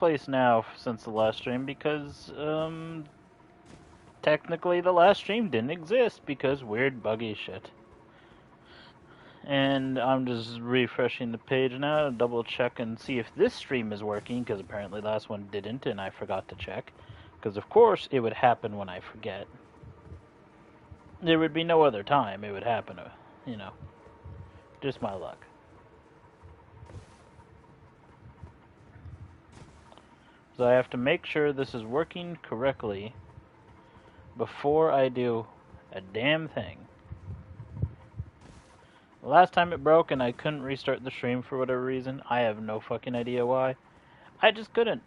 place now since the last stream because technically the last stream didn't exist because weird buggy shit. And I'm just refreshing the page now to double check and see if this stream is working, because apparently last one didn't and I forgot to check. Because of course it would happen when I forget. There would be no other time it would happen, you know. Just my luck. So I have to make sure this is working correctly before I do a damn thing. The last time it broke and I couldn't restart the stream for whatever reason, I have no fucking idea why. I just couldn't.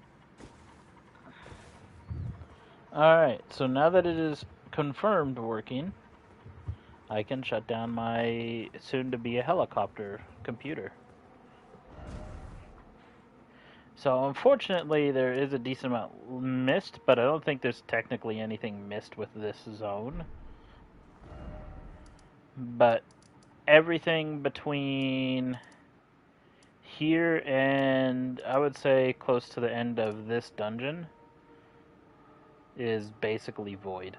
Alright, so now that it is confirmed working, I can shut down my soon-to-be a helicopter computer. So unfortunately there is a decent amount missed, but I don't think there's technically anything missed with this zone. But everything between here and I would say close to the end of this dungeon is basically void.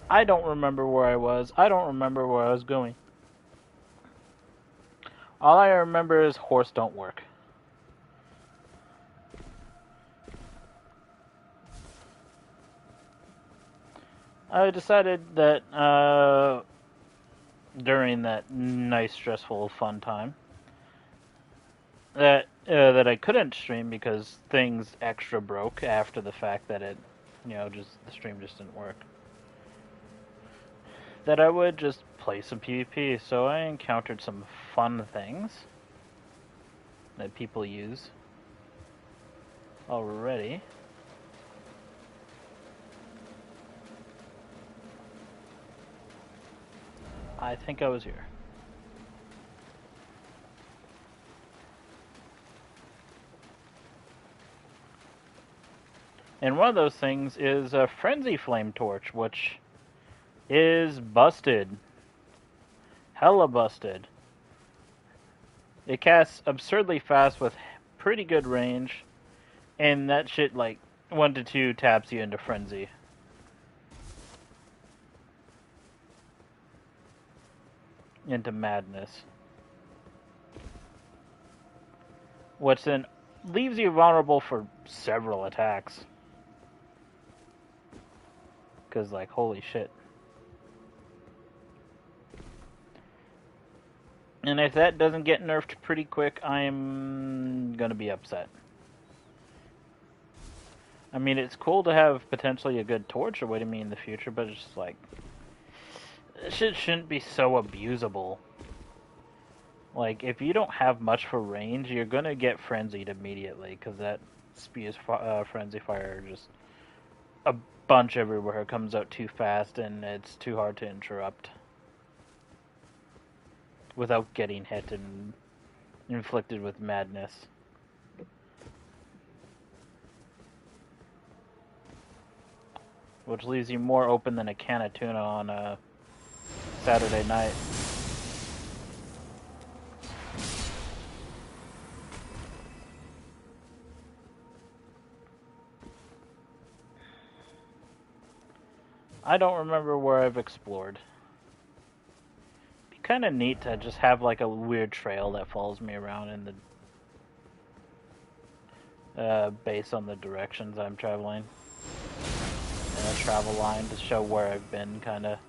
I don't remember where I was. I don't remember where I was going. All I remember is horse don't work. I decided that during that nice, stressful, fun time that I couldn't stream because things extra broke after the fact that it, just the stream just didn't work. That I would just play some PvP. So I encountered some fun things that people use already. I think I was here. And one of those things is a Frenzy Flame Torch, which is busted. Hella busted. It casts absurdly fast with pretty good range, and that shit, like, 1 to 2 taps you into Frenzy. Into madness. Which then leaves you vulnerable for several attacks. Because, like, holy shit. And if that doesn't get nerfed pretty quick, I'm gonna be upset. I mean, it's cool to have potentially a good torch or way me in the future, but it's just like, this shit shouldn't be so abusable. Like, if you don't have much for range, you're gonna get frenzied immediately, because that spews frenzy fire just a bunch everywhere. It comes out too fast, and it's too hard to interrupt without getting hit and inflicted with madness. Which leaves you more open than a can of tuna on a Saturday night. I don't remember where I've explored. It'd be kind of neat to just have like a weird trail that follows me around in the based on the directions I'm traveling. And a travel line to show where I've been, kind of.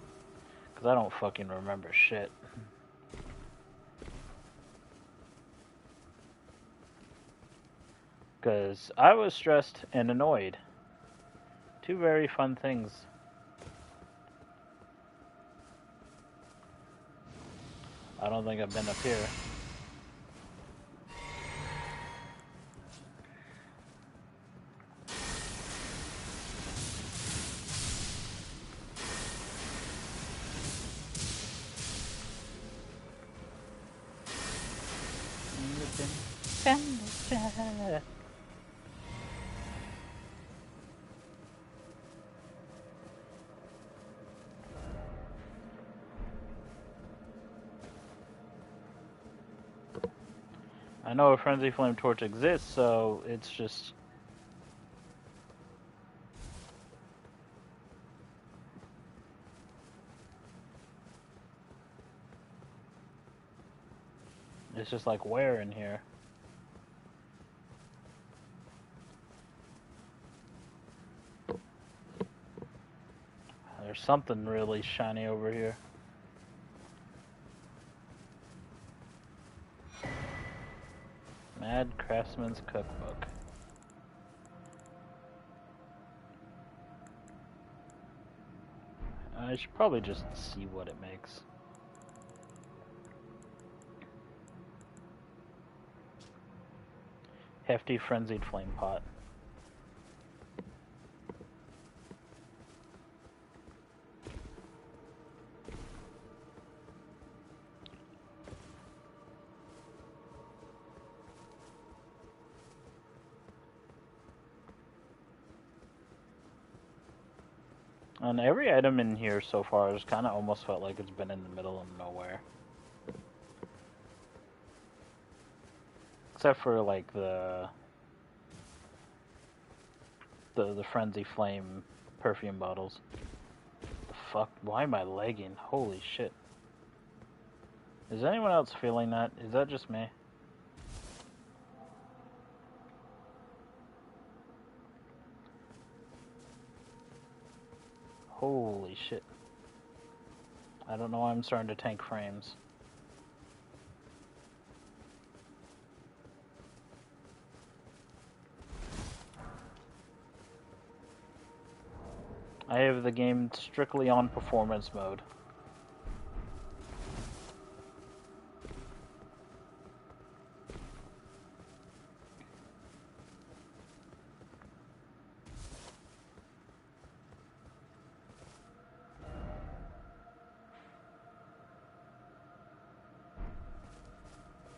Because I don't fucking remember shit. Because I was stressed and annoyed. Two very fun things. I don't think I've been up here. I know a frenzy flame torch exists, so it's just... It's just like, where in here? There's something really shiny over here. Mad Craftsman's Cookbook. I should probably just see what it makes. Hefty Frenzied Flame Pot. And every item in here so far has kind of almost felt like it's been in the middle of nowhere. Except for like the Frenzy Flame perfume bottles. The fuck? Why am I lagging? Holy shit. Is anyone else feeling that? Is that just me? Holy shit. I don't know why I'm starting to tank frames. I have the game strictly on performance mode.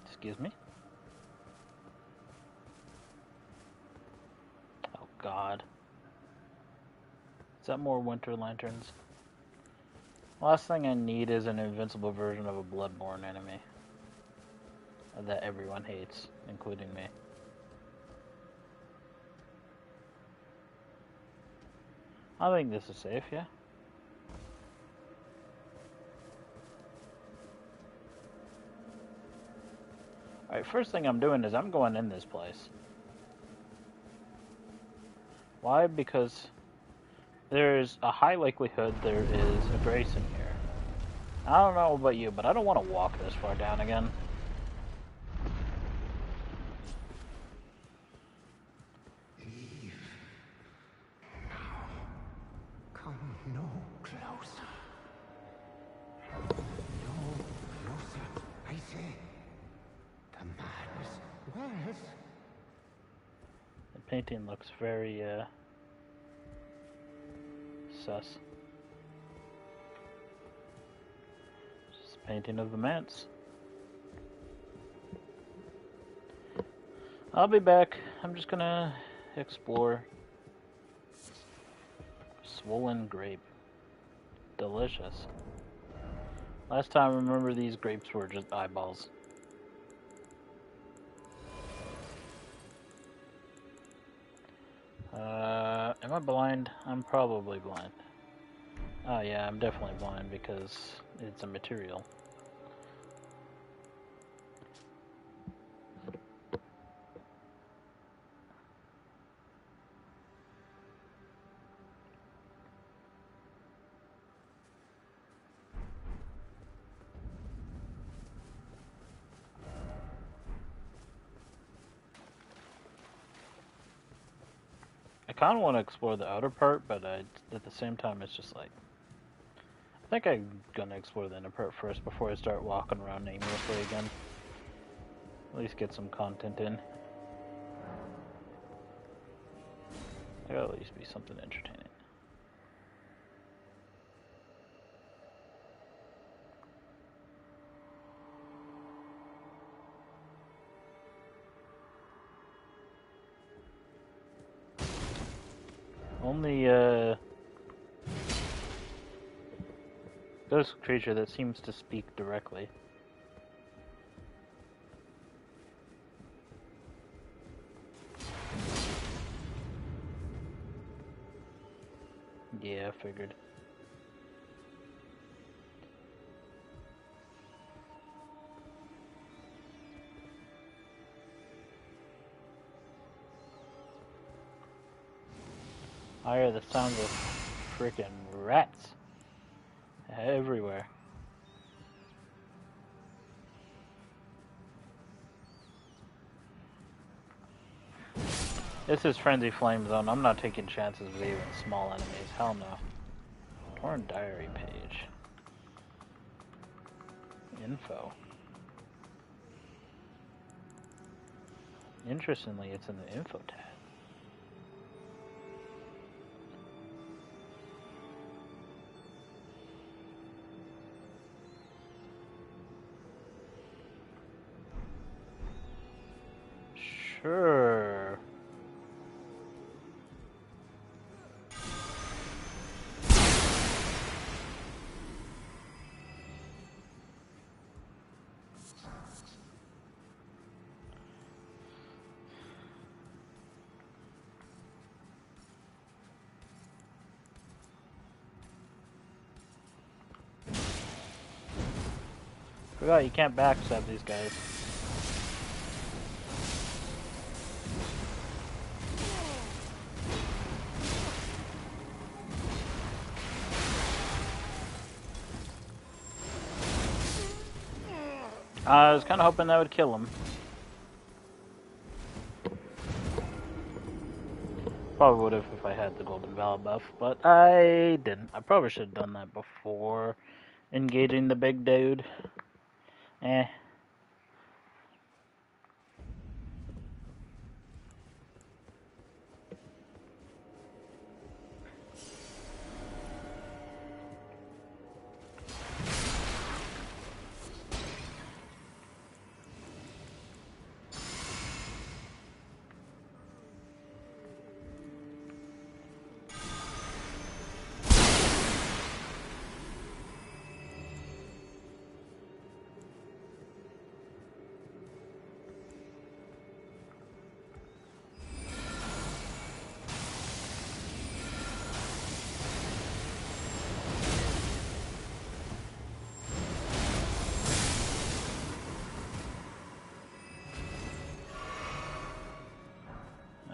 Excuse me? Oh god. Is that more winter lanterns? Last thing I need is an invincible version of a bloodborne enemy that everyone hates, including me. I think this is safe, yeah? Alright, first thing I'm doing is I'm going in this place. Why? Because there's a high likelihood there is a grace in here. I don't know about you, but I don't want to walk this far down again. Leave. Now. Come no closer. No closer, I say. The madness wears. The painting looks very, sus. Just a painting of the manse. I'll be back. I'm just gonna explore. Swollen grape. Delicious. Last time I remember these grapes were just eyeballs. Am I blind? I'm probably blind. Oh yeah, I'm definitely blind because it's a material. I kind of want to explore the outer part, but at the same time, it's just like... I think I'm gonna explore the inner part first before I start walking around aimlessly again. At least get some content in. That'll at least be something entertaining. Only, ghost creature that seems to speak directly. Yeah, I figured. I hear the sounds of freaking rats everywhere. This is Frenzy Flame Zone. I'm not taking chances with even small enemies. Hell no. Torn diary page. Info. Interestingly, it's in the info tab. Sure. Forgot you can't backstab these guys. I was kind of hoping that would kill him. Probably would have if I had the Golden Valor buff, but I didn't. I probably should have done that before engaging the big dude. Eh.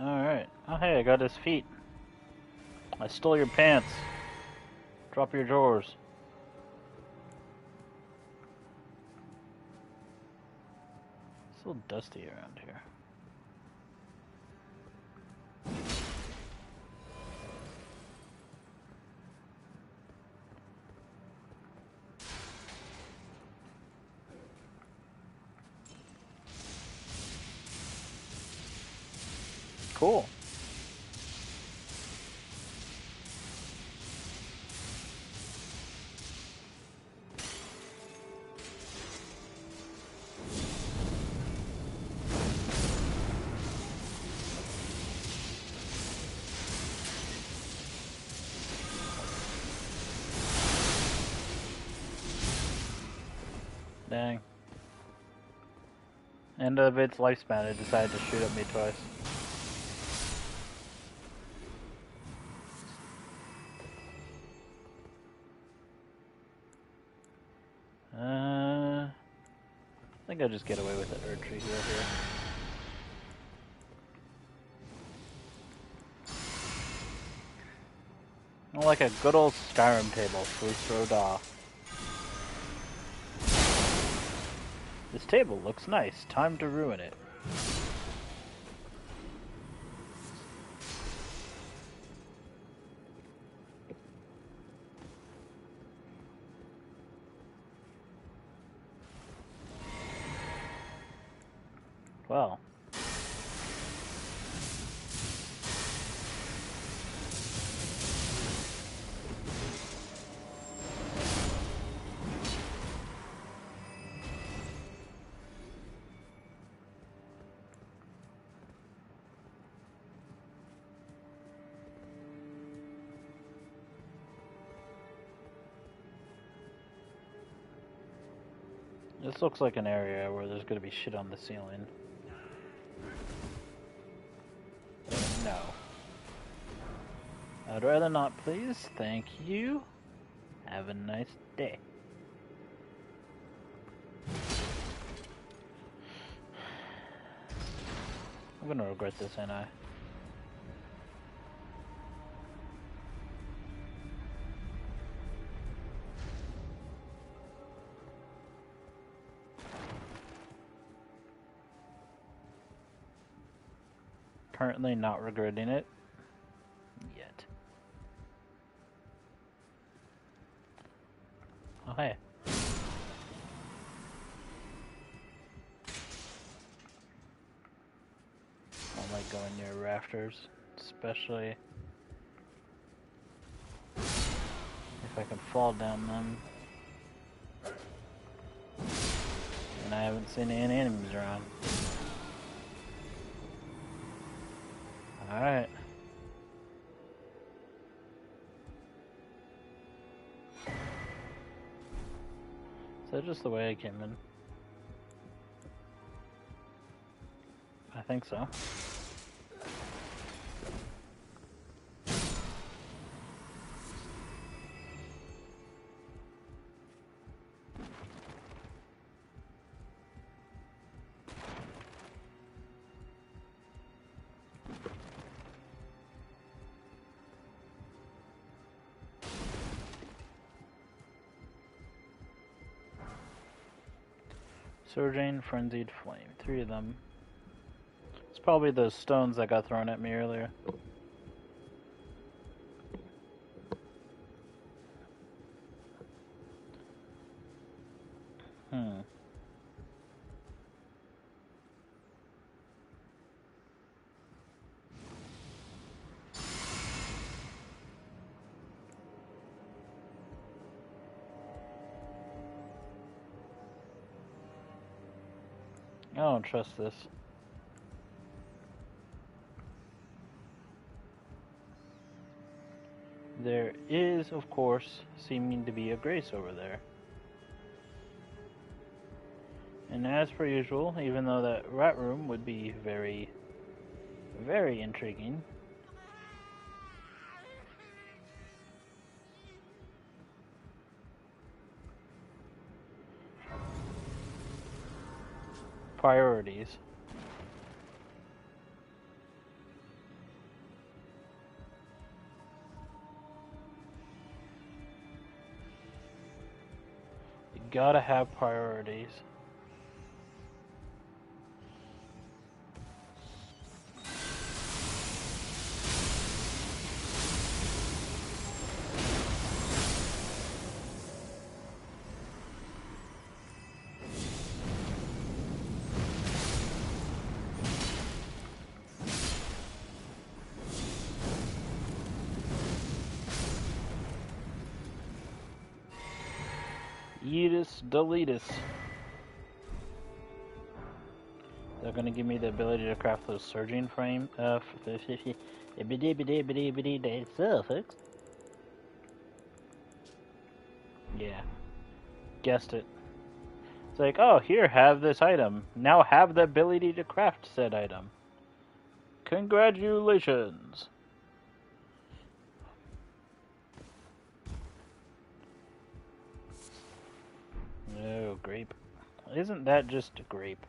Alright. Oh, hey, I got his feet. I stole your pants. Drop your drawers. It's a little dusty around here. Cool. Dang. End of its lifespan, it decided to shoot at me twice. I think I'll just get away with the Erdtree heal here. Like a good old Skyrim table, Frustro Da. This table looks nice. Time to ruin it. Well. This looks like an area where there's gonna be shit on the ceiling. No. I'd rather not, please. Thank you. Have a nice day. I'm gonna regret this, ain't I? Currently not regretting it. Yet. Oh, hey. I don't like going near rafters, especially if I can fall down them. And I haven't seen any enemies around. Alright. Is that just the way I came in? I think so. Surging, Frenzied Flame. 3 of them. It's probably those stones that got thrown at me earlier. I don't trust this. There is, of course, seeming to be a grace over there. And as per usual, even though that rat room would be very, very intriguing, priorities. You gotta have priorities. Yeetus, deletus. They're gonna give me the ability to craft those surging frame. Yeah, guessed it. It's like, oh, here, have this item. Now have the ability to craft said item. Congratulations. No, grape. Isn't that just a grape?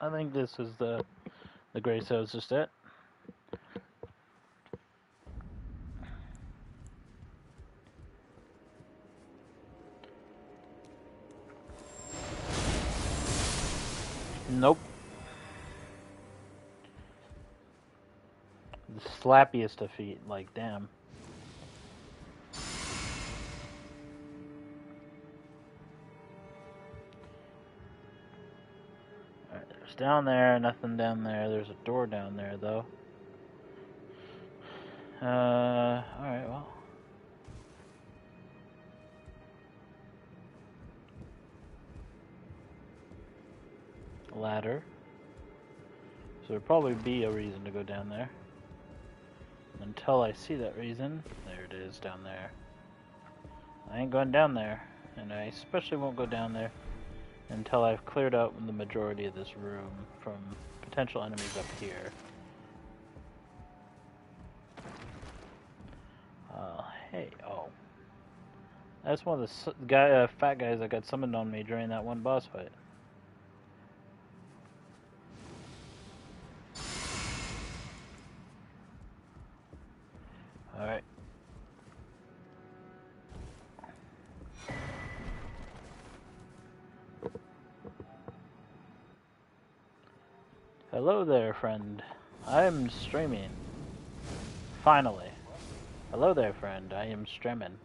I think this is the grace I was just at. Nope. The slappiest of feet, like, damn. Alright, there's down there, nothing down there. There's a door down there, though. Alright, well. Ladder. So there'd probably be a reason to go down there. Until I see that reason. There it is, down there. I ain't going down there. And I especially won't go down there until I've cleared out the majority of this room from potential enemies up here. Hey, oh. That's one of the fat guys that got summoned on me during that one boss fight. Alright. Hello there, friend. I'm streaming. Finally. Hello there, friend. I am streaming.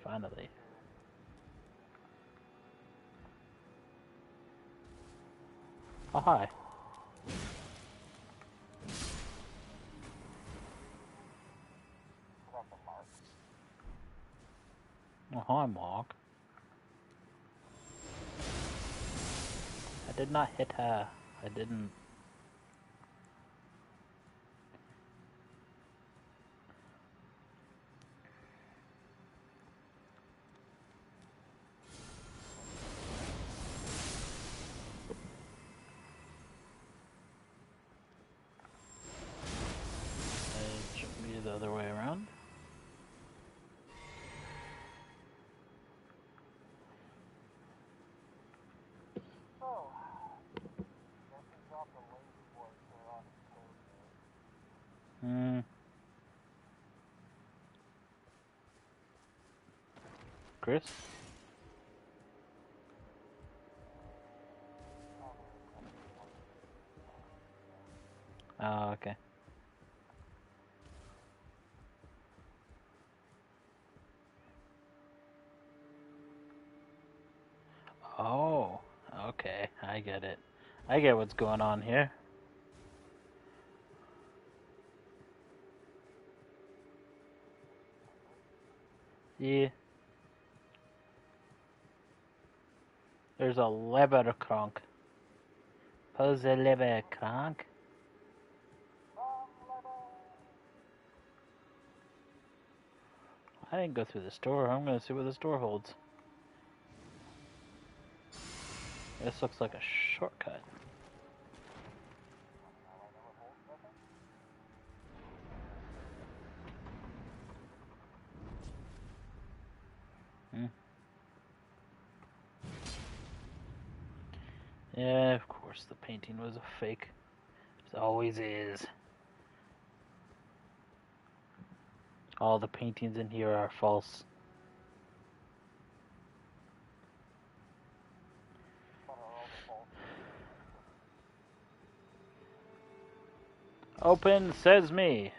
Finally. Oh, hi. Oh, hi, Mark. I did not hit her. I didn't. It should be the other way around. Hmm. Chris? Oh, okay. Oh, okay. I get it. I get what's going on here. Yeah. There's a lever cronk. Pose a lever cronk. I didn't go through this door. I'm gonna see what this door holds. This looks like a shortcut. Hmm. Yeah, of course the painting was a fake. It always is. All the paintings in here are false. Open, says me.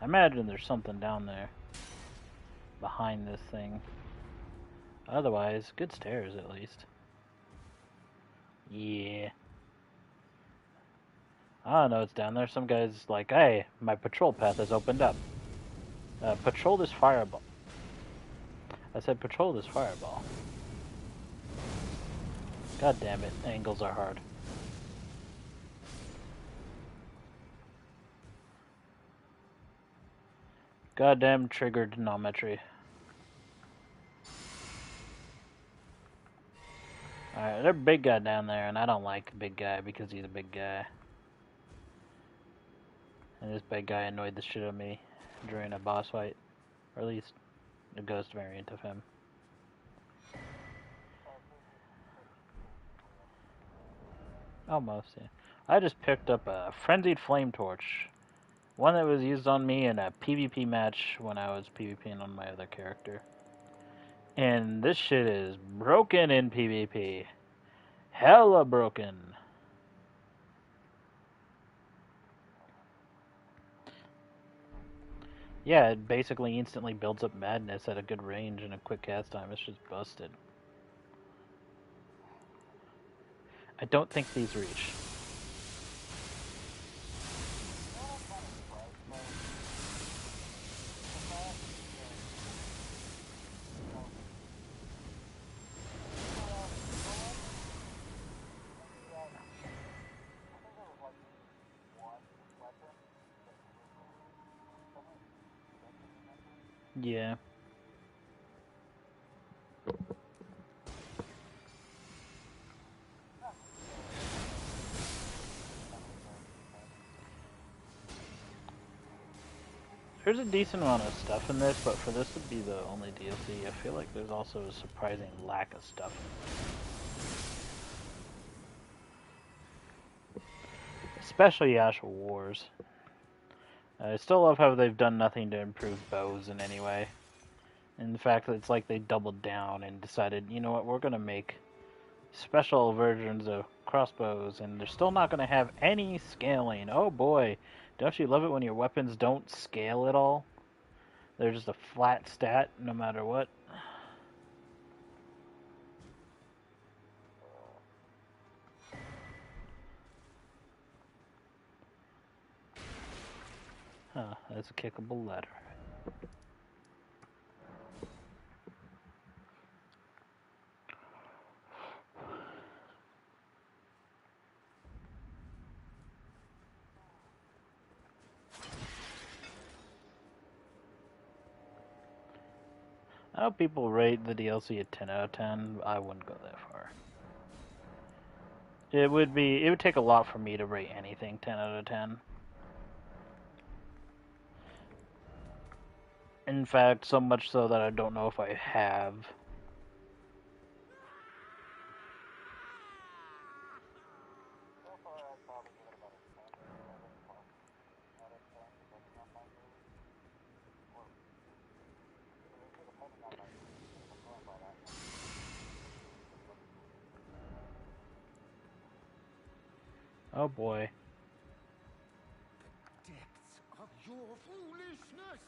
I imagine there's something down there behind this thing. Otherwise, good stairs at least. Yeah. I don't know what's down there. Some guy's like, hey, my patrol path has opened up. Patrol this fireball. I said patrol this fireball. God damn it, angles are hard. Goddamn triggered geometry. Alright, there's a big guy down there, and I don't like big guy because he's a big guy. And this big guy annoyed the shit out of me during a boss fight. Or at least a ghost variant of him. Almost, yeah. I just picked up a Frenzied Flame Torch. One that was used on me in a PvP match when I was PvPing on my other character. And this shit is broken in PvP. Hella broken. Yeah, it basically instantly builds up madness at a good range and a quick cast time. It's just busted. I don't think these reach. Yeah. There's a decent amount of stuff in this, but for this to be the only DLC, I feel like there's also a surprising lack of stuff. Especially Ashe Wars. I still love how they've done nothing to improve bows in any way. In fact, it's like they doubled down and decided, you know what, we're going to make special versions of crossbows, and they're still not going to have any scaling. Oh boy, don't you love it when your weapons don't scale at all? They're just a flat stat no matter what. Huh, that's a kickable ladder. I know people rate the DLC a 10 out of 10. I wouldn't go that far. It would take a lot for me to rate anything 10 out of 10. In fact, so much so that I don't know if I have. Oh boy. Depths of your foolishness!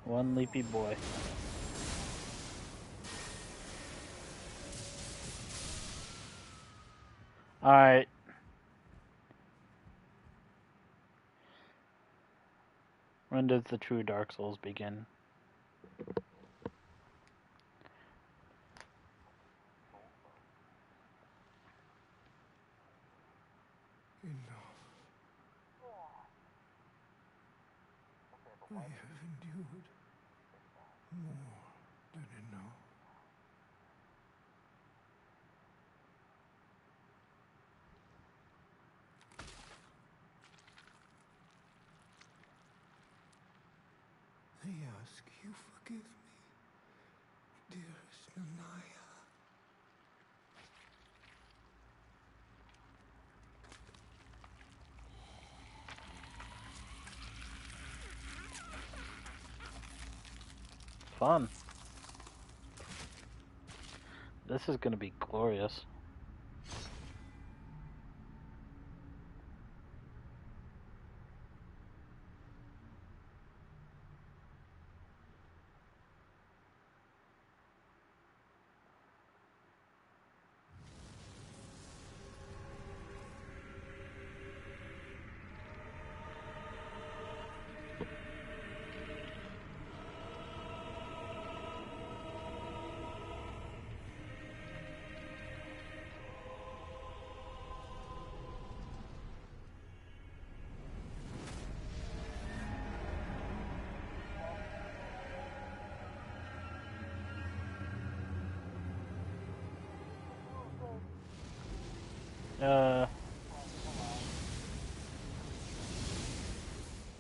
One leapy boy. Alright. When does the true Dark Souls begin? Enough. I have endured more than enough. I ask you forgive me, dearest Nanaya. Fun. This is gonna be glorious.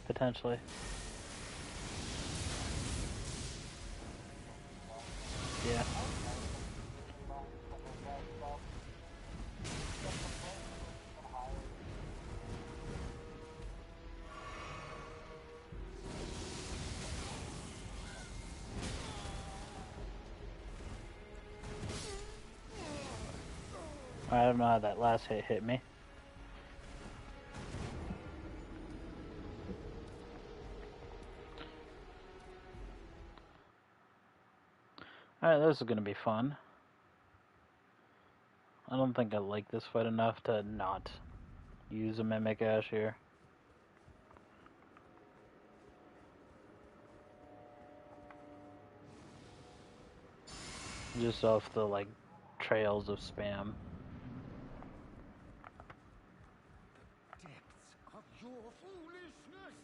Potentially. Yeah. I don't know how that last hit me. Alright, this is gonna be fun. I don't think I like this fight enough to not use a Mimic Ash here. Just off the, like, trails of spam. The depths of your foolishness!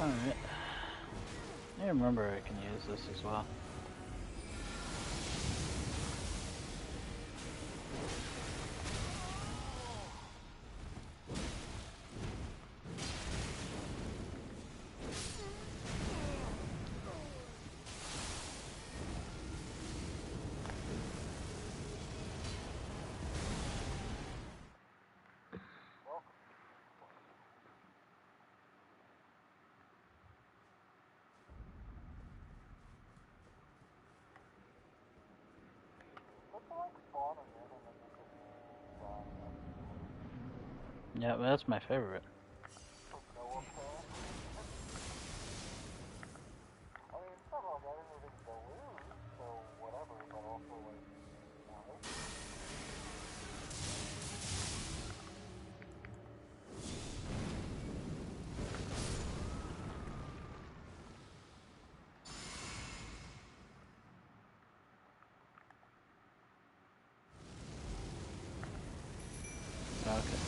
Alright. I remember I can use this as well. Yeah, that's my favorite. Okay.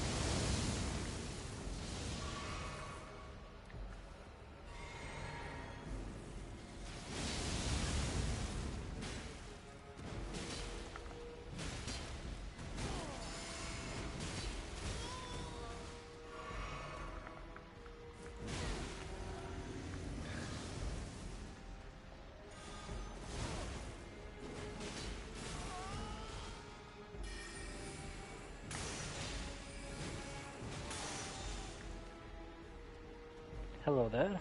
Hello there.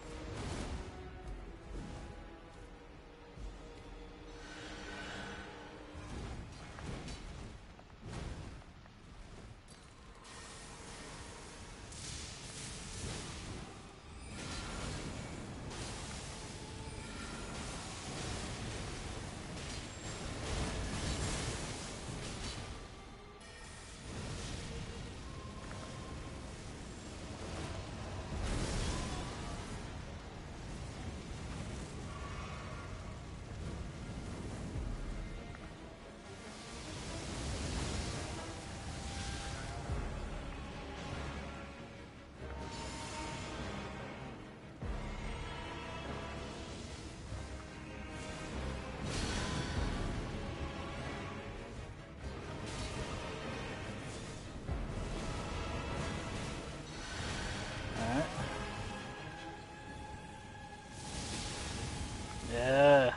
Alright. Yeah.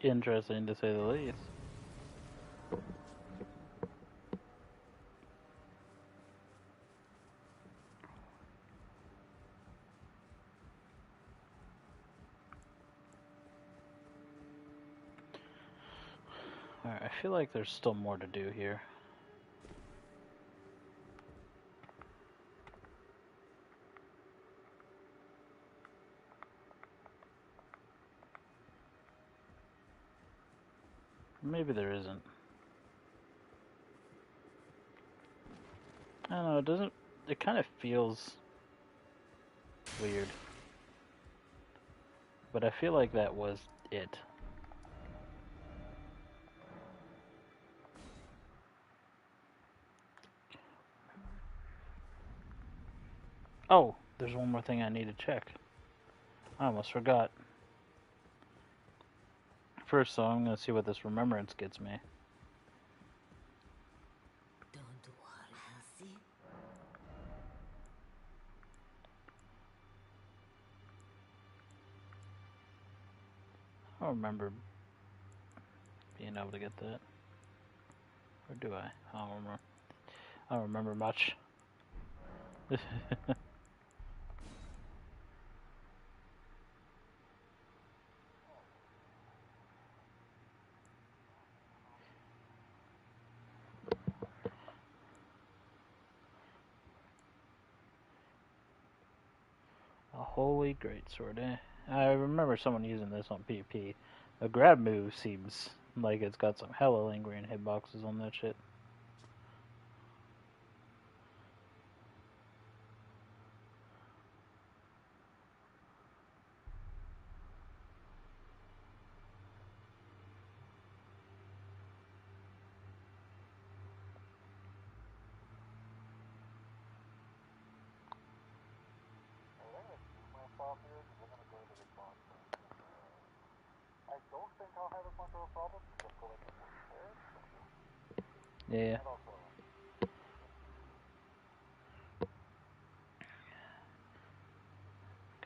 Interesting to say the least. Alright, I feel like there's still more to do here. Maybe there isn't. I don't know, it doesn't... It kind of feels weird. But I feel like that was it. Oh, there's one more thing I need to check. I almost forgot. First, so I'm going to see what this remembrance gets me. I don't remember being able to get that. Or do I? I don't remember. I don't remember much. A holy greatsword, eh? I remember someone using this on PP. A grab move seems like it's got some hella lingering hitboxes on that shit. Yeah.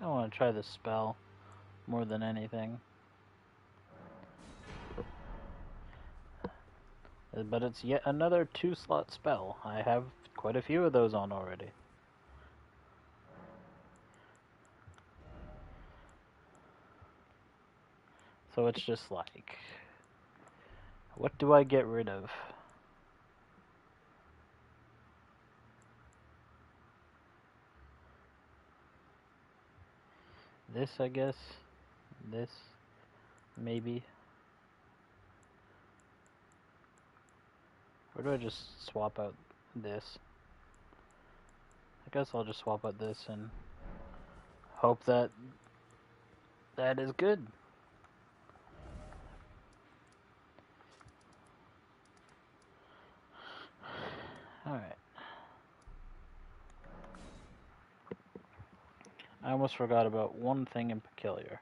I want to try this spell more than anything. But it's yet another 2-slot spell. I have quite a few of those on already. So it's just like, what do I get rid of? This, I guess. This, maybe. Or do I just swap out this? I guess I'll just swap out this and hope that that is good. Alright. I almost forgot about one thing in peculiar.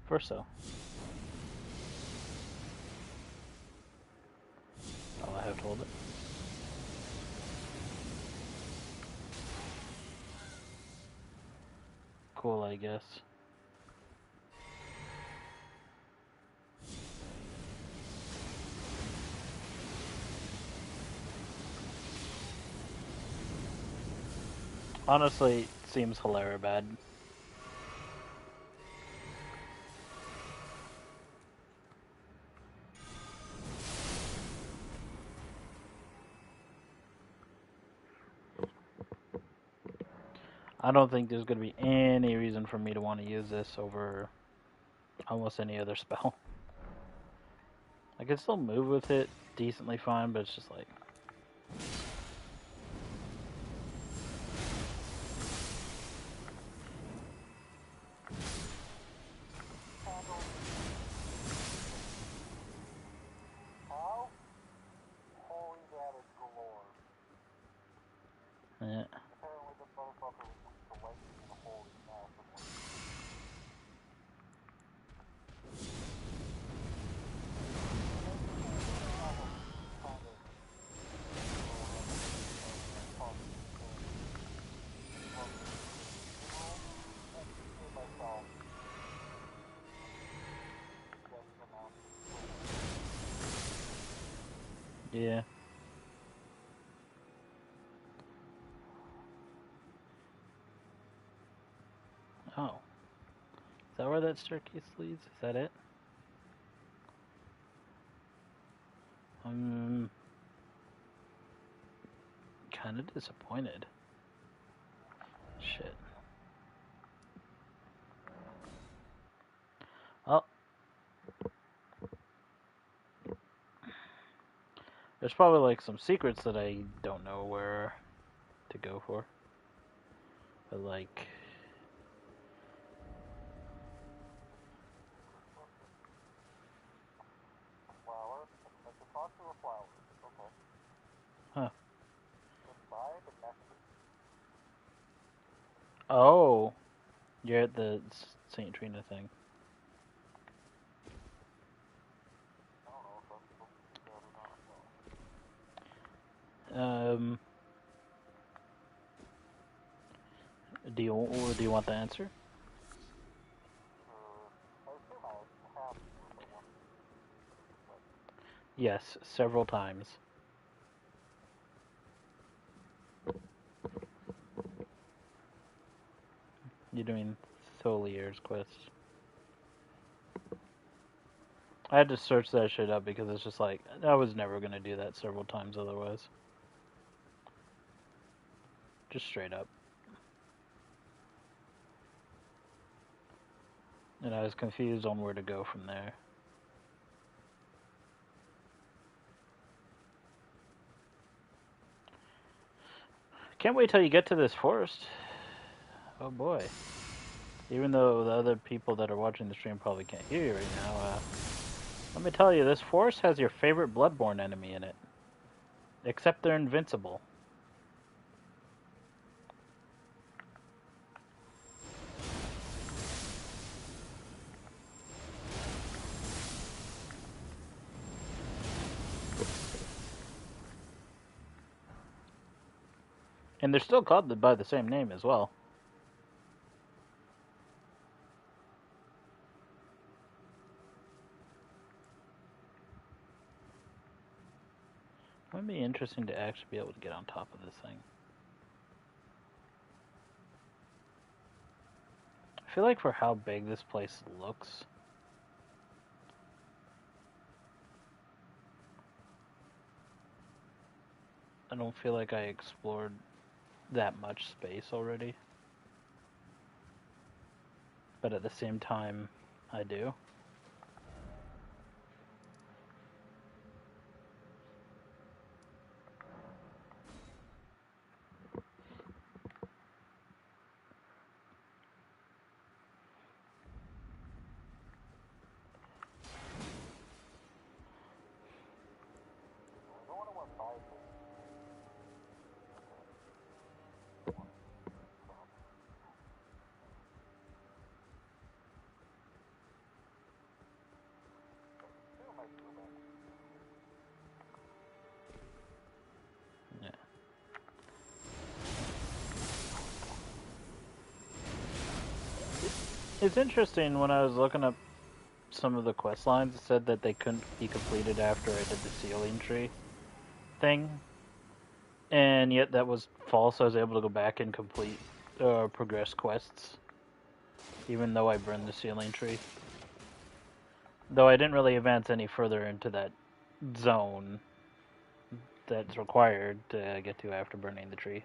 First so. Oh, I have to hold it. Cool, I guess. Honestly, it seems hilarious bad. I don't think there's going to be any reason for me to want to use this over almost any other spell. I can still move with it decently fine, but it's just like... Yeah. Yeah. Oh. Is that where that staircase leads? Is that it? I'm kind of disappointed. Shit. Oh, There's probably like some secrets that I don't know where to go for. But like, Flower. I can talk to a flower. Okay. huh? Inside the nesting. Oh, you're at the Saint Trina thing. I don't know if I'm supposed to do that or not. Um, do you want the answer? I assume I have to if I want to. But Yes, several times. You're doing Tholier's quest. I had to search that shit up because it's just like I was never gonna do that several times otherwise. Just straight up. And I was confused on where to go from there. Can't wait till you get to this forest. Oh boy. Even though the other people that are watching the stream probably can't hear you right now, let me tell you, this forest has your favorite Bloodborne enemy in it. Except they're invincible. And they're still called by the same name as well. It might be interesting to actually be able to get on top of this thing. I feel like for how big this place looks, I don't feel like I explored that much space already. But at the same time, I do. I don't want to walk by this. Still might go back. Yeah. It's interesting when I was looking up some of the quest lines, it said that they couldn't be completed after I did the ceiling tree thing. And yet that was false. I was able to go back and complete progress quests, even though I burned the ceiling tree. Though I didn't really advance any further into that zone that's required to get to after burning the tree.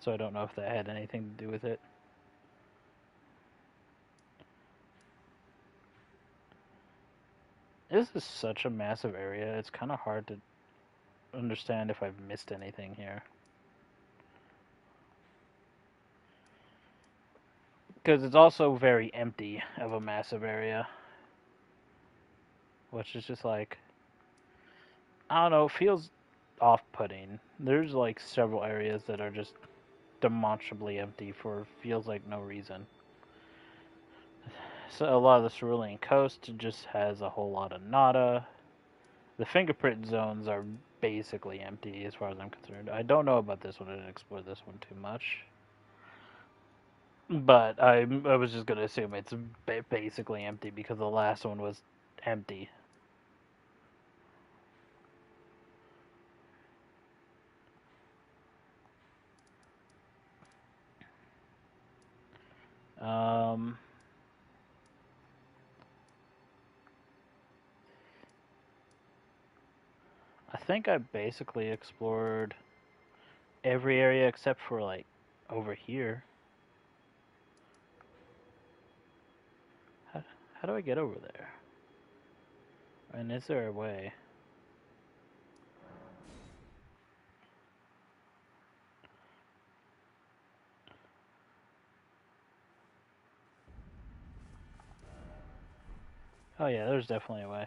So I don't know if that had anything to do with it. This is such a massive area, it's kind of hard to understand if I've missed anything here. Because it's also very empty of a massive area. Which is just like, I don't know, it feels off-putting. There's like several areas that are just demonstrably empty for feels like no reason. So a lot of the cerulean coast just has a whole lot of nada. The fingerprint zones are basically empty as far as I'm concerned. I don't know about this one. I didn't explore this one too much. But I was just going to assume it's basically empty because the last one was empty. Um, I think I basically explored every area except for like over here. How, how do I get over there? And is there a way? Oh yeah, there's definitely a way.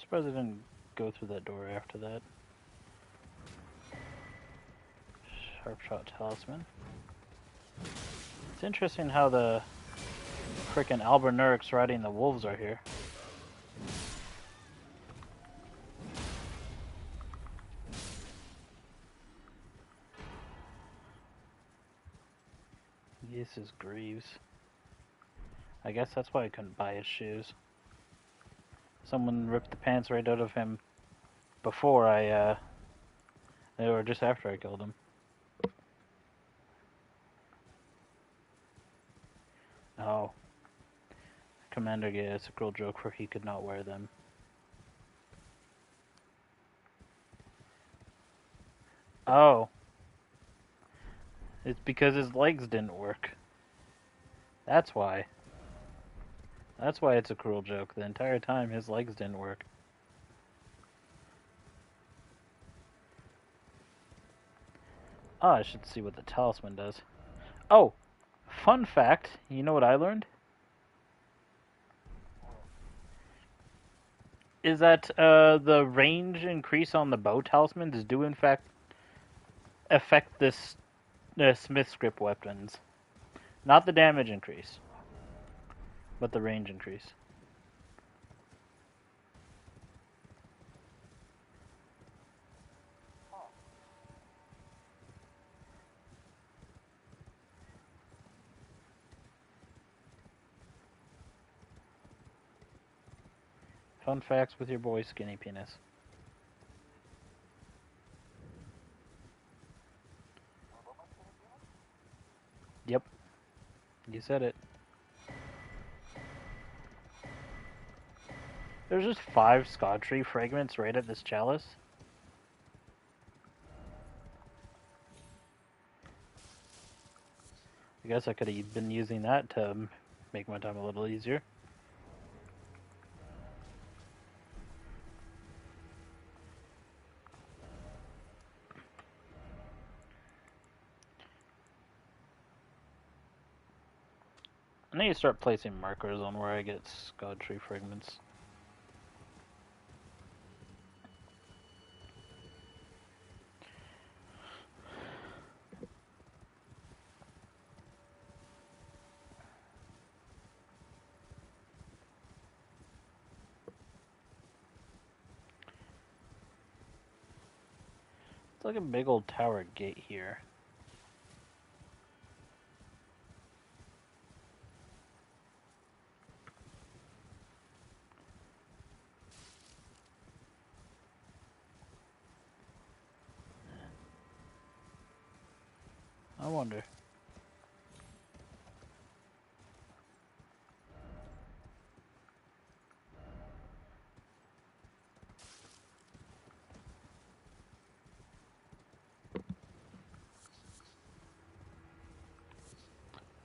Surprised I didn't go through that door after that. Sharp shot talisman. It's interesting how the frickin' Albernurics riding the wolves are here. This is Greaves. I guess that's why I couldn't buy his shoes. Someone ripped the pants right out of him before or just after I killed him. Oh. Commander gave us a cruel joke for he could not wear them. Oh. It's because his legs didn't work. That's why. That's why it's a cruel joke. The entire time his legs didn't work. Oh, I should see what the talisman does. Oh! Fun fact, you know what I learned? Is that the range increase on the bow talismans do in fact affect this Smith script weapons. Not the damage increase, but the range increase. Fun facts with your boy Skinny Penis. Yep. You said it. There's just 5 Erdtree fragments right at this chalice. I guess I could have been using that to make my time a little easier. I need to start placing markers on where I get Erdtree fragments. It's like a big old tower gate here. I wonder.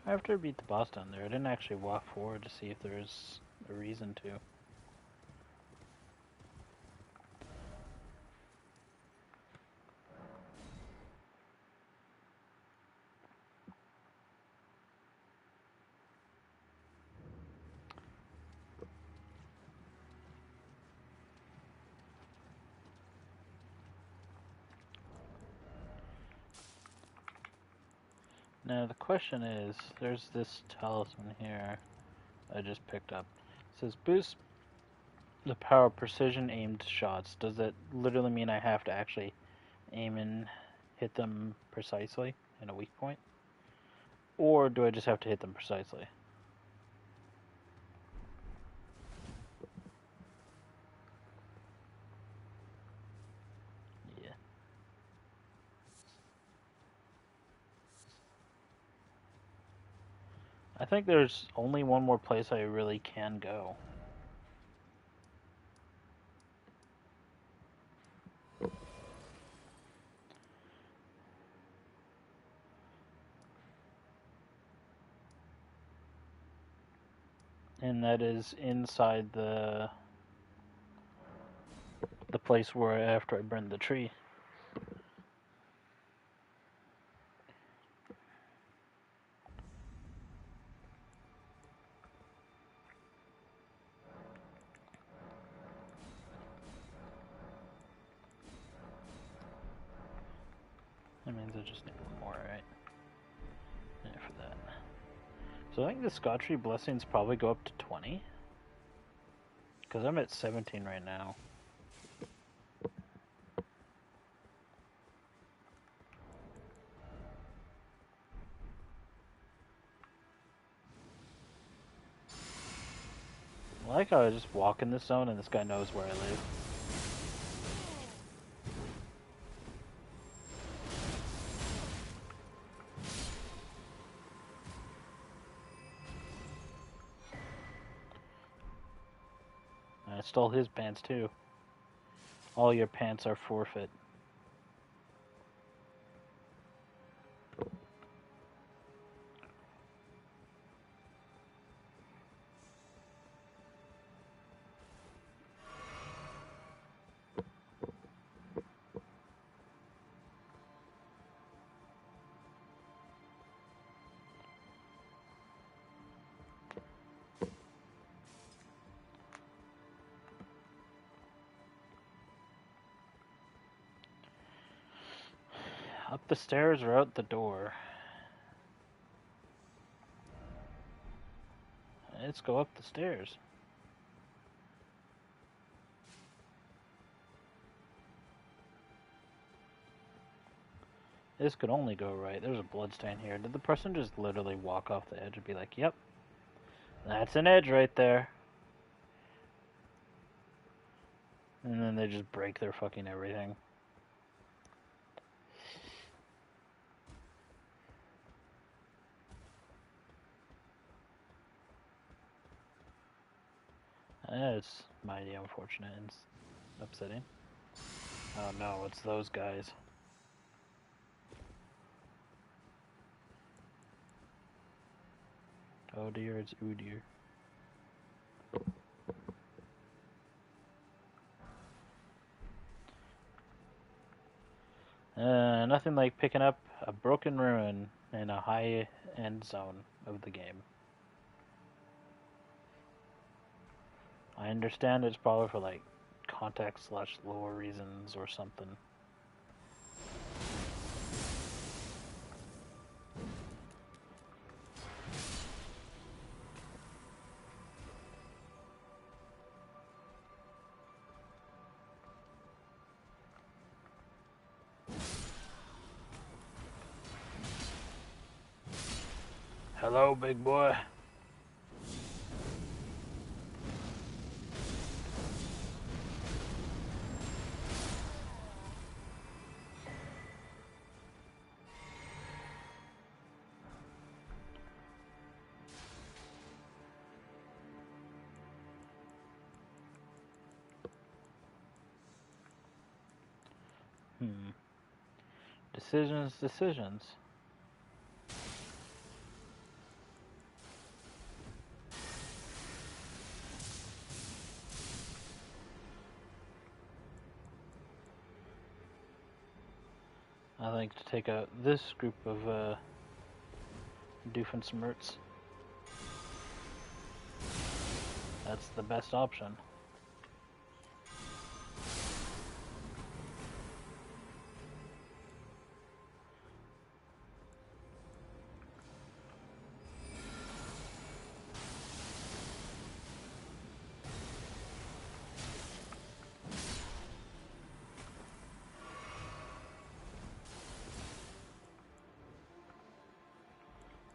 After I beat the boss down there, I didn't actually walk forward to see if there is a reason to. Now the question is, there's this talisman here I just picked up. It says boost the power of precision aimed shots. Does that literally mean I have to actually aim and hit them precisely in a weak point? Or do I just have to hit them precisely? Yeah. I think there's only one more place I really can go. And that is inside the place where after I burned the tree. That means I just need one more, right? Yeah, for that. So I think the Scottree blessings probably go up to 20. Because I'm at 17 right now. I like how I just walk in this zone and this guy knows where I live. I stole his pants too. All your pants are forfeit. Up the stairs or out the door? Let's go up the stairs. This could only go right. There's a bloodstain here. Did the person just literally walk off the edge and be like, yep, that's an edge right there? And then they just break their fucking everything. It's mighty unfortunate and upsetting. Oh no, it's those guys. Oh dear, it's ooh dear. Nothing like picking up a broken ruin in a high-end zone of the game. I understand it's probably for like context/lore reasons or something. Hello, big boy. Decisions. I think to take out this group of Doofenshmirtz. That's the best option.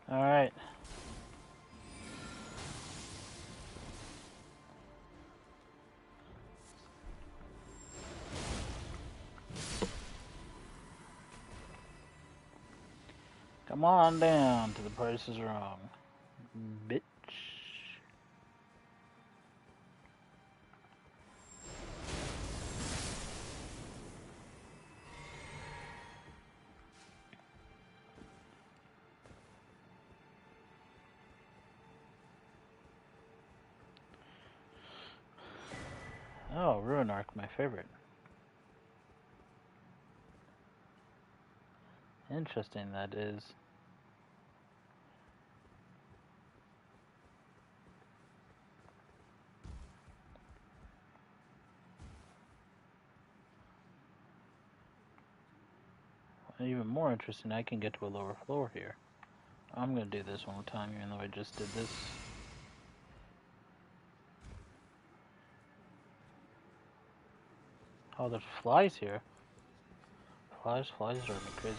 Alright. Come on down to the Price is Wrong, bitch. Oh, Ruin Arc, my favorite. Interesting that is. Even more interesting, I can get to a lower floor here. I'm gonna do this one more time, even though I just did this. Oh, there's flies here. Flies drive me crazy.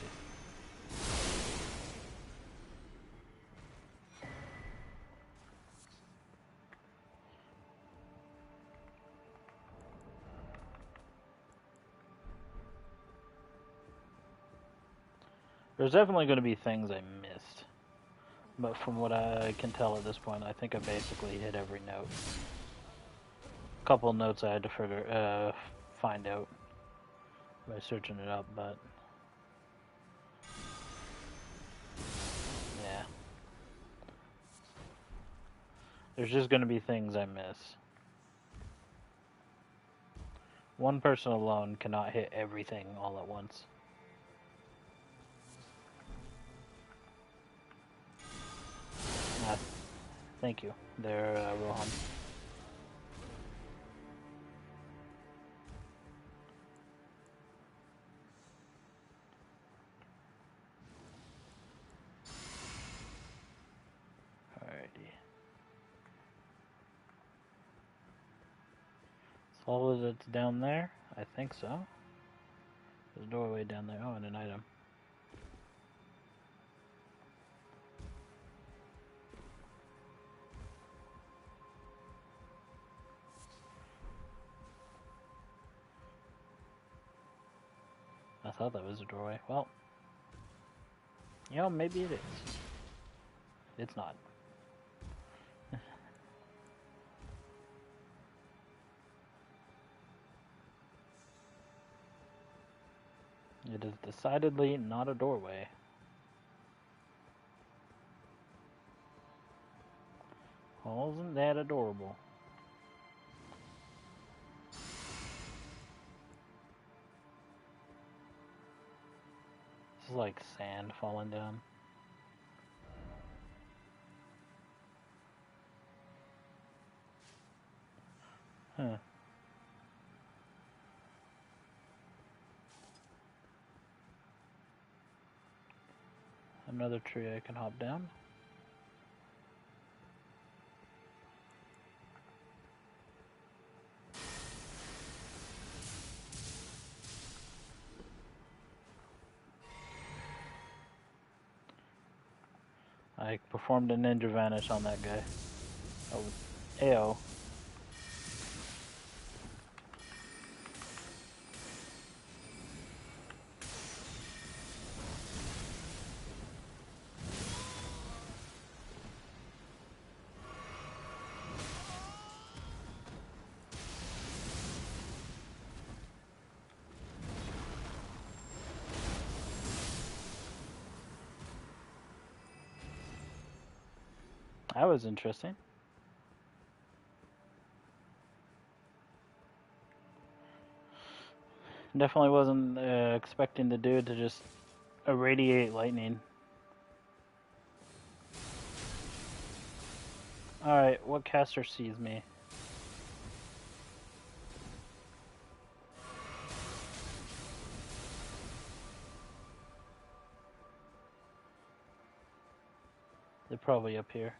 There's definitely going to be things I missed. But from what I can tell at this point, I think I basically hit every note. A couple notes I had to find out by searching it up, but yeah. There's just going to be things I miss. One person alone cannot hit everything all at once. Thank you, there, Rohan. Alrighty. So all of it's down there? I think so. There's a doorway down there. Oh, and an item. I thought that was a doorway. Well, you know, maybe it is. It's not. It is decidedly not a doorway. Wasn't that adorable? This is like sand falling down. Huh. Another tree I can hop down. I performed a ninja vanish on that guy. Oh, AO. That was interesting. Definitely wasn't expecting the dude to just irradiate lightning. Alright, what caster sees me? They're probably up here.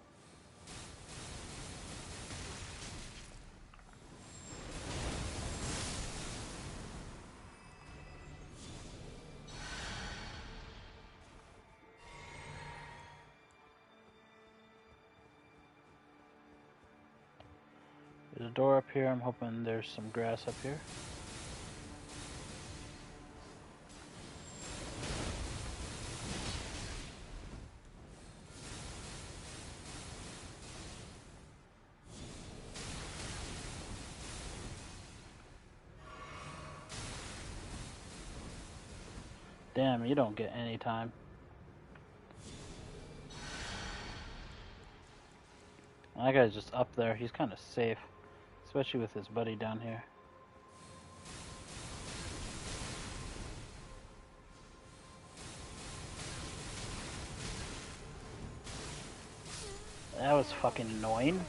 There's a door up here. I'm hoping there's some grass up here. Damn, you don't get any time. That guy's just up there. He's kind of safe, especially with his buddy down here. That was fucking annoying.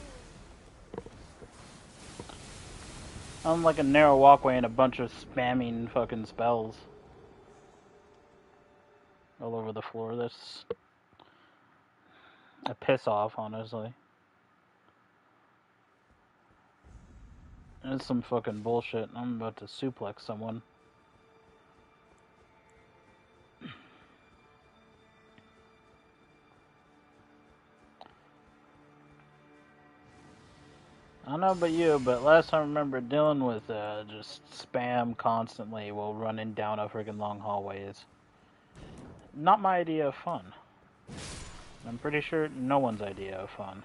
I'm like a narrow walkway and a bunch of spamming fucking spells all over the floor. That's a piss off, honestly. That's some fucking bullshit. I'm about to suplex someone. I don't know about you, but last time I remember dealing with just spam constantly while running down a freaking long hallway is not my idea of fun. I'm pretty sure no one's idea of fun.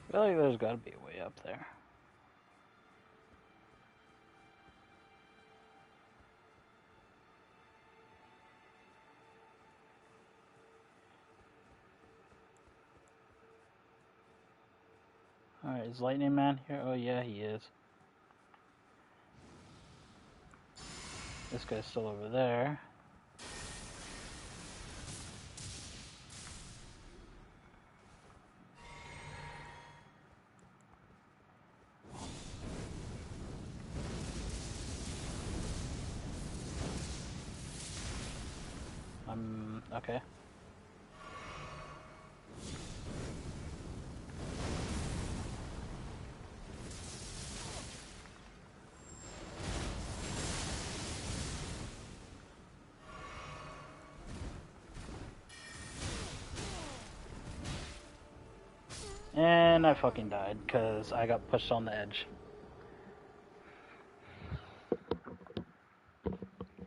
I feel like there's gotta be a way up there. Alright, is Lightning Man here? Oh yeah, he is. This guy's still over there. Okay. And I fucking died, because I got pushed on the edge.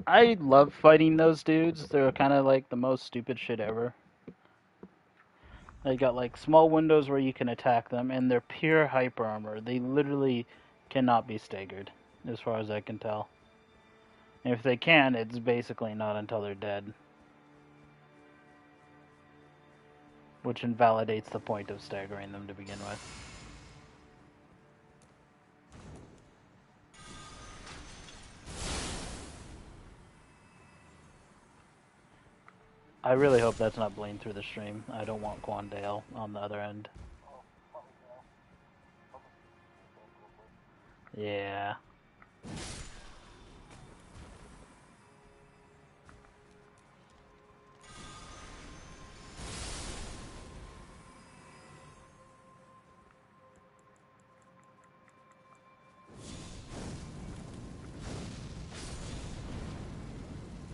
I love fighting those dudes. They're kind of like the most stupid shit ever. They got like small windows where you can attack them, and they're pure hyper armor. They literally cannot be staggered, as far as I can tell. And if they can, it's basically not until they're dead. Which invalidates the point of staggering them to begin with. I really hope that's not blamed through the stream. I don't want Quandale on the other end. Yeah.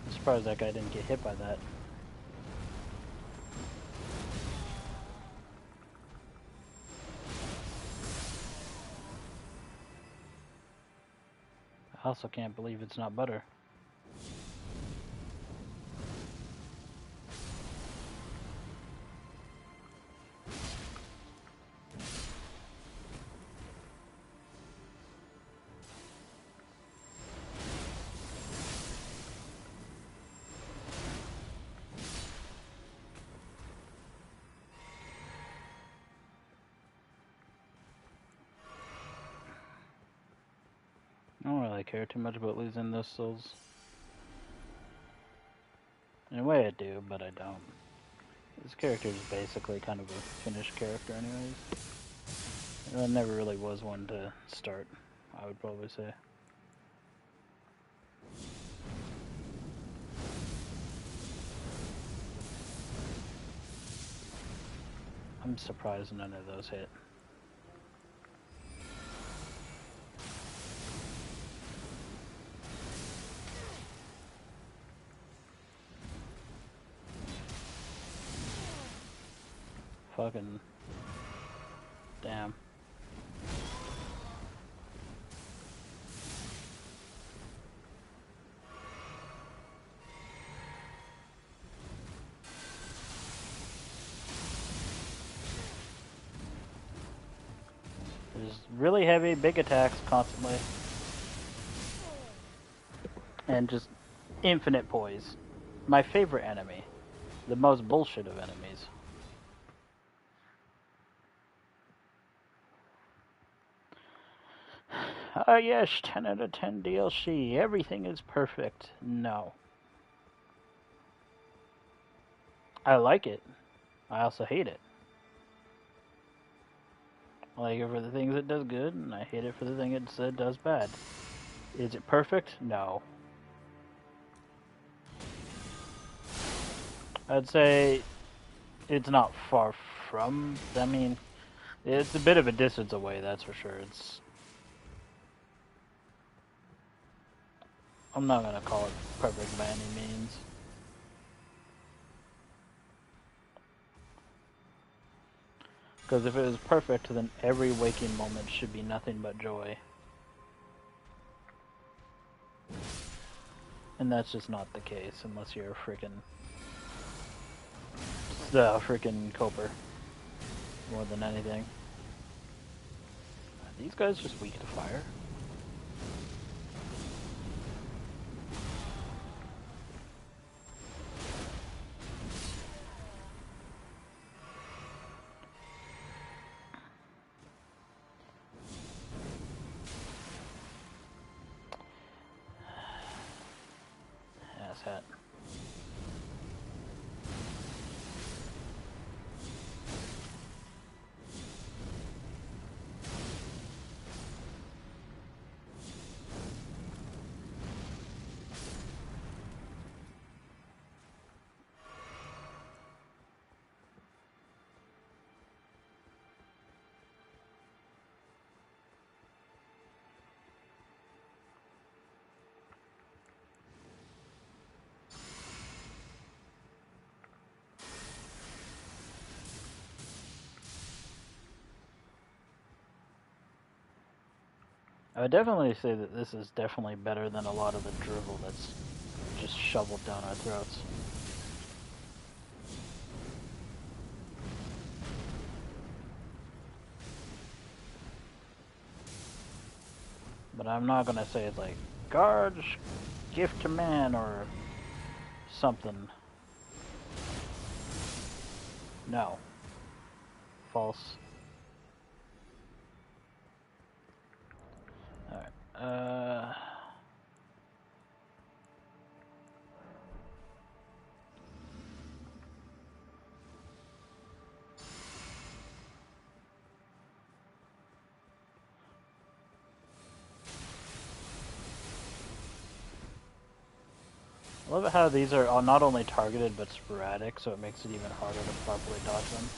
I'm surprised that guy didn't get hit by that. I also can't believe it's not butter. I don't really care too much about losing those souls. In a way I do, but I don't. This character is basically kind of a finished character anyways. I never really was one to start, I would probably say. I'm surprised none of those hit. Fucking damn. There's really heavy big attacks constantly. And just infinite poise. My favorite enemy. The most bullshit of enemies. Ah yes, 10 out of 10 DLC. Everything is perfect. No. I like it. I also hate it. I like it for the things it does good, and I hate it for the things it does bad. Is it perfect? No. I'd say it's not far from. I mean, it's a bit of a distance away, that's for sure. I'm not gonna call it perfect by any means. Because if it was perfect, then every waking moment should be nothing but joy. And that's just not the case, unless you're a freaking Coper. More than anything. Are these guys just weak to fire? Asshat. I would definitely say that this is definitely better than a lot of the drivel that's just shoveled down our throats. But I'm not gonna say it's like, Guards, gift to man, or something. No. False. Alright, I love how these are not only targeted but sporadic, so it makes it even harder to properly dodge them.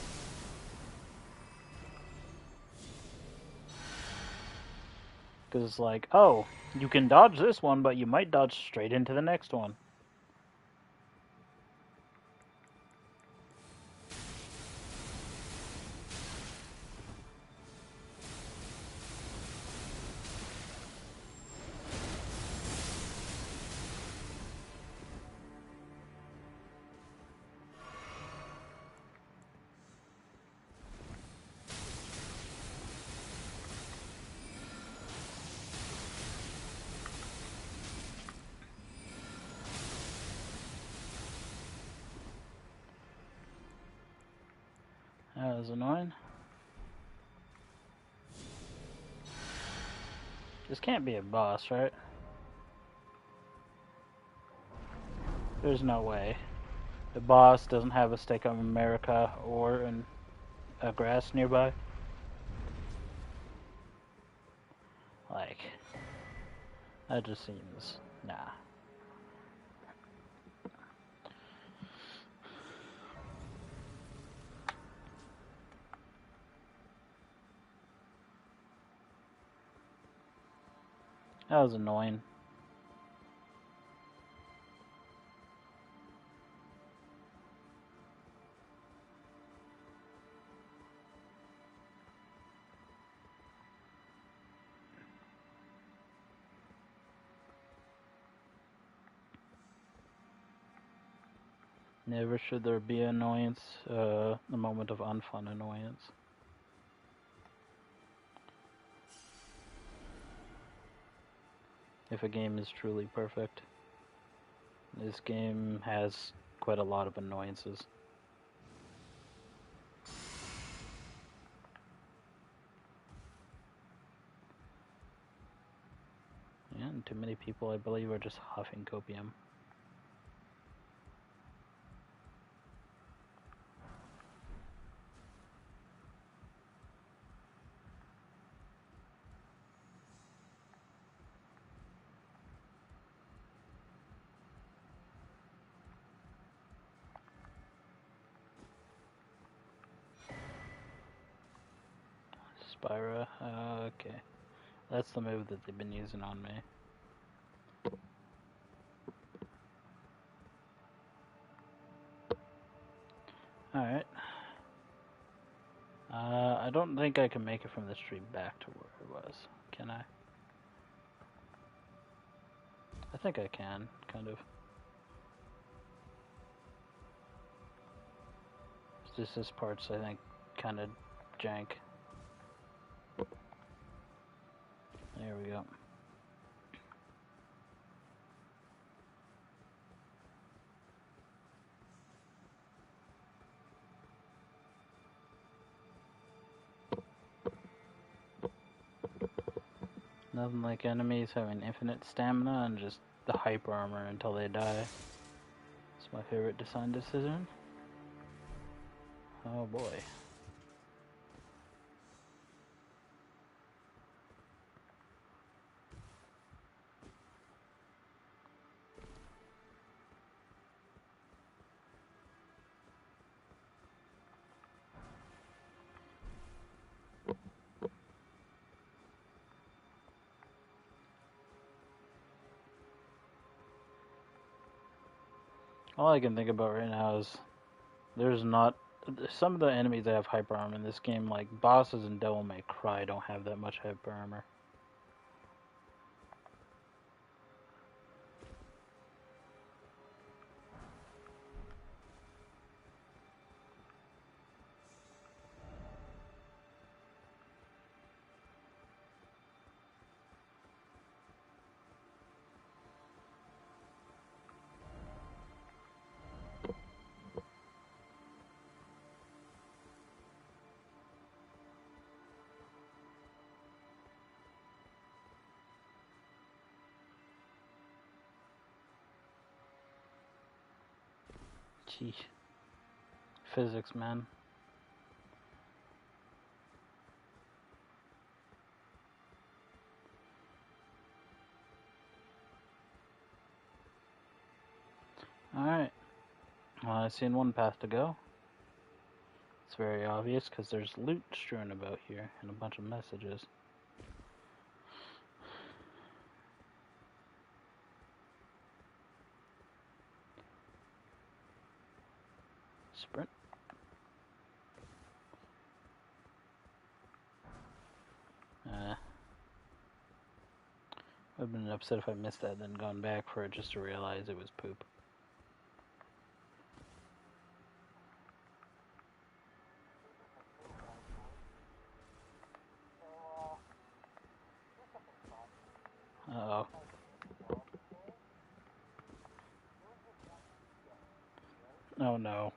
Because it's like, oh, you can dodge this one, but you might dodge straight into the next one. That was annoying. This can't be a boss, right? There's no way. The boss doesn't have a stake of America or a grass nearby. Like, that just seems... nah. That was annoying. Never should there be annoyance, a moment of unfun annoyance. If a game is truly perfect. This game has quite a lot of annoyances. Yeah, and too many people, I believe, are just huffing copium. Spyra, okay. That's the move that they've been using on me. Alright. I don't think I can make it from this tree back to where it was. Can I? I think I can, kind of. It's just this part's, I think, kind of jank. There we go. Nothing like enemies having infinite stamina and just the hyper armor until they die. It's my favorite design decision. Oh boy. All I can think about right now is there's not some of the enemies that have hyper armor in this game, like bosses in Devil May Cry, don't have that much hyper armor. Gee. Physics, man. Alright. Well, I've seen one path to go. It's very obvious because there's loot strewn about here and a bunch of messages. Sprint. I've been upset if I missed that, then gone back for it just to realize it was poop. Uh-oh. Oh no.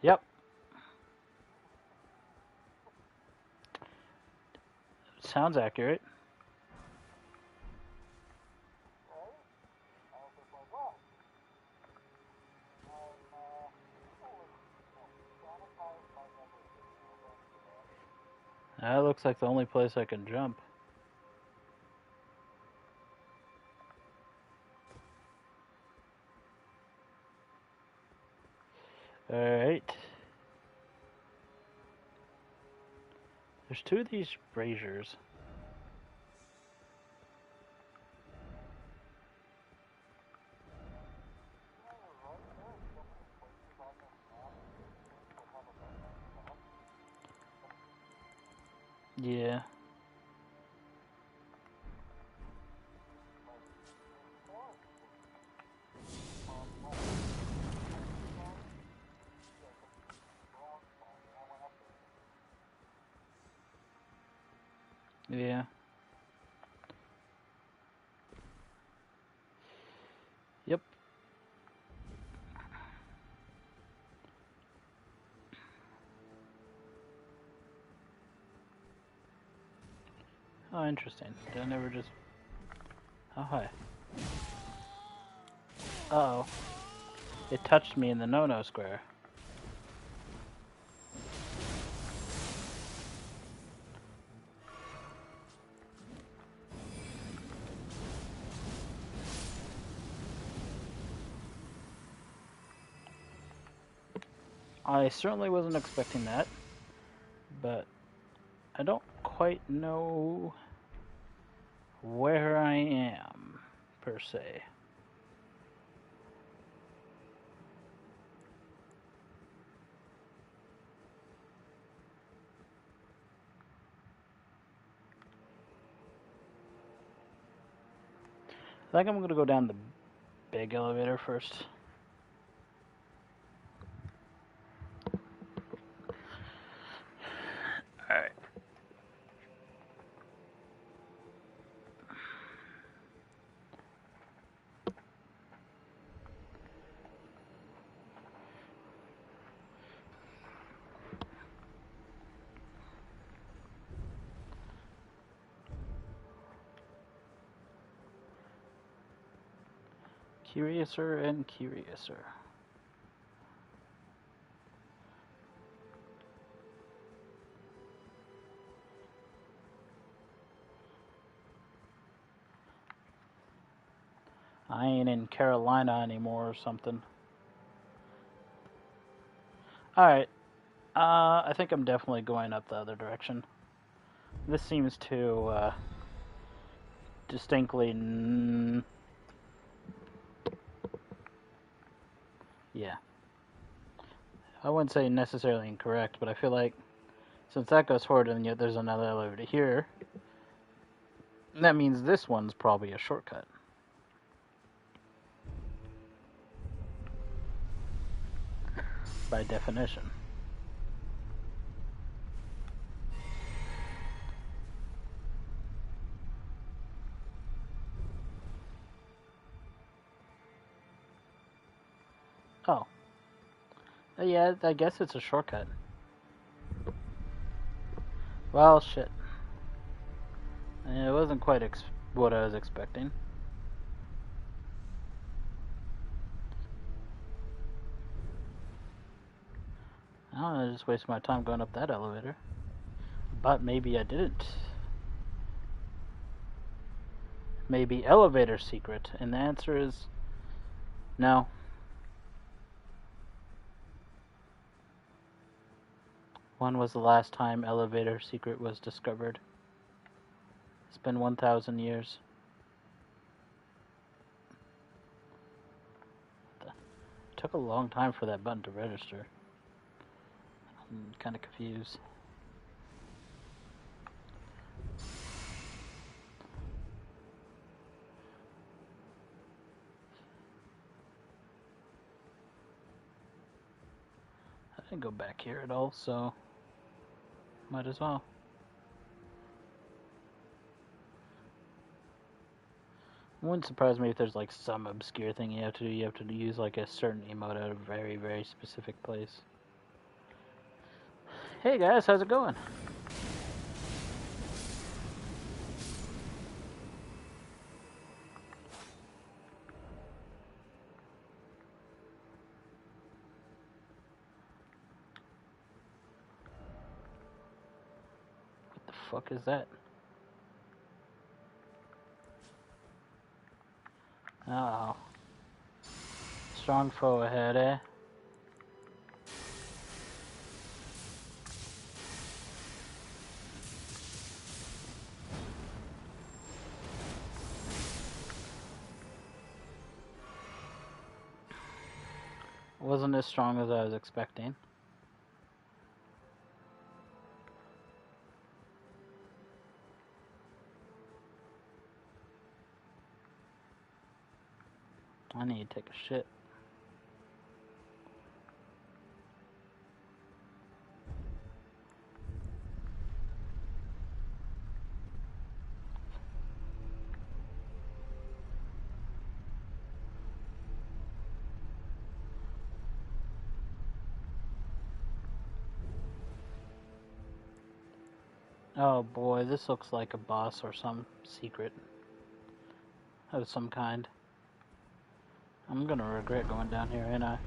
Yep. Sounds accurate. Right? I was just like, well, I'm, traumatized by everything now, thanks to that. That looks like the only place I can jump. Alright. There's two of these braziers. You know, you're right. There are so many places on this map that have abandoned shops. Yeah. Like, this forest was well. This forest, yeah, the brown spot, and I went up there. Yeah. Yep. Oh, interesting. Did I never just... Oh, hi. Uh oh. It touched me in the no-no square. I certainly wasn't expecting that, but I don't quite know where I am, per se. I think I'm going to go down the big elevator first. Alright. Curiouser and curiouser. I ain't in Carolina anymore or something. Alright. I think I'm definitely going up the other direction. This seems to, distinctly... yeah. I wouldn't say necessarily incorrect, but I feel like since that goes forward and yet there's another elevator here, that means this one's probably a shortcut. By definition. Oh. Yeah, I guess it's a shortcut. Well, shit. It wasn't quite what I was expecting. I don't know, I just wasted my time going up that elevator. But maybe I didn't. Maybe elevator secret, and the answer is no. When was the last time elevator secret was discovered? It's been 1,000 years. It took a long time for that button to register. I'm kind of confused. I didn't go back here at all, so might as well. It wouldn't surprise me if there's like some obscure thing you have to do. You have to use like a certain emote at a very, very specific place. Hey guys, how's it going? What the fuck is that? Oh. Strong foe ahead, eh? Wasn't as strong as I was expecting. I need to take a shit. Oh boy, this looks like a boss or some secret of some kind. I'm gonna regret going down here, ain't I?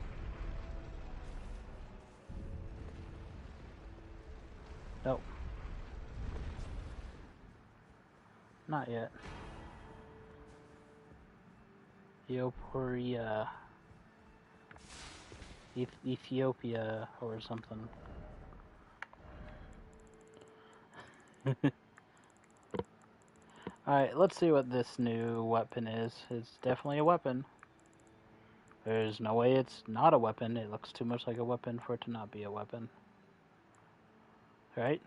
Nope. Not yet. Ethiopia or something. Alright, let's see what this new weapon is. It's definitely a weapon. There's no way it's not a weapon. It looks too much like a weapon for it to not be a weapon. Right?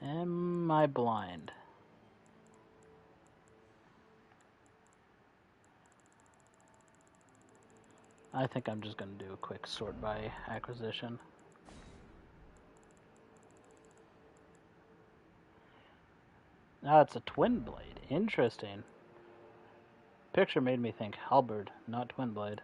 Am I blind? I think I'm just going to do a quick sort by acquisition. Ah, it's a twin blade. Interesting. Picture made me think halberd, not twin blade.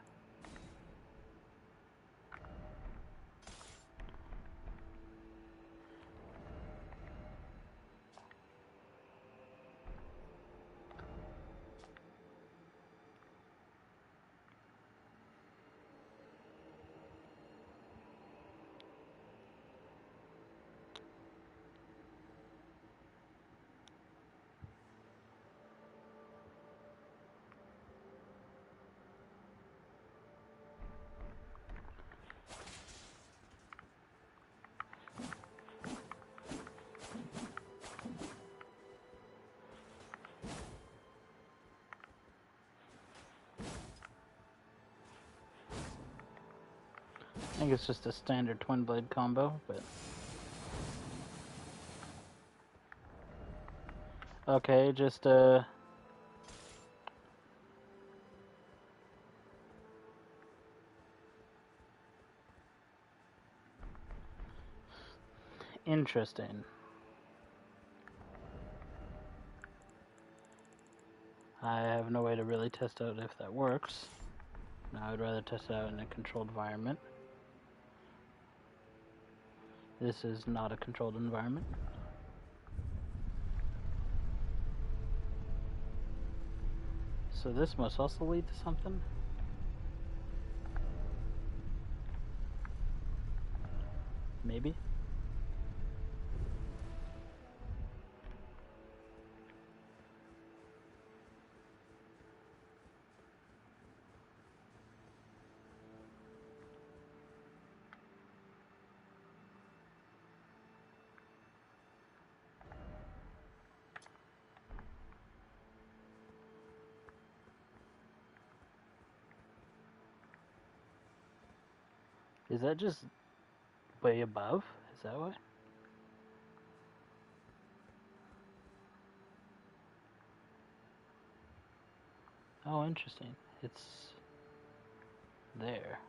I think it's just a standard twin blade combo, but... Okay, just, interesting. I have no way to really test out if that works. No, I would rather test it out in a controlled environment. This is not a controlled environment. So this must also lead to something? Maybe? Is that just way above? Is that why? Oh, interesting. It's there.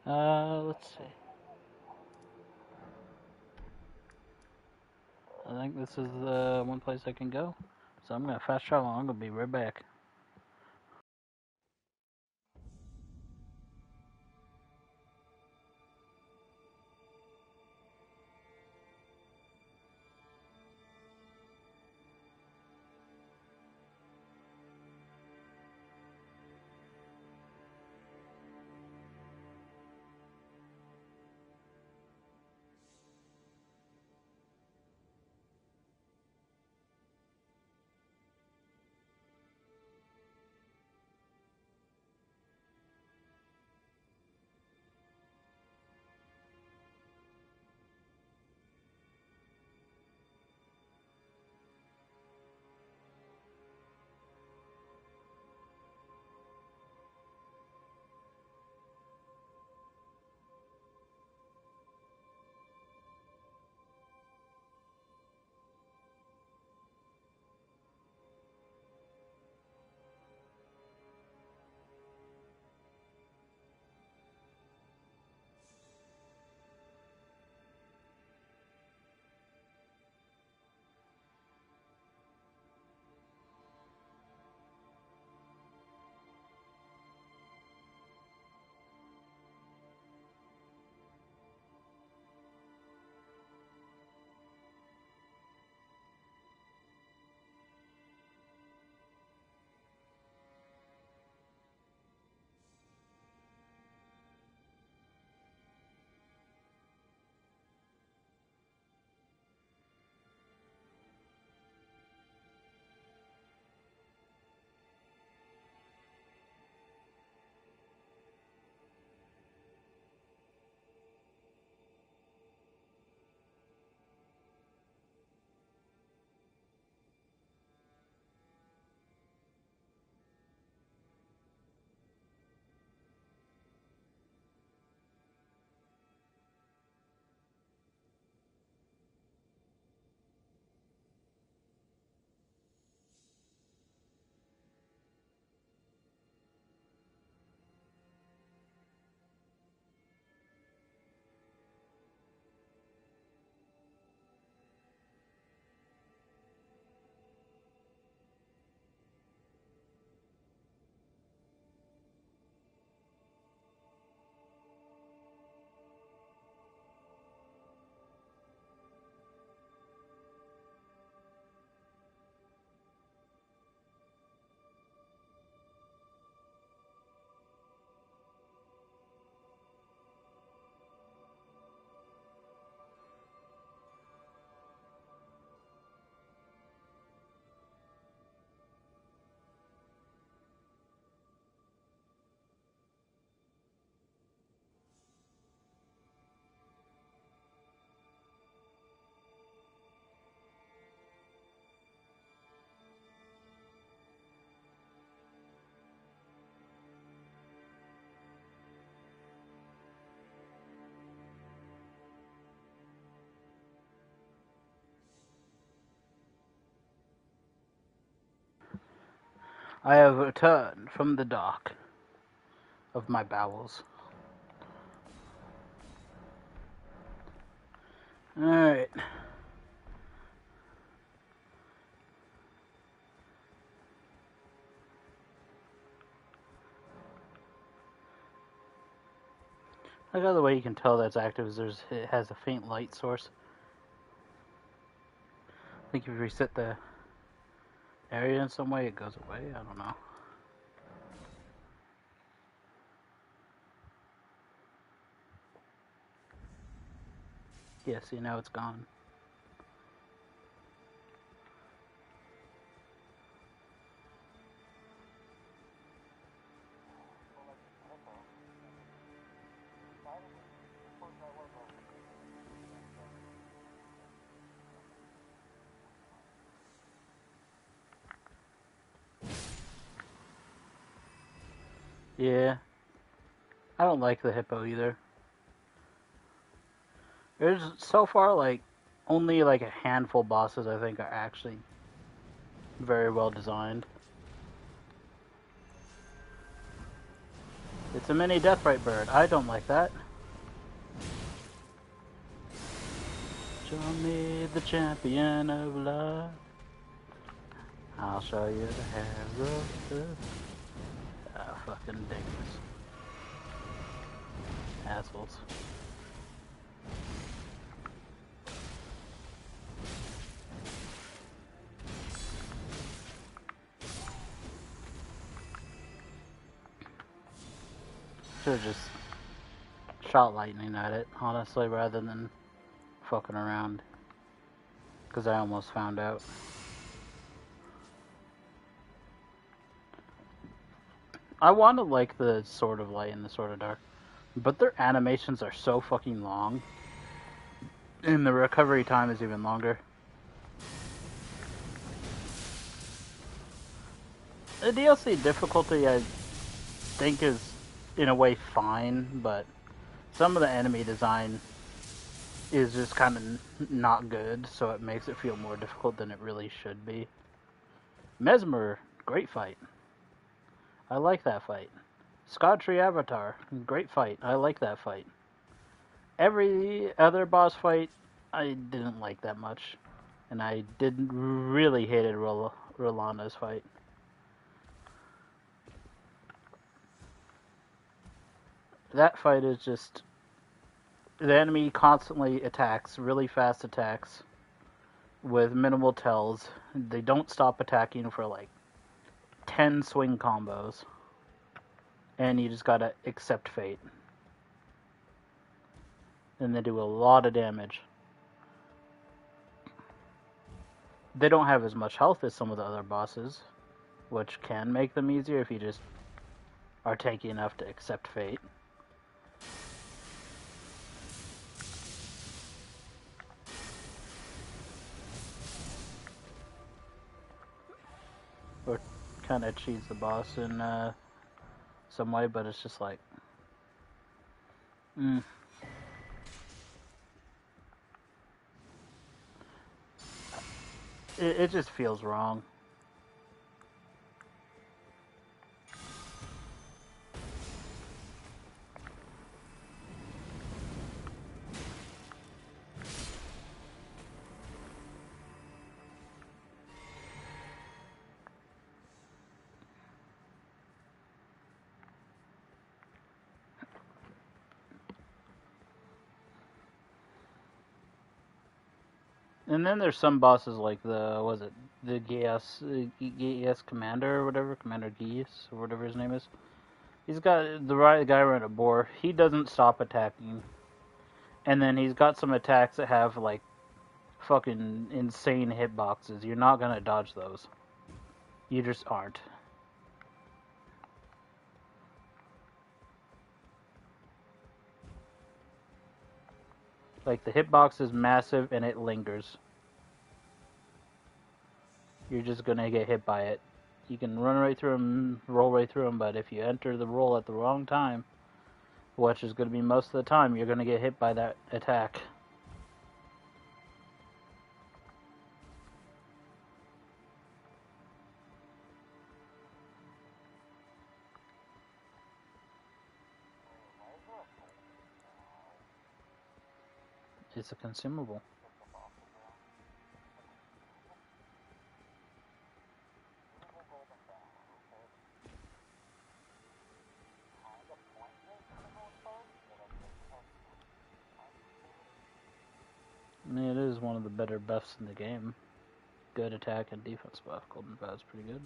Let's see. I think this is the one place I can go. So I'm gonna fast travel. I'm gonna be right back. I have returned from the dock of my bowels. Alright. I got the way you can tell that's active is it has a faint light source. I think if you reset the area in some way, it goes away. I don't know. Yeah, see, now it's gone. Yeah. I don't like the hippo either. There's so far like only like a handful of bosses I think are actually very well designed. It's a mini deathrite bird. I don't like that. Show me the champion of love. I'll show you the herald. Ah, fucking dingus. Assholes. Should've just shot lightning at it, honestly, rather than fucking around. Because I almost found out. I want to like the Sword of Light and the Sword of Dark, but their animations are so fucking long, and the recovery time is even longer. The DLC difficulty, I think, is in a way fine, but some of the enemy design is just kind of not good, so it makes it feel more difficult than it really should be. Mesmer, great fight. I like that fight. Scottree Avatar, great fight. I like that fight. Every other boss fight, I didn't like that much. And I didn't really hated Rolana's fight. That fight is just... The enemy constantly attacks, really fast attacks, with minimal tells. They don't stop attacking for like 10 swing combos. And you just gotta accept fate. And they do a lot of damage. They don't have as much health as some of the other bosses, which can make them easier if you just are tanky enough to accept fate. Or kind of cheese the boss in some way, but it's just like... It just feels wrong. And then there's some bosses like the Gias Commander or whatever, Commander Gias or whatever his name is. He's got the right guy around a boar. He doesn't stop attacking. And then he's got some attacks that have like fucking insane hitboxes. You're not gonna dodge those. You just aren't. Like, the hitbox is massive and it lingers. You're just gonna get hit by it. You can run right through them, roll right through them, but if you enter the roll at the wrong time, which is gonna be most of the time, you're gonna get hit by that attack. It's a consumable. I mean, it is one of the better buffs in the game. Good attack and defense buff. Golden Vow is pretty good.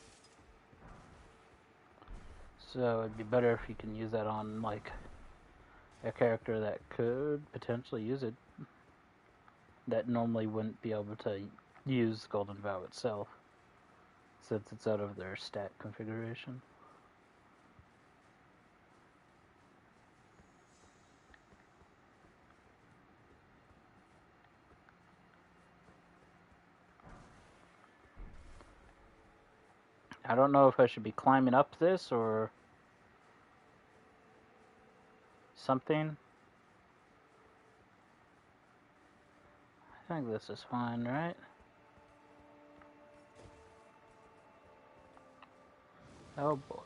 So it'd be better if you can use that on, like, a character that could potentially use it, that normally wouldn't be able to use Golden Vow itself, since it's out of their stat configuration. I don't know if I should be climbing up this or something. I think this is fine, right? Oh boy.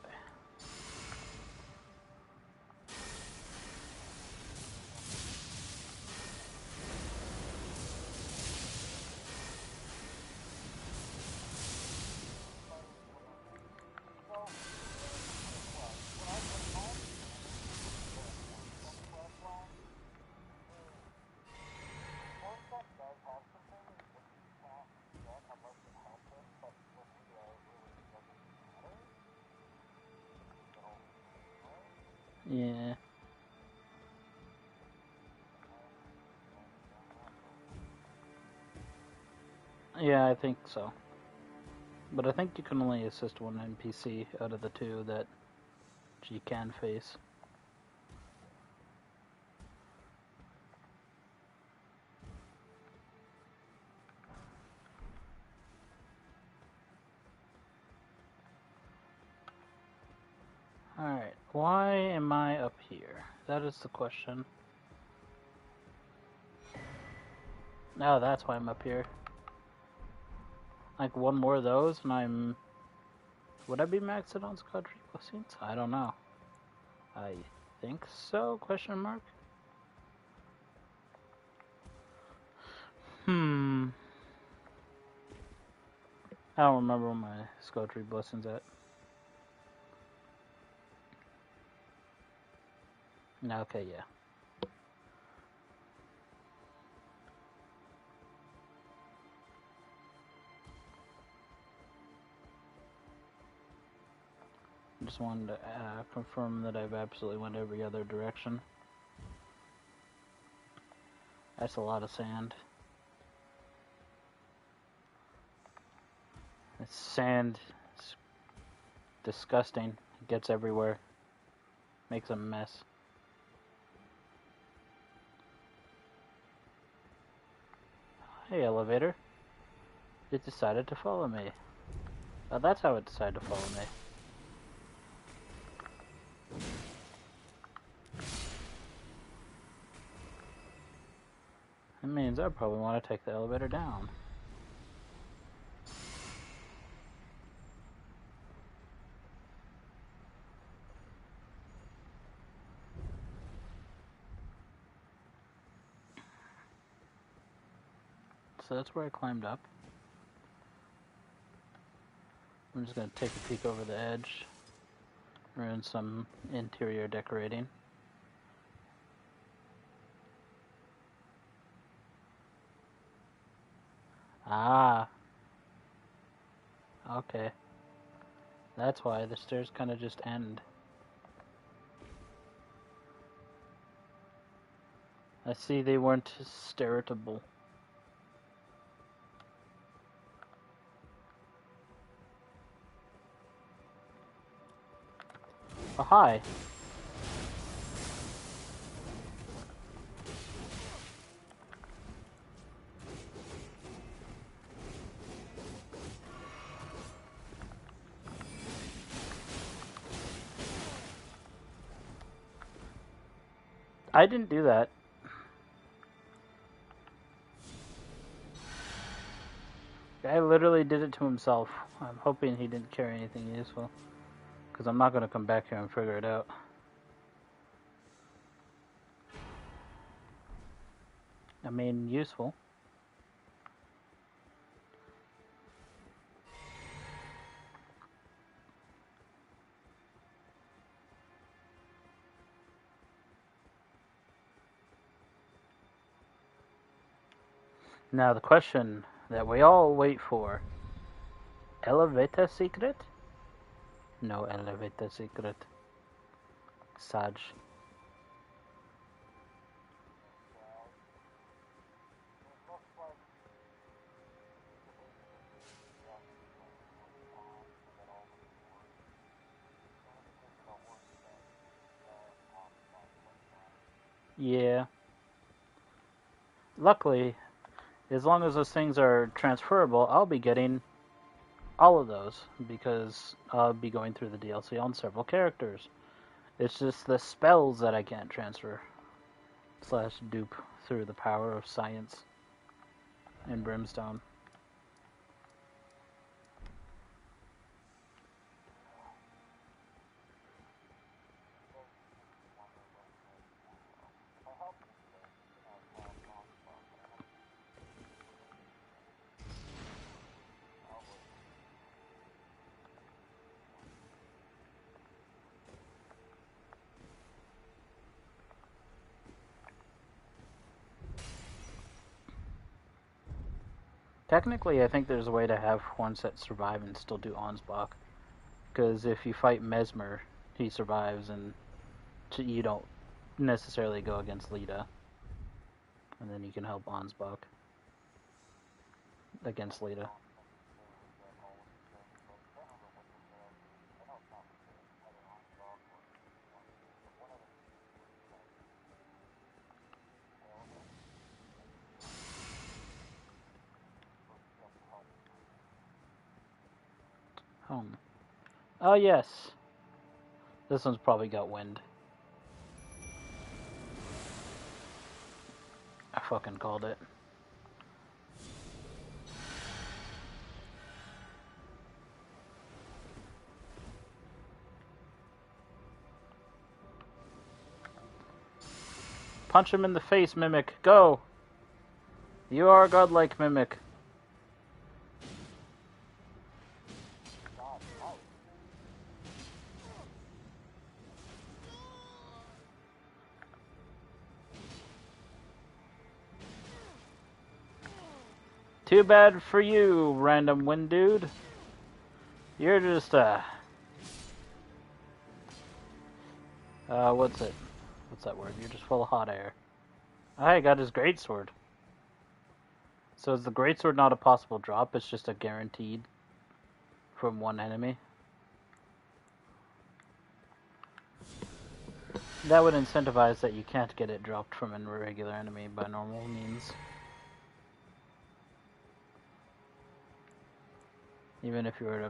Yeah. Yeah, I think so. But I think you can only assist one NPC out of the two that you can face. Alright, why am I up here? That is the question. No, that's why I'm up here. Like, one more of those, and I'm... Would I be maxed out on Scotch Blessings? I don't know. I think so, question mark? I don't remember where my Scotch Blessings at. No, okay, yeah. Just wanted to confirm that I've absolutely went every other direction. That's a lot of sand. It's sand. It's disgusting. It gets everywhere. Makes a mess. Hey, elevator. It decided to follow me. Oh, that's how it decided to follow me. That means I probably want to take the elevator down. So that's where I climbed up. I'm just going to take a peek over the edge. We're in some interior decorating. Ah. Okay. That's why the stairs kind of just end. I see they weren't stairatable. Oh, hi. I didn't do that. Guy literally did it to himself. I'm hoping he didn't carry anything useful. Because I'm not going to come back here and figure it out. I mean, useful. Now the question that we all wait for. Elevator secret? No elevator secret. Saj. Yeah. Luckily, as long as those things are transferable, I'll be getting all of those because I'll be going through the DLC on several characters. It's just the spells that I can't transfer / dupe through the power of science and brimstone. Technically, I think there's a way to have ones that survive and still do Ansbach. Because if you fight Mesmer, he survives and you don't necessarily go against Lita, and then you can help Ansbach against Lita. Home. Oh yes. This one's probably got wind. I fucking called it. Punch him in the face, Mimic. Go! You are godlike, Mimic. Too bad for you, random wind dude. You're just, what's it? What's that word? You're just full of hot air. I got his greatsword. So is the greatsword not a possible drop? It's just a guaranteed from one enemy? That would incentivize that you can't get it dropped from a regular enemy by normal means. Even if you were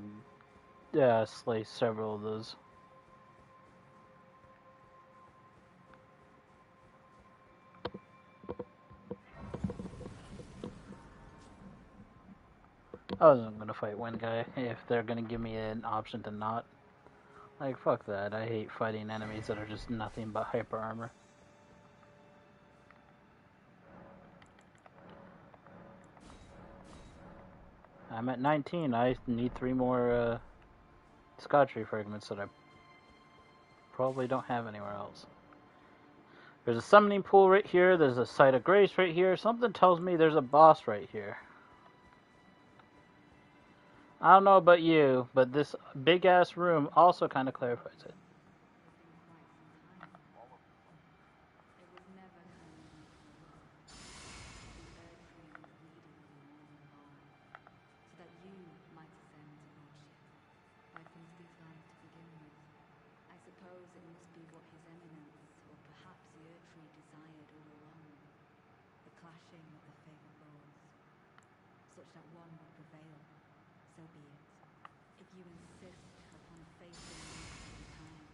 to slay several of those. I wasn't gonna fight one guy if they're gonna give me an option to not. Like, fuck that. I hate fighting enemies that are just nothing but hyper armor. I'm at 19. I need 3 more Scotchy fragments that I probably don't have anywhere else. There's a summoning pool right here. There's a site of grace right here. Something tells me there's a boss right here. I don't know about you, but this big ass room also kind of clarifies it. It must be what His Eminence, or perhaps the Erdtree, desired all along. The clashing of the favored laws, such that one would prevail. So be it. If you insist upon facing me every time,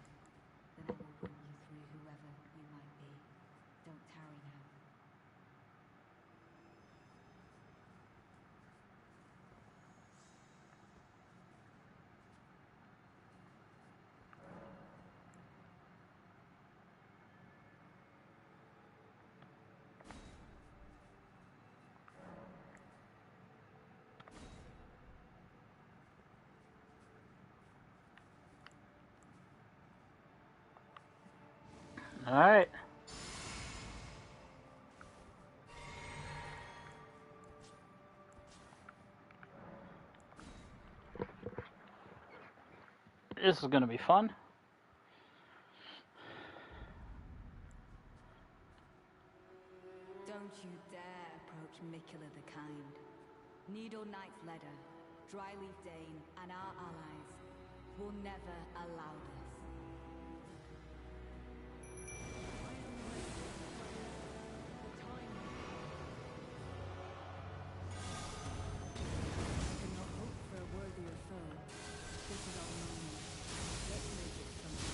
then I will run you through whoever you might be. Don't tarry now. Alright. This is gonna be fun. Don't you dare approach Mikula the Kind. Needle Knight's Ledder, Dryleaf Dane, and our allies will never allow this. Cannot hope for a worthier foe. This is our moment. Let's make it something.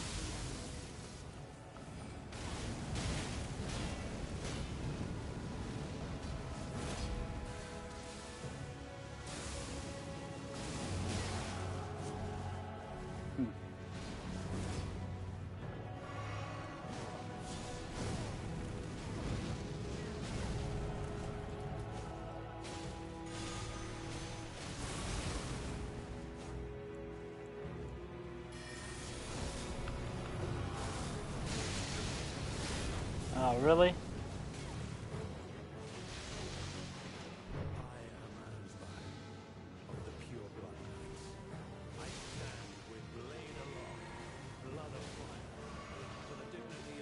Oh, really? I am Ansbach of the pure blood knights. I stand with blade aloft, blood of fire, for the dignity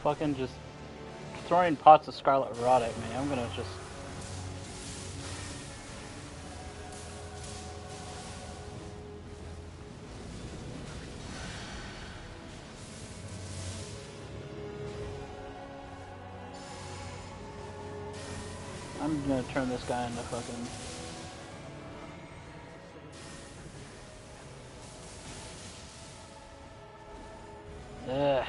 fucking just throwing pots of scarlet rot at me. I'm gonna just... I'm gonna turn this guy into fucking... Ugh.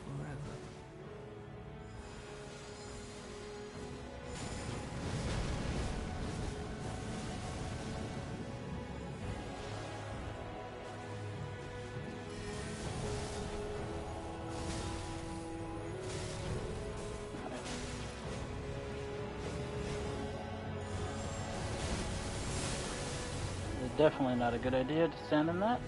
Forever. It's definitely not a good idea to stand in that.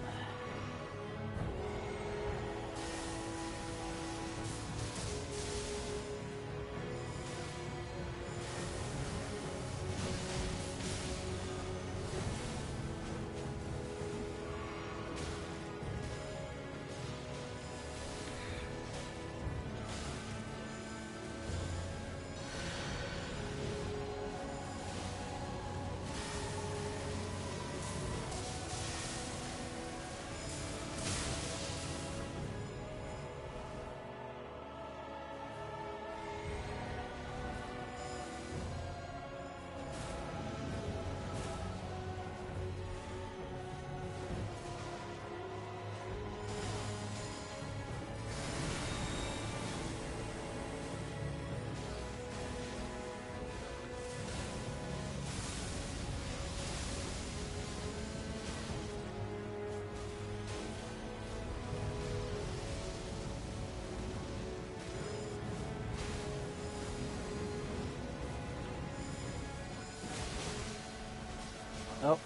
Oh.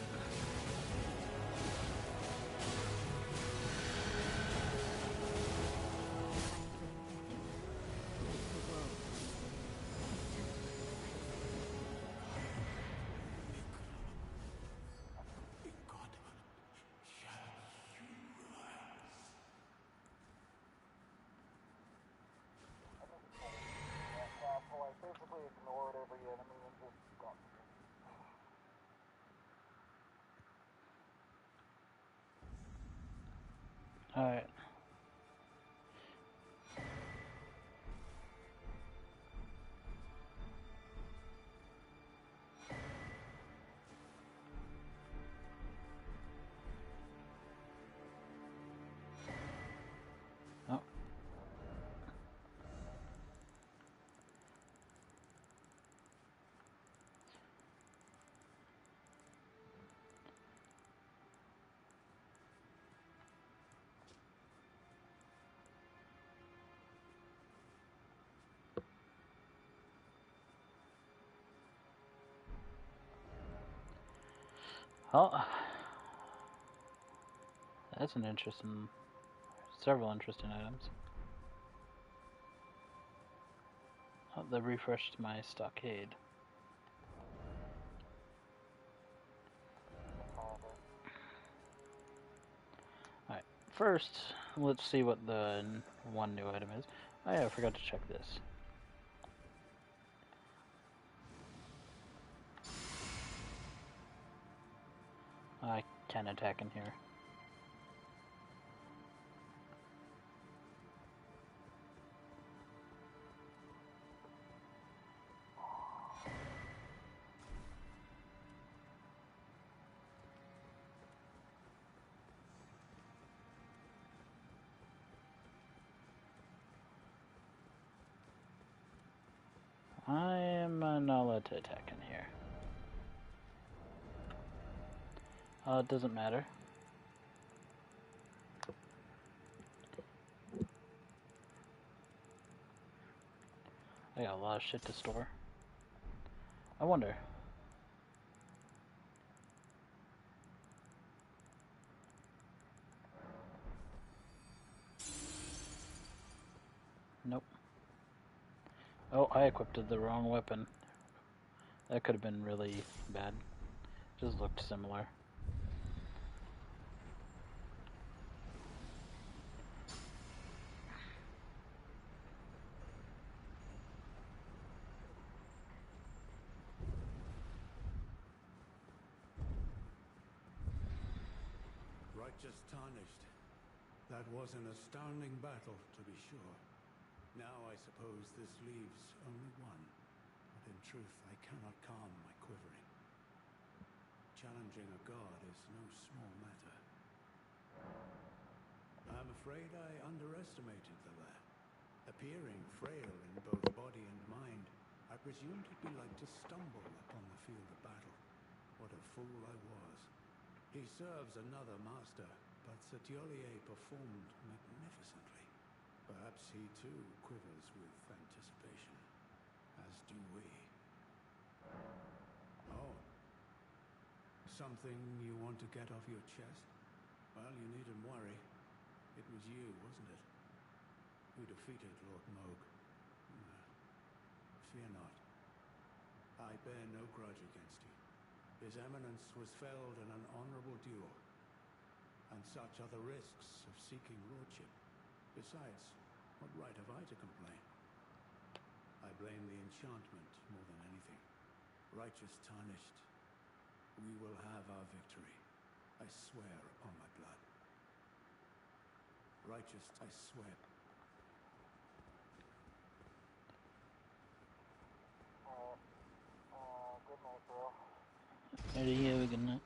In God shall you rise. So I basically ignored every enemy and just got them. Alright. Oh. Oh. That's an interesting... Several interesting items. Oh, they refreshed my stockade. Alright, first, let's see what the one new item is. Oh yeah, I forgot to check this. I can attack in here. I am not allowed to attack in here. It doesn't matter. I got a lot of shit to store. I wonder. Nope. Oh, I equipped the wrong weapon. That could have been really bad. Just looked similar. Righteous tarnished. That was an astounding battle, to be sure. Now I suppose this leaves only one. But in truth, I cannot calm my quivering. Challenging a god is no small matter. I'm afraid I underestimated the lad. Appearing frail in both body and mind, I presumed he'd be like to stumble upon the field of battle. What a fool I was. He serves another master, but Satyolier performed magnificently. Perhaps he too quivers with anticipation, as do we. Oh. Something you want to get off your chest? Well, you needn't worry. It was you, wasn't it? Who defeated Lord Moog. Fear not. I bear no grudge against you. His Eminence was felled in an honorable duel. And such are the risks of seeking lordship. Besides, what right have I to complain? I blame the enchantment more than anything. Righteous tarnished. We will have our victory. I swear upon my blood. Righteous, I swear. Good night, bro. There you have a good night.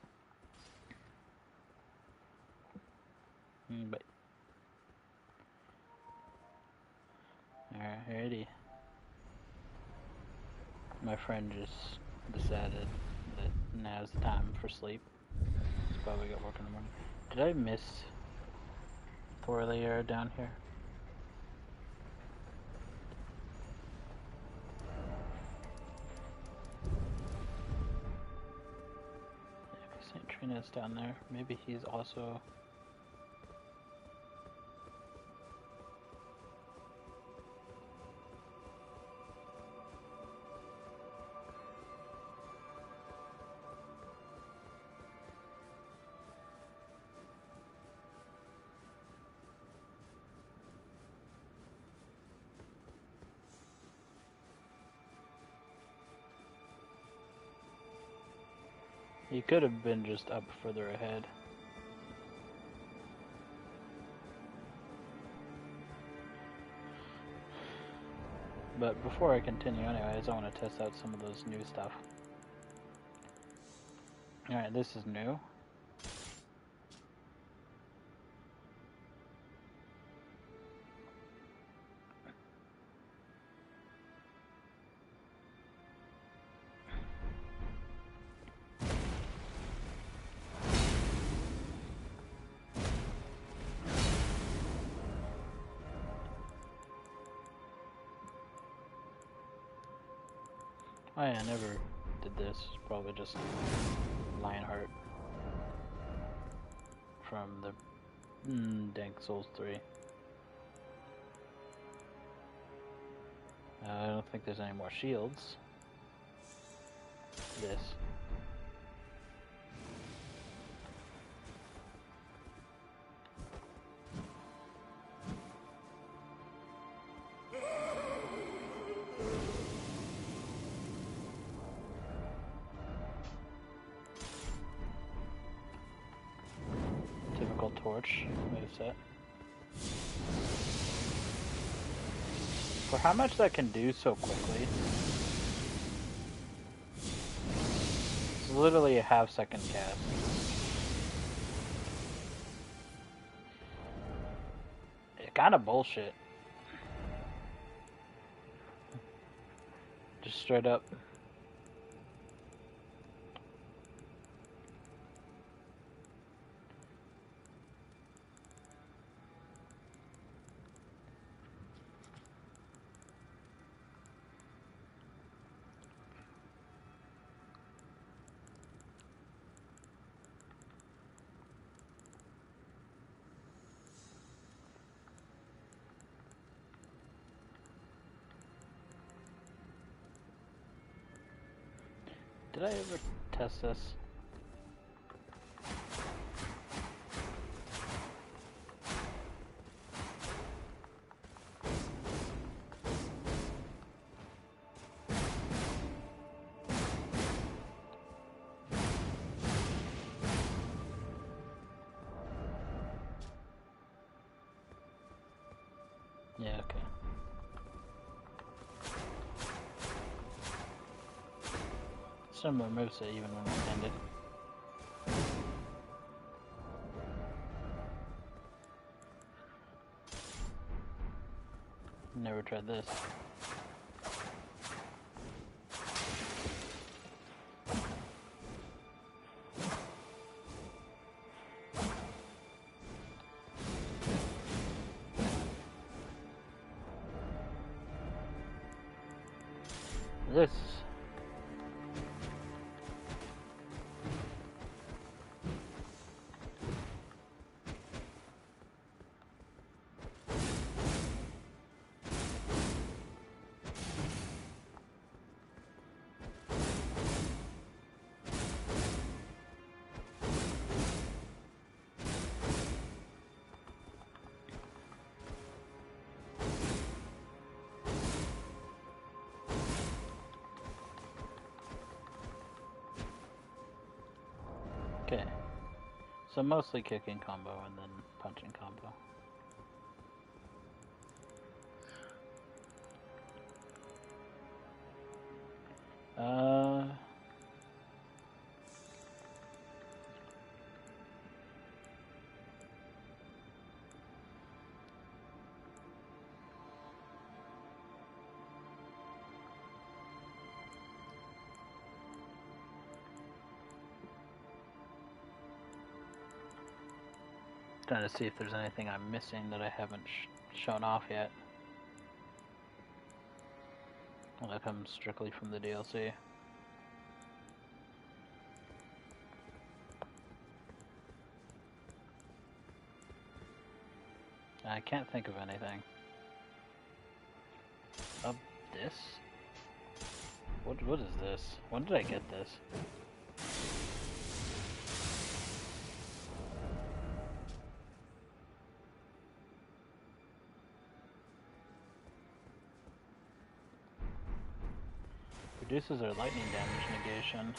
Bye. Alrighty. My friend just decided that now's the time for sleep. He's probably got work in the morning. Did I miss Thorlear down here? Yeah, St. Trina's down there. Maybe he's also... He could have been just up further ahead. But before I continue anyways, I want to test out some of those new stuff. Alright, this is new. Oh yeah, I never did this. Probably just Lionheart from the Dank Souls 3. I don't think there's any more shields. This. Typical torch moveset. For how much that can do so quickly, it's literally a half-second cast. It's kind of bullshit. Just straight up. Did I ever test this? Yeah, okay. Similar moveset even when it ended. Never tried this. This. Okay. So mostly kicking combo and then punching combo. Trying to see if there's anything I'm missing that I haven't shown off yet. Well, that comes strictly from the DLC. I can't think of anything. This? What is this? When did I get this? Reduces our lightning damage negation.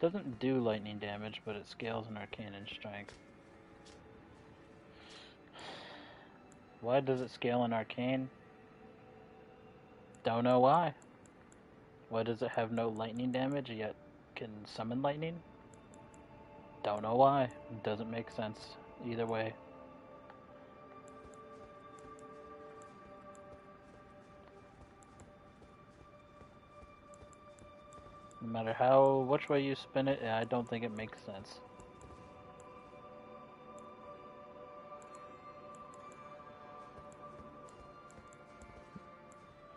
Doesn't do lightning damage, but it scales in arcane and strength. Why does it scale in arcane? Don't know why. Why does it have no lightning damage yet can summon lightning? Don't know why. It doesn't make sense either way. No matter which way you spin it, I don't think it makes sense.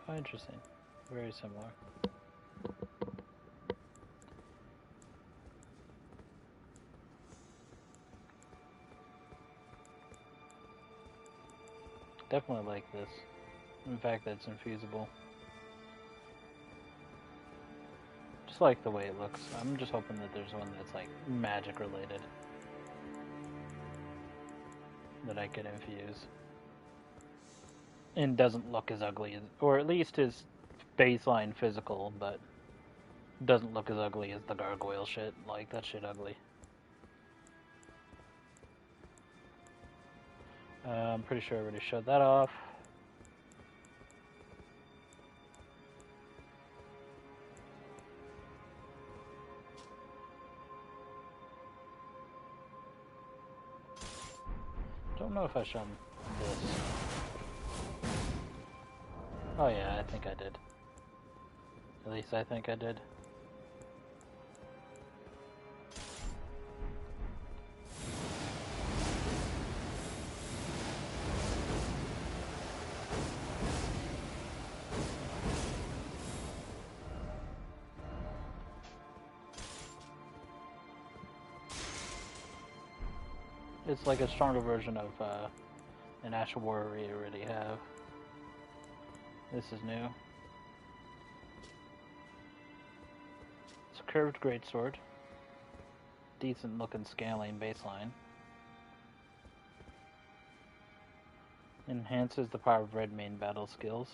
Oh, interesting. Very similar. Definitely like this. In fact, that's infeasible. Just like the way it looks. I'm just hoping that there's one that's like magic related that I could infuse. And doesn't look as ugly as, or at least is baseline physical, but doesn't look as ugly as the gargoyle shit. Like, that shit ugly. I'm pretty sure I already showed that off. Don't know if I showed this. Oh yeah, I think I did. At least I think I did. It's like a stronger version of an Ash Warrior we already have. This is new. It's a curved greatsword. Decent looking scaling baseline. Enhances the power of red main battle skills.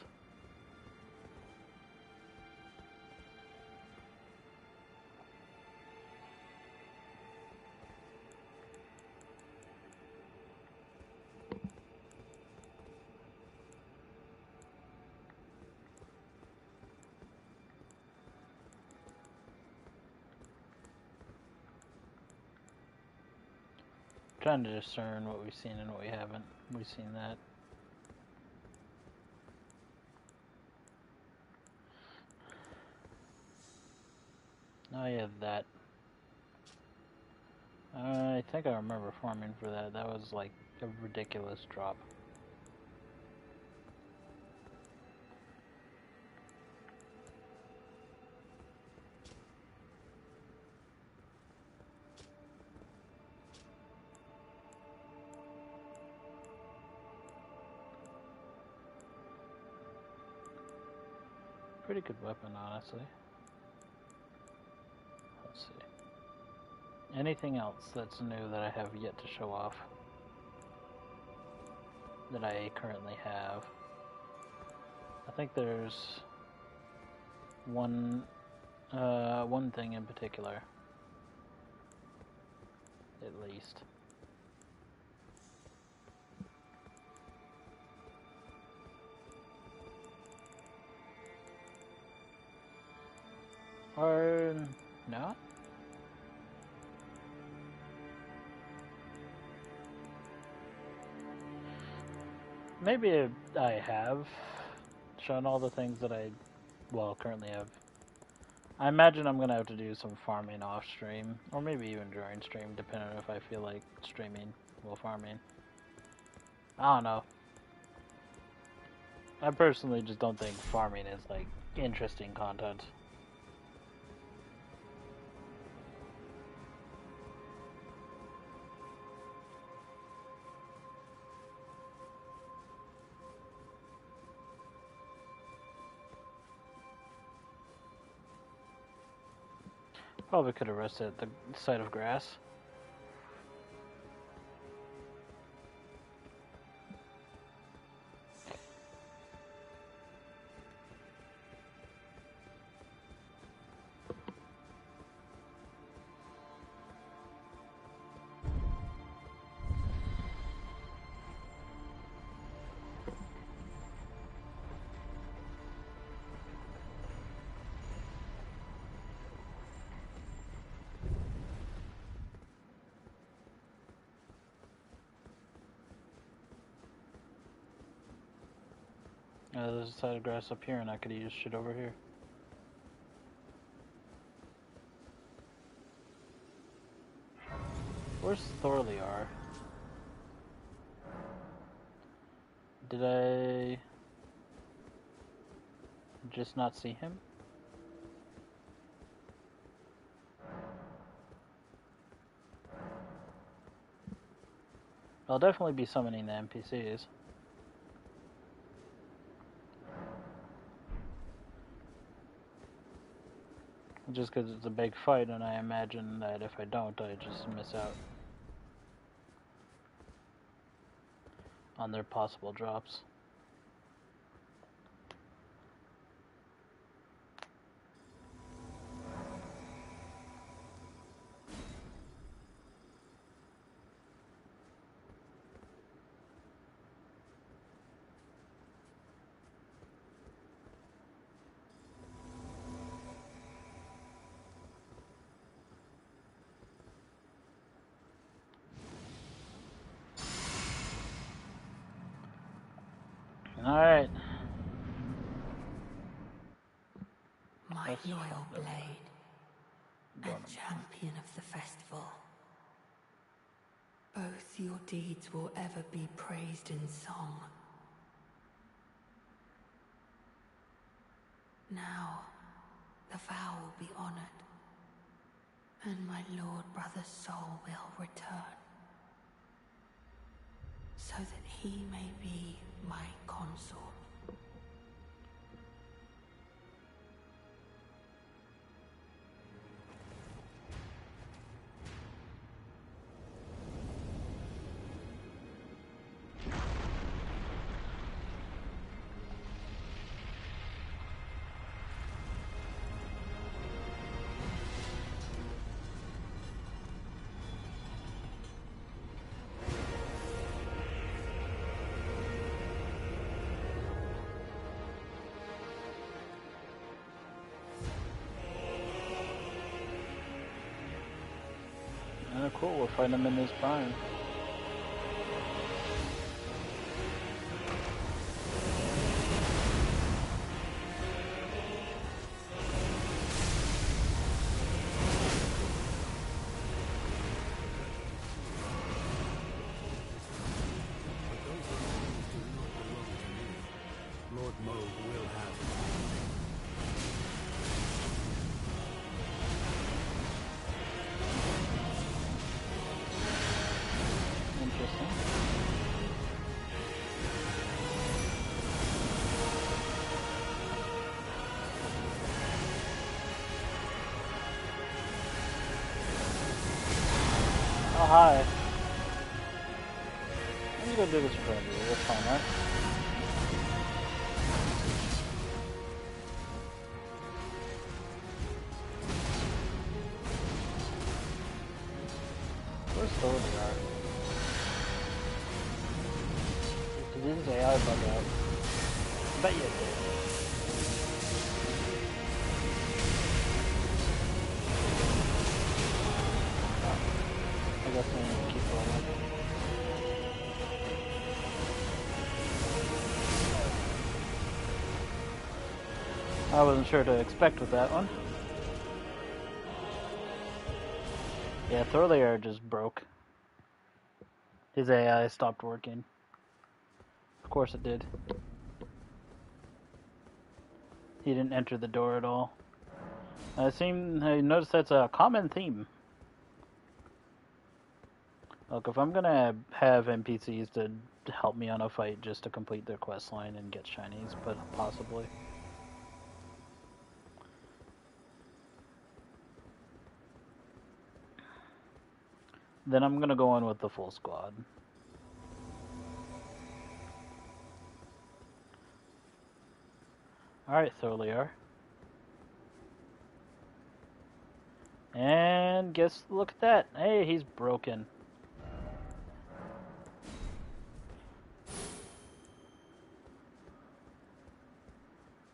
Trying to discern what we've seen and what we haven't. We've seen that. Oh yeah, that. I think I remember farming for that. That was like a ridiculous drop. Pretty good weapon, honestly. Let's see. Anything else that's new that I have yet to show off? That I currently have? I think there's one thing in particular. At least. Or not? Maybe I have shown all the things that I, currently have. I imagine I'm gonna have to do some farming off stream, or maybe even during stream, depending on if I feel like streaming while farming. I don't know. I personally just don't think farming is like interesting content. Probably could have rested at the site of grass. There's a side of grass up here, and I could use shit over here. Where's Thorliar? Did I just not see him? I'll definitely be summoning the NPCs. Just because it's a big fight, and I imagine that if I don't, I just miss out on their possible drops. Alright. My loyal blade and champion of the festival. Both your deeds will ever be praised in song. Now, the vow will be honored, and my lord brother's soul will return. so that he may be my consort. Oh, cool, we'll find him in his prime. Lord Moog will have him. Interesting. Oh, hi. I'm gonna go do this for you. That's fine, right? Where's Thorliar? Did his AI bug out? I bet you it did. Oh, I guess I need to keep rolling. I wasn't sure to expect with that one. Yeah, Thorliar just broke. His AI stopped working. Of course it did. He didn't enter the door at all. I noticed that's a common theme. Look, if I'm gonna have NPCs to help me on a fight just to complete their quest line and get shinies, but possibly. Then I'm gonna go in with the full squad. Alright, Thorliar. And look at that. Hey, he's broken.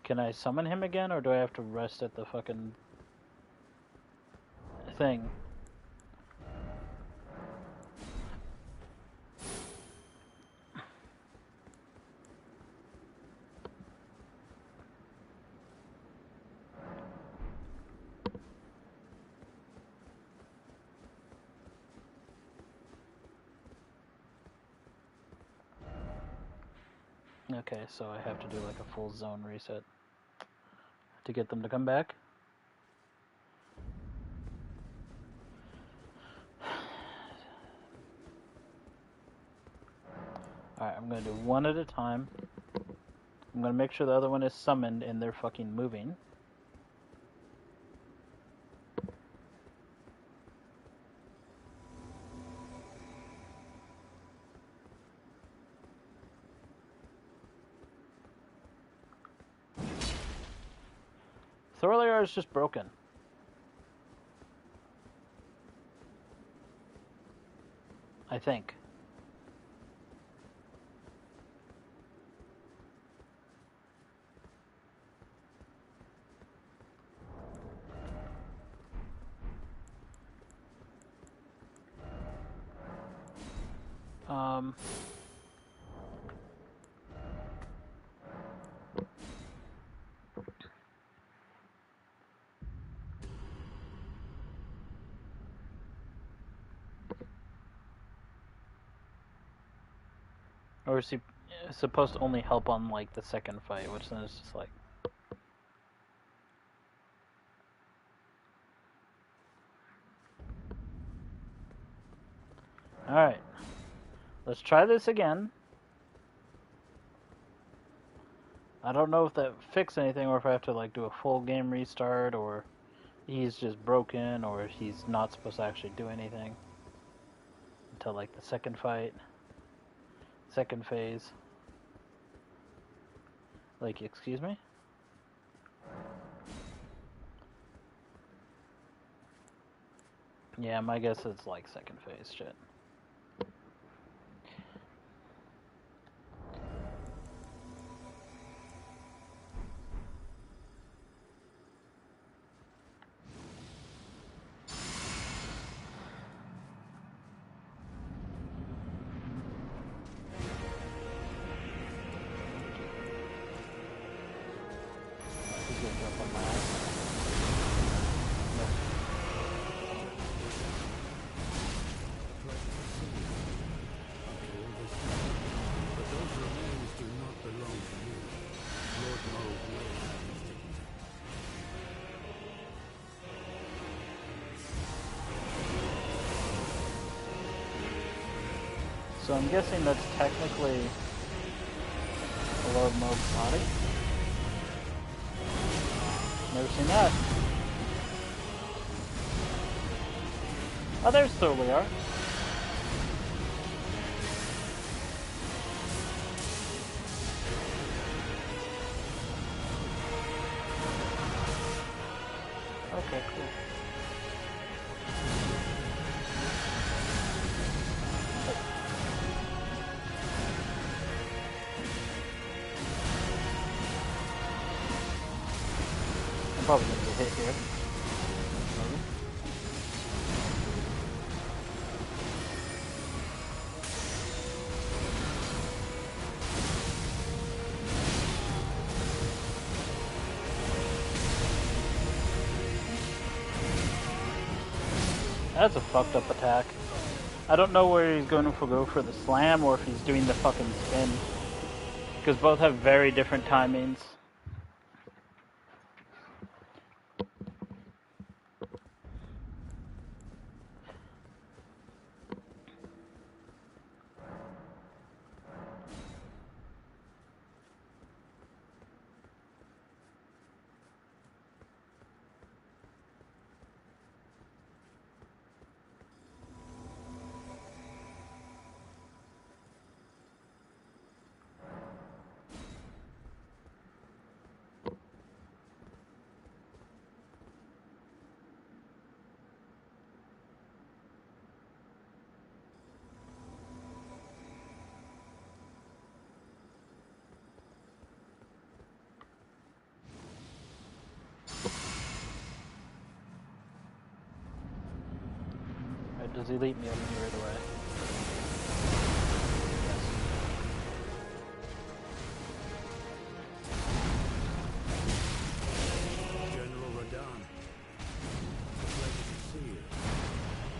Can I summon him again, or do I have to rest at the fucking thing? Okay, so I have to do like a full zone reset to get them to come back. Alright, I'm gonna do one at a time. I'm gonna make sure the other one is summoned and they're fucking moving. Thorliar is just broken. I think. Or is he supposed to only help on like the second fight, which then is just like. Alright. Let's try this again. I don't know if that fixed anything or if I have to like do a full game restart or he's just broken or he's not supposed to actually do anything until like the second fight, second phase. Like, excuse me? Yeah, my guess is like second phase shit. He's gonna jump on my ass. But those remains do not belong to you. Lord Mo will have these taken down. So I'm guessing that's technically Lord Mo's body. Never seen that. Oh, there's Tholiar. Okay, cool. I'm probably gonna get hit here. Maybe. That's a fucked up attack. I don't know where he's going to go for the slam or if he's doing the fucking spin. Because both have very different timings. Right, does he leap me over here right away? General Radahn, a pleasure to see you.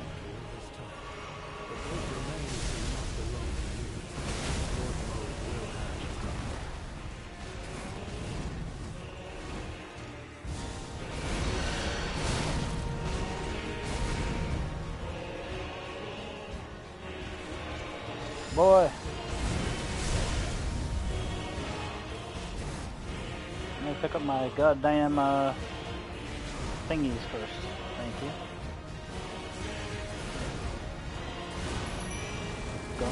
After all this time. But those remains do not belong to you. Lord Mo will have these taken down. Boy! I'm gonna pick up my goddamn thingies first. Thank you. Go.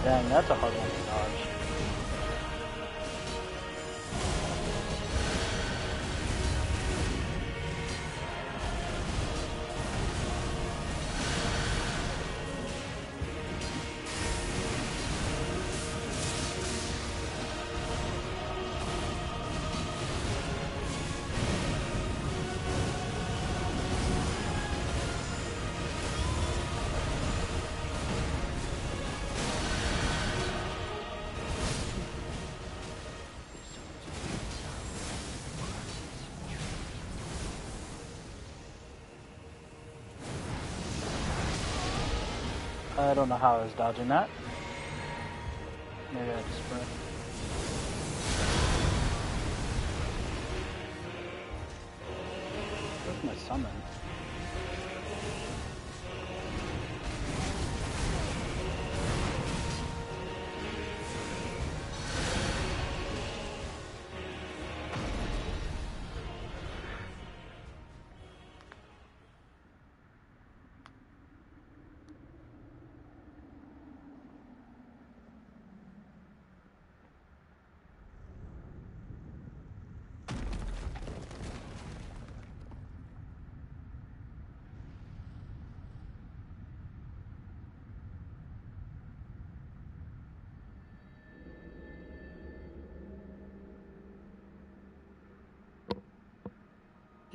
Dang, that's a hard one to dodge. I don't know how I was dodging that. Maybe I just sprint. Where's my summon?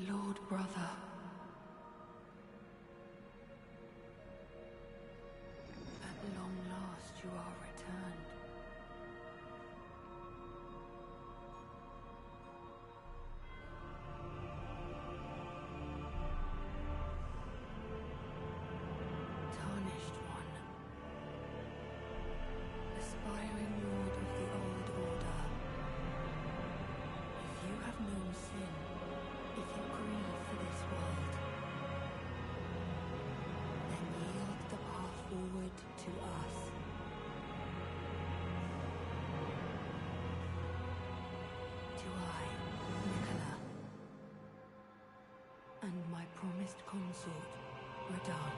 Lord brother. At long last you are returned. Tarnished one. Aspiring lord of the old order. If you have known sin, if you grieve for this world, then yield the path forward to us. To I, Nicola, and my promised consort, Radahn.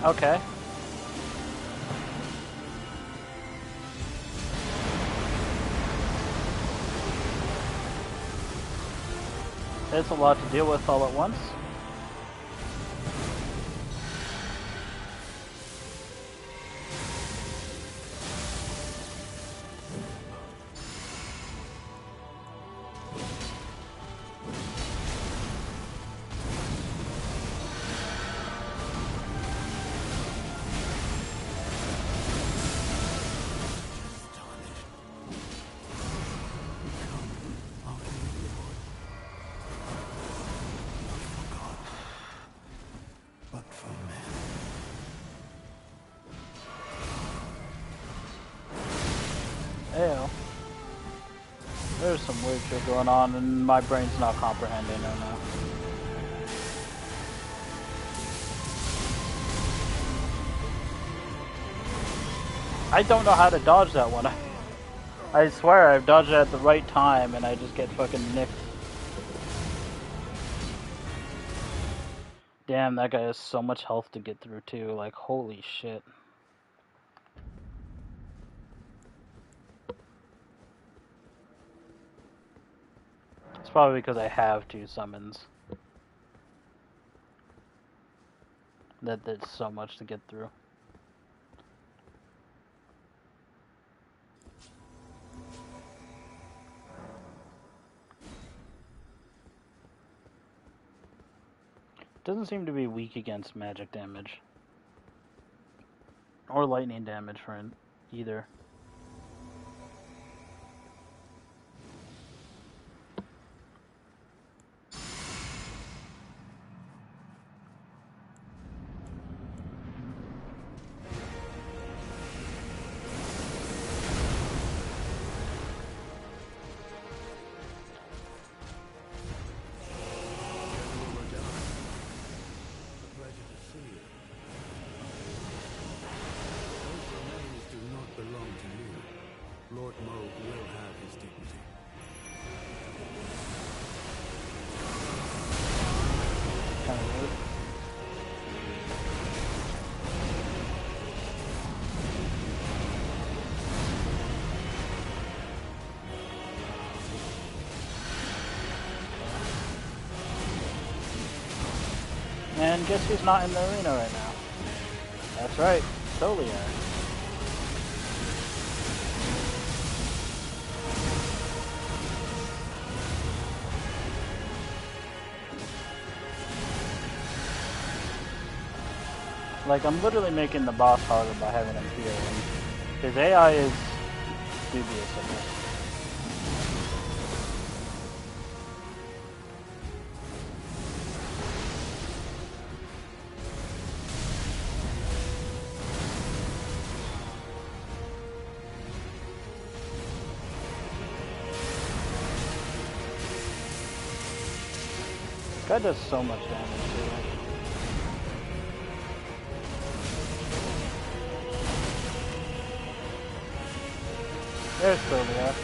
Okay. It's a lot to deal with all at once. But for men. Ew. There's some weird shit going on and my brain's not comprehending right now. I don't know how to dodge that one. I swear I've dodged it at the right time and I just get fucking nicked. Damn, that guy has so much health to get through too, like holy shit. It's probably because I have 2 summons. That's so much to get through. Doesn't seem to be weak against magic damage. Or lightning damage for either. Lord Moog will have his dignity. Kind of weird. And guess who's not in the arena right now? That's right, Solia. Like, I'm literally making the boss harder by having him here. And his AI is dubious of it. Guy does so much damage too. There's Sylvia.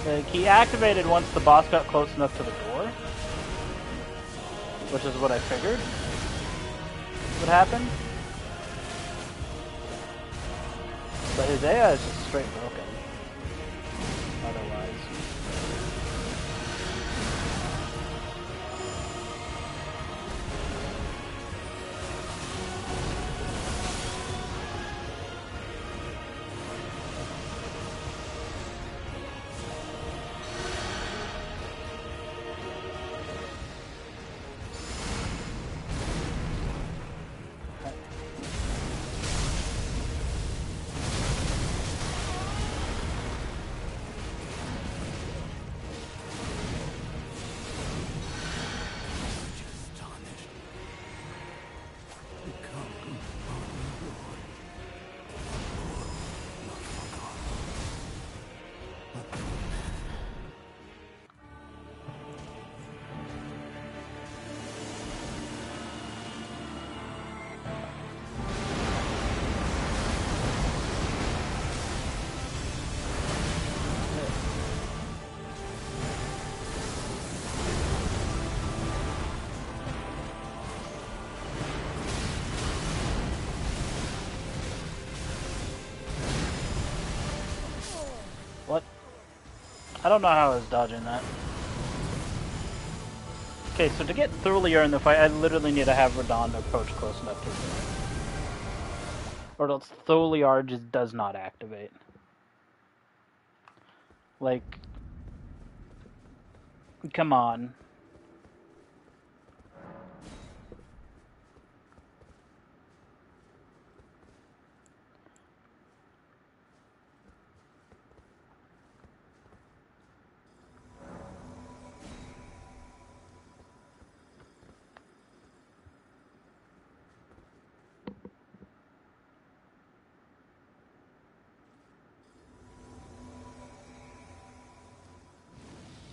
Like, he activated once the boss got close enough to the door, which is what I figured would happen. But his AI is just straight broken. Otherwise. What? I don't know how I was dodging that. Okay, so to get Thulier in the fight, I literally need to have Radon approach close enough to him. Or else Thulier just does not activate. Like, come on.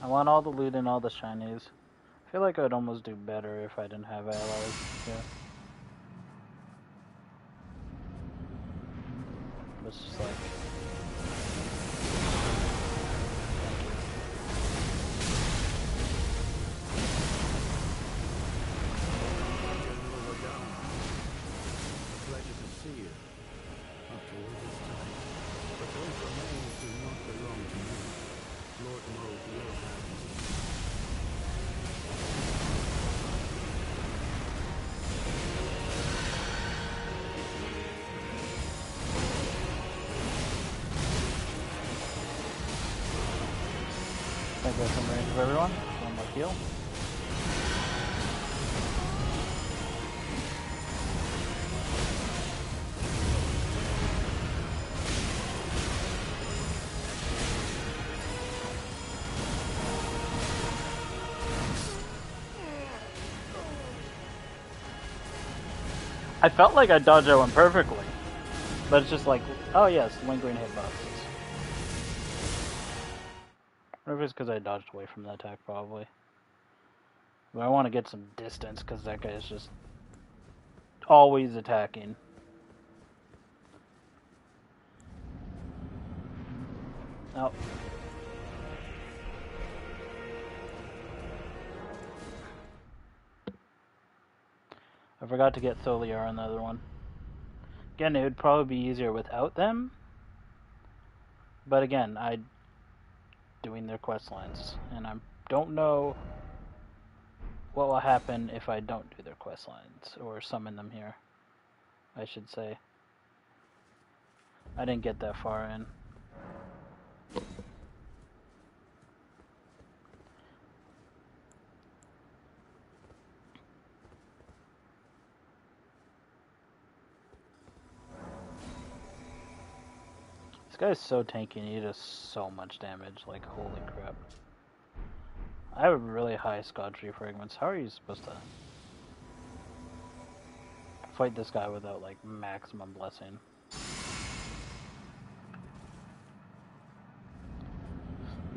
I want all the loot and all the shinies. I feel like I'd almost do better if I didn't have allies here. It's just like... Pleasure to see you. After all this time. But those remains do not belong to me. Lord Mold will have them. I think that's in range of everyone. One more heal. I felt like I dodged that one perfectly. But it's just like, oh yes, lingering hitboxes. Or if it's because I dodged away from the attack, probably. But I want to get some distance, because that guy is just always attacking. Oh. I forgot to get Tholiar on the other one. Again, it would probably be easier without them. But again, I'm doing their quest lines, and I don't know what will happen if I don't do their quest lines, or summon them here, I should say. I didn't get that far in. guy's so tanky and he does so much damage, like holy crap. I have really high Scotchy fragments. How are you supposed to fight this guy without like maximum blessing?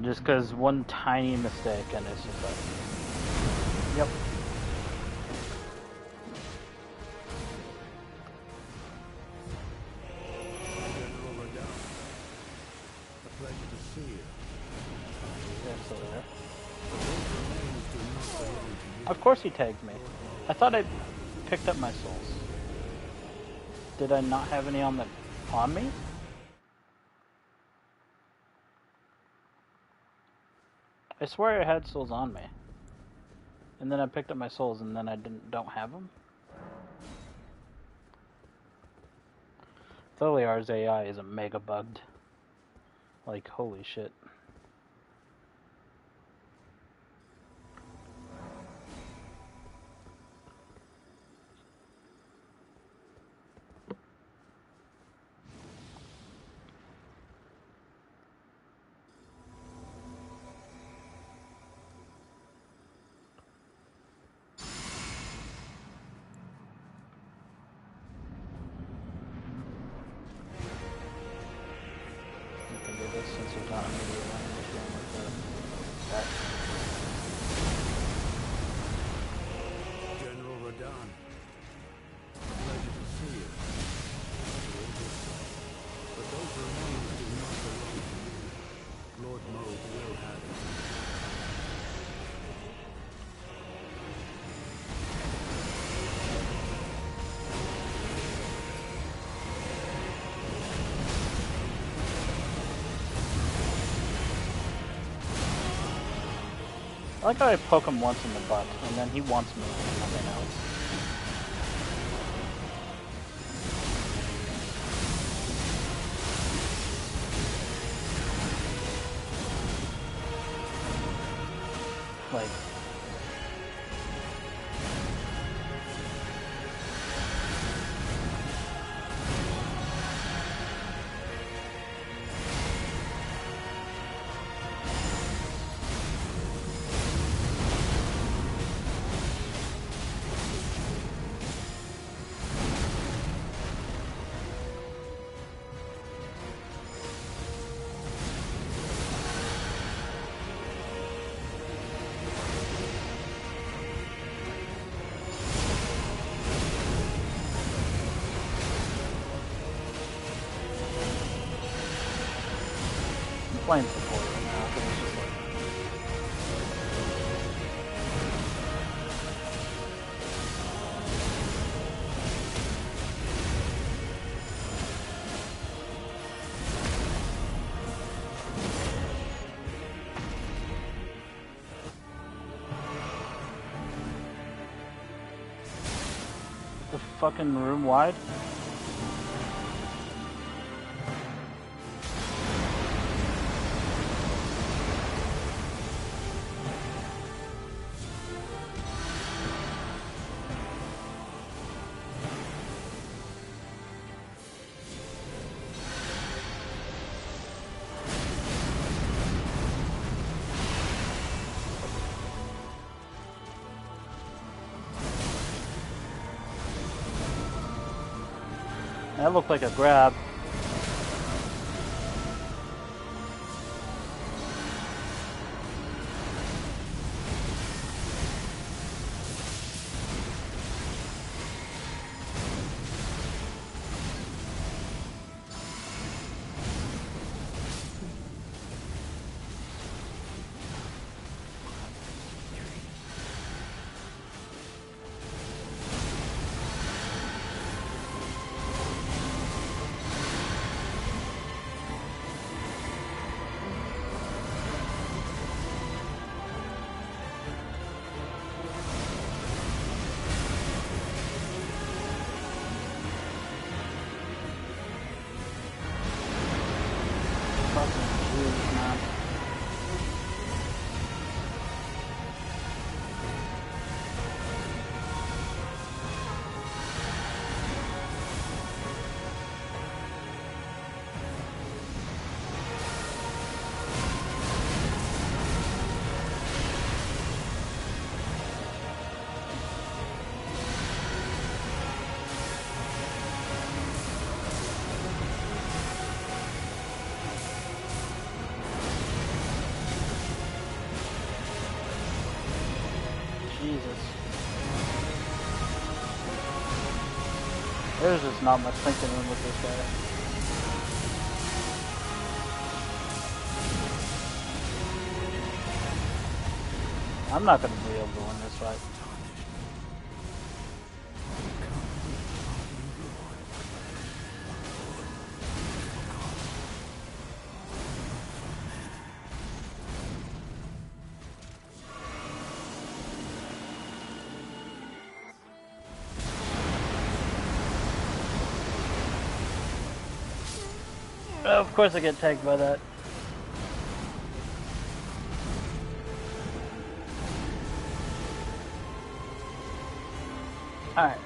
Just because one tiny mistake and it's just like, yep. General Radar. A pleasure to see you. They're still there. Those remains do not belong to you. Of course he tagged me. I thought I picked up my souls. Did I not have any on me? I swear I had souls on me. And then I picked up my souls and then I don't have them? Tholiar's AI is a mega bugged. Like, holy shit. Since there's not immediate animation with that. General Radon. A pleasure to see you. But those remains do not belong to you. Lord Moog will have it. I like how I poke him once in the butt, and then he wants me and nothing else. Like... playing support right now, but it's just like... The fucking room wide? That looked like a grab. There's just not much thinking room with this guy. I'm not gonna be able to win this fight. Of course I get tagged by that. Alright.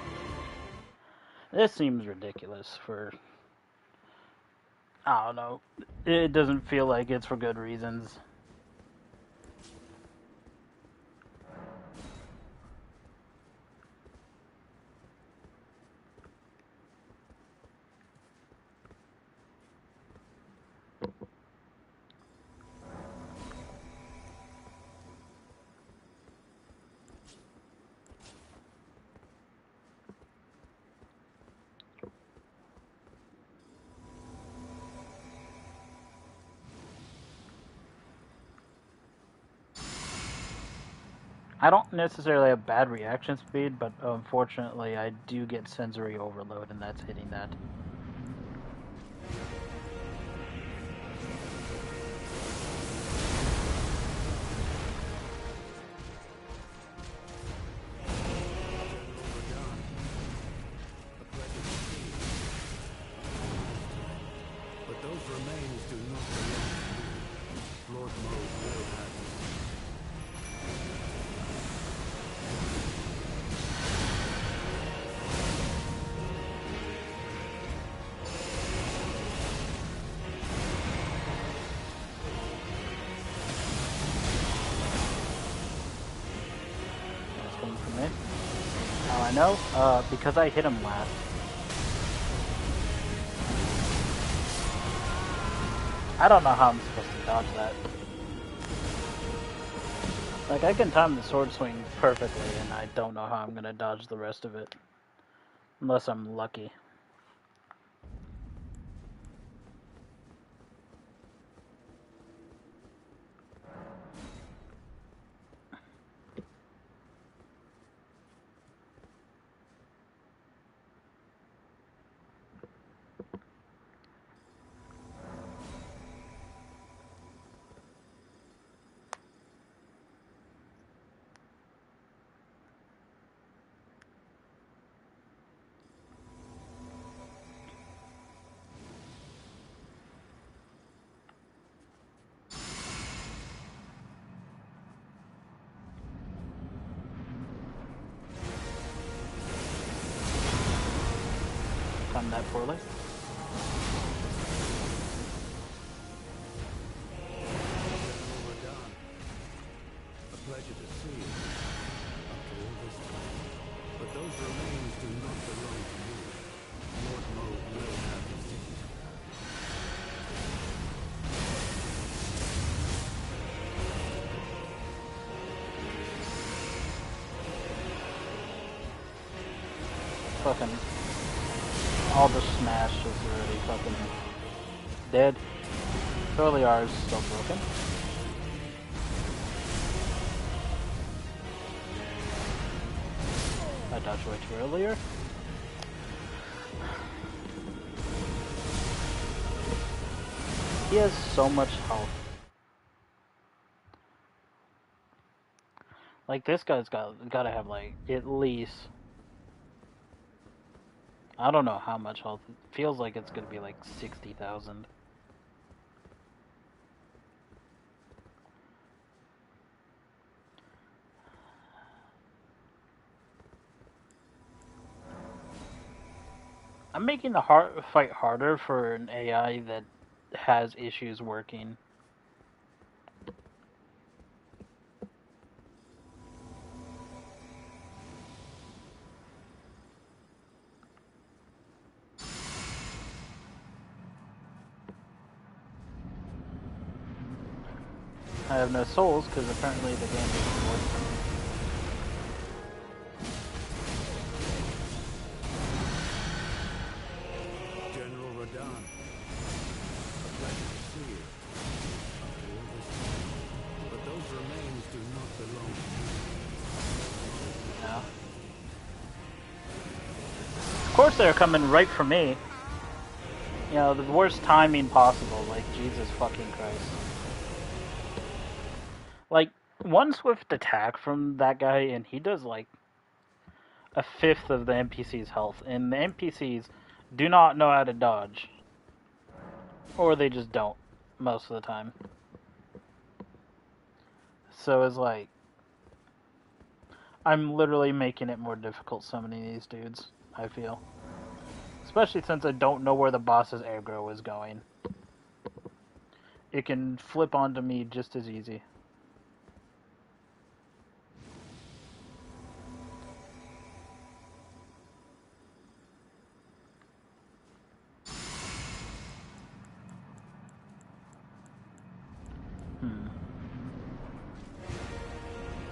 This seems ridiculous for... I don't know. It doesn't feel like it's for good reasons. I don't necessarily have bad reaction speed, but unfortunately I do get sensory overload, and that's hitting that. But those remains do not belong to you. Lord Mo will have them. That's coming from me. How I know? Because I hit him last. I don't know how I'm supposed to dodge that. Like, I can time the sword swing perfectly, and I don't know how I'm gonna dodge the rest of it. Unless I'm lucky. Timed that poorly. Overdone. A pleasure to see you. After all this time. But those remains do not belong to you. Lord Mo will have his taken care of. Fucking... all the smash is already fucking dead. Surely ours is still broken. I dodged way too earlier. He has so much health. Like, this guy's gotta have, like, at least... I don't know how much health. It feels like it's gonna be like 60,000. I'm making the fight harder for an AI that has issues working. I have no souls because apparently the game doesn't work for me. course they're coming right for me. You know, the worst timing possible. Like, Jesus fucking Christ. Like, one swift attack from that guy, and he does, like, a fifth of the NPC's health. And the NPCs do not know how to dodge. Or they just don't, most of the time. So it's like, I'm literally making it more difficult summoning these dudes, I feel. Especially since I don't know where the boss's aggro is going. It can flip onto me just as easy.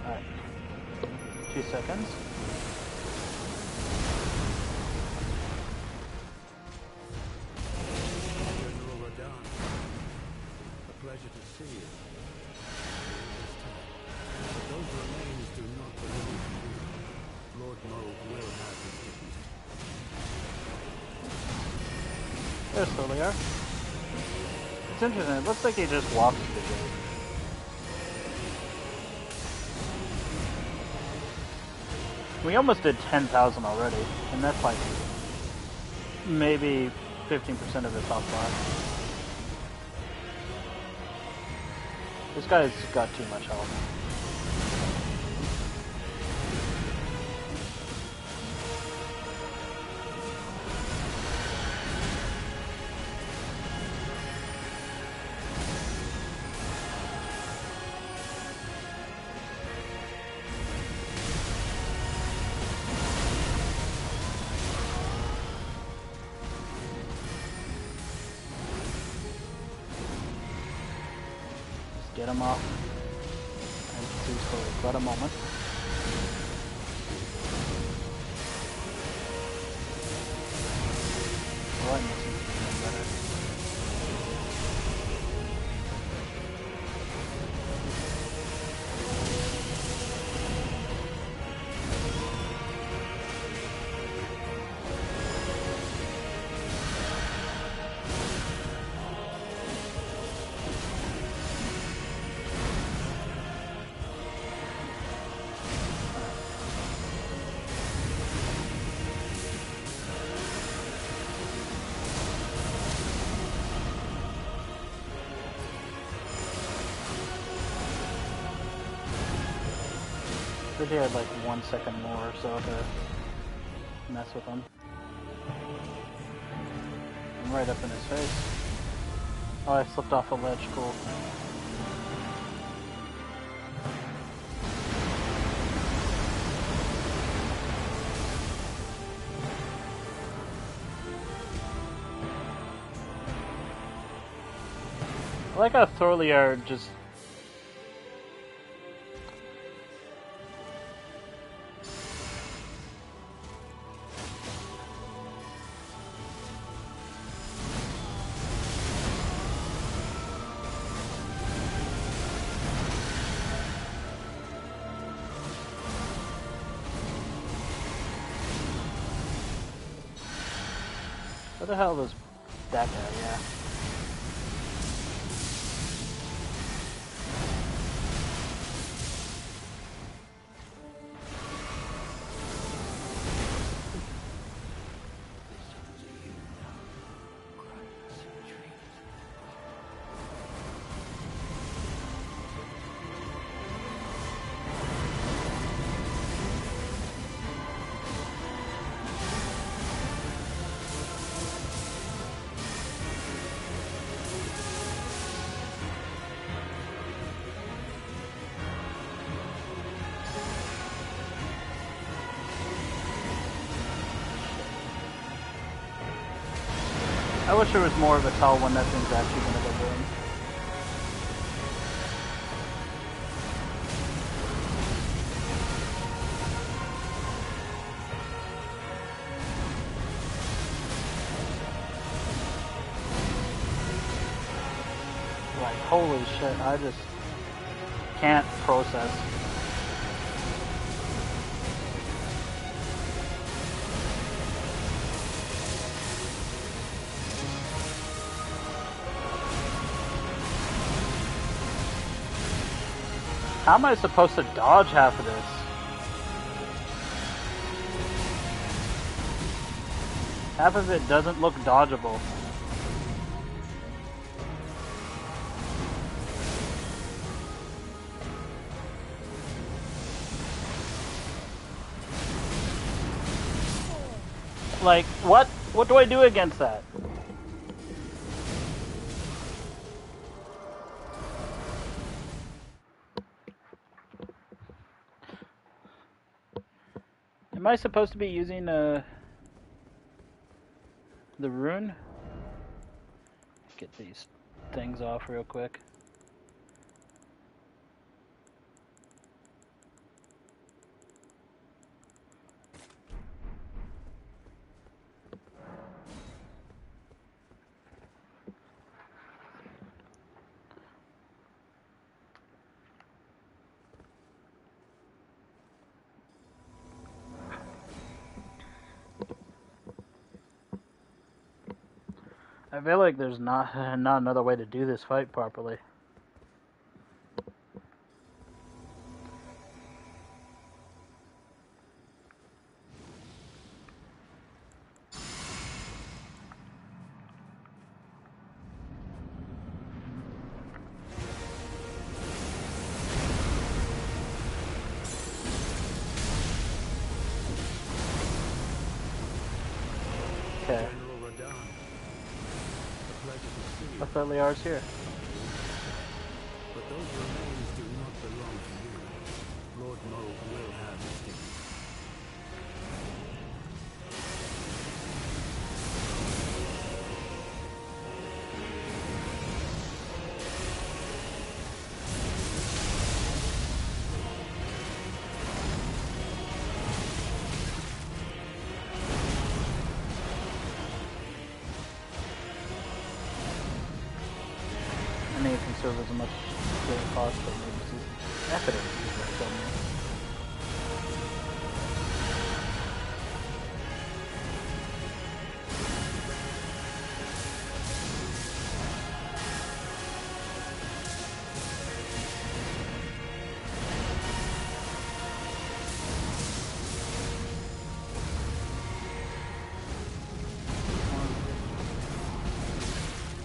Alright. 2 seconds. General Radon, a pleasure to see you. But those remains do not belong to you. Lord Moog will have his dignity. There slowly are. It's interesting, it looks like he just walks through the gate. We almost did 10,000 already, and that's like maybe 15% of his health bar. This guy's got too much health. Get him off. And please for but a moment. Right, better. But he had like 1 second more or so to mess with him. I'm right up in his face. Oh, I slipped off a ledge, cool. I like how Thorliar just... What the hell was that guy? Yeah. I wish there was more of a tell when that thing's actually going to go boom. Like, holy shit, I just can't process. How am I supposed to dodge half of this? Half of it doesn't look dodgeable. Like, what? What do I do against that? Am I supposed to be using the rune? Get these things off real quick. I feel like there's not another way to do this fight properly. Okay. General Radahn. A pleasure to see you. I thought Liar's here. But those remains do not belong to you. Lord Moog will have his day. I mean, it can serve as a much greater cost, but maybe this is evidence.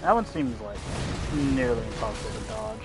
That one seems like nearly impossible to dodge.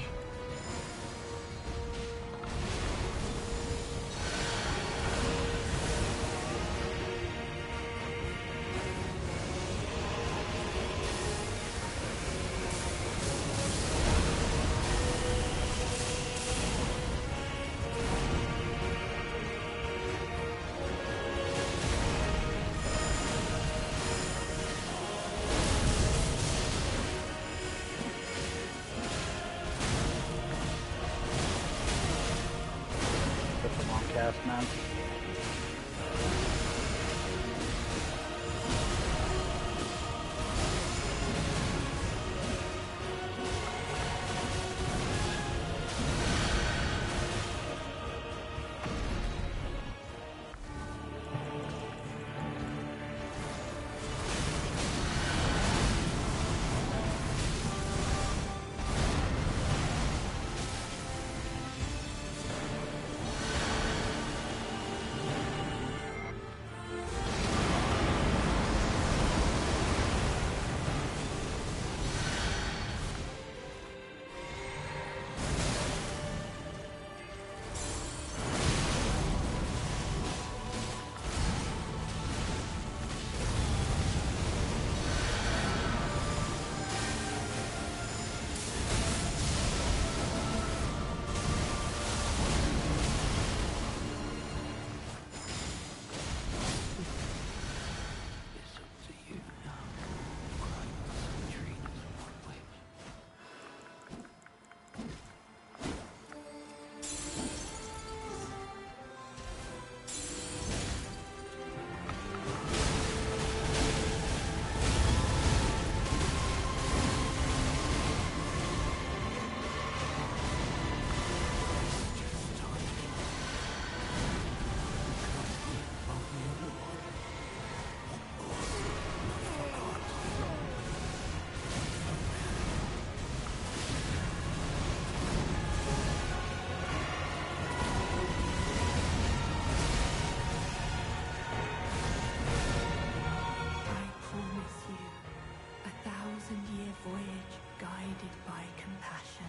guided by compassion.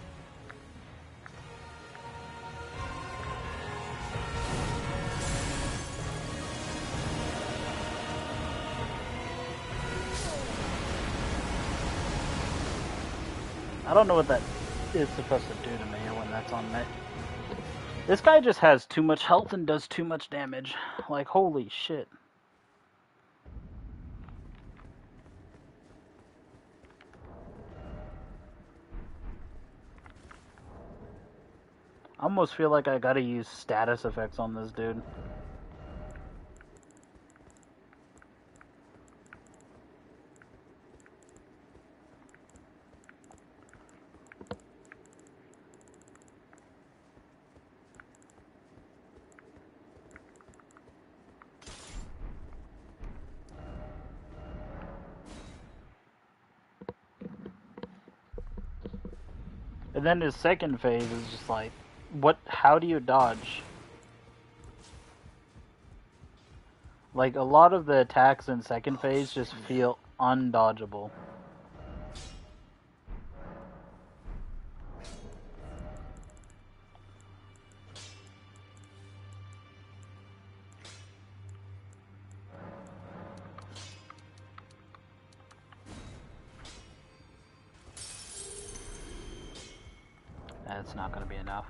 I don't know what that is supposed to do to me when that's on me. This guy just has too much health and does too much damage. Like, holy shit. I almost feel like I gotta use status effects on this dude. And then his second phase is just like, what? How do you dodge? Like, a lot of the attacks in second phase just feel undodgeable. That's not gonna be enough.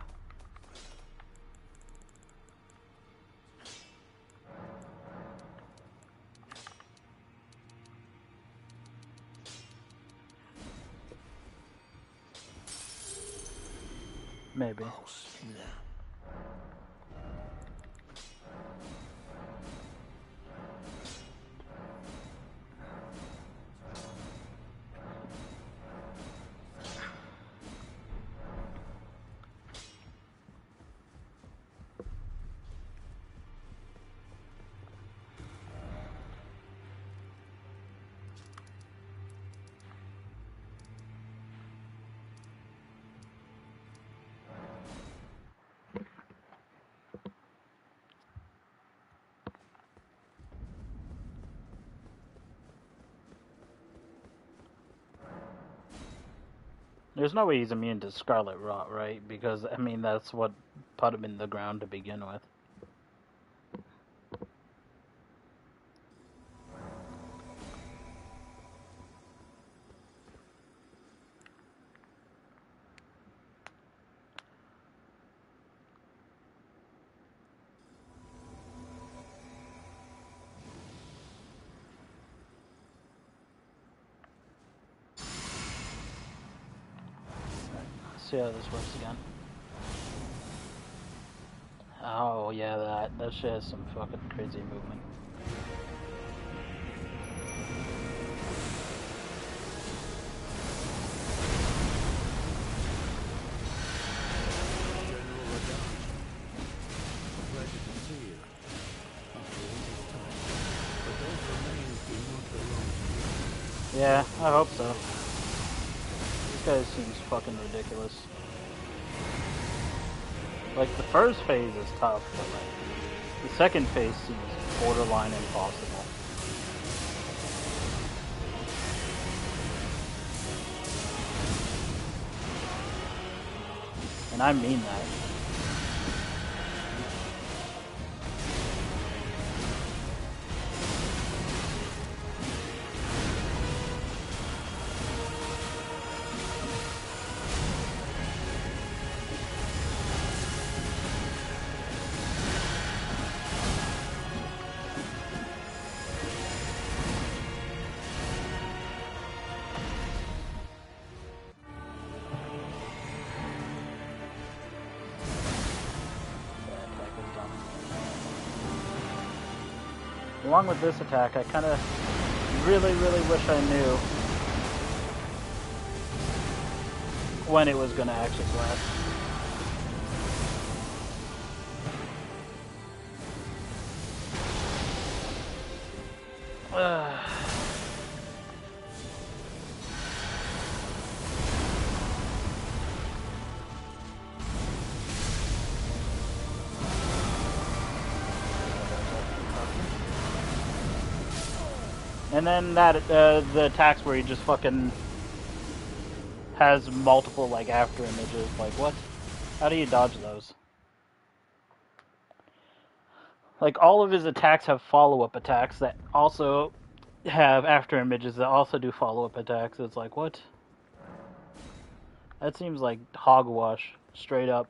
Maybe. There's no way he's immune to Scarlet Rot, right? Because, I mean, that's what put him in the ground to begin with. Let's see how this works again. Oh, yeah, that shit has some fucking crazy movement. Yeah, I hope so. This guy seems fucking ridiculous. Like, the first phase is tough, but like, the second phase seems borderline impossible. And I mean that. Along with this attack, I kind of really wish I knew when it was going to actually blast. And then that the attacks where he just fucking has multiple like after images. Like what? How do you dodge those? Like all of his attacks have follow-up attacks that also have after images that also do follow-up attacks. It's like what? That seems like hogwash, straight up.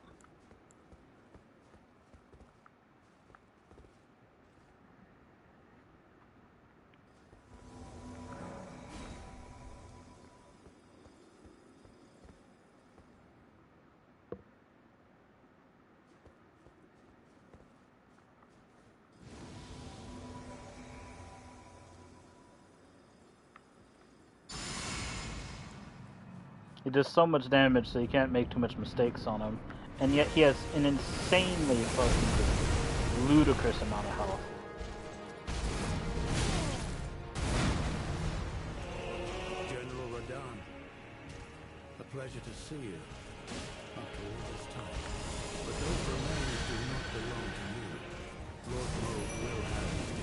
He does so much damage, so you can't make too much mistakes on him. And yet he has an insanely fucking ludicrous amount of health. General Radahn, a pleasure to see you after all this time. But those remains do not belong to you. Lord Moog will have you.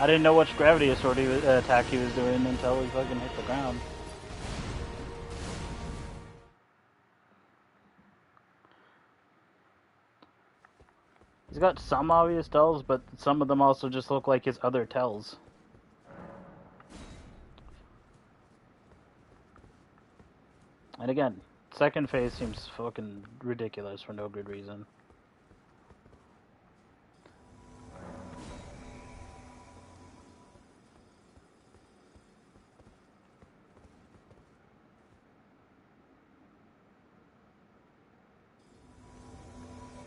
I didn't know which gravity sword attack he was doing until he fucking hit the ground. He's got some obvious tells, but some of them also just look like his other tells. And again, second phase seems fucking ridiculous for no good reason.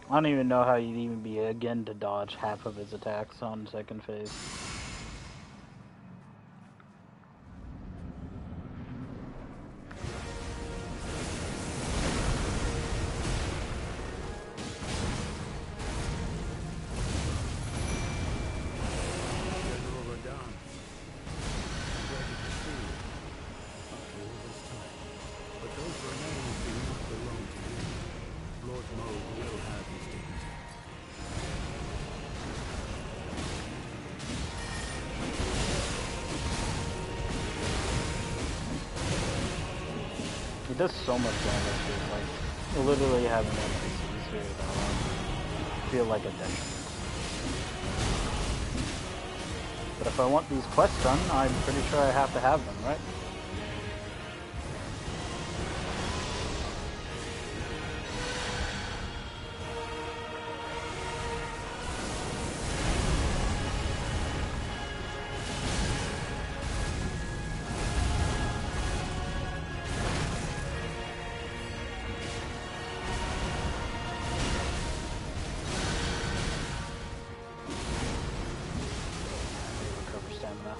I don't even know how you'd even be again to dodge half of his attacks on second phase. General Radahn, a pleasure to see you after all this time. But those remains do not belong to you. Lord Moog will have his dignity. He does so much damage, dude. Like, literally having NPCs here that feel like a detriment. But if I want these quests done, I'm pretty sure I have to have them, right? Recover stamina.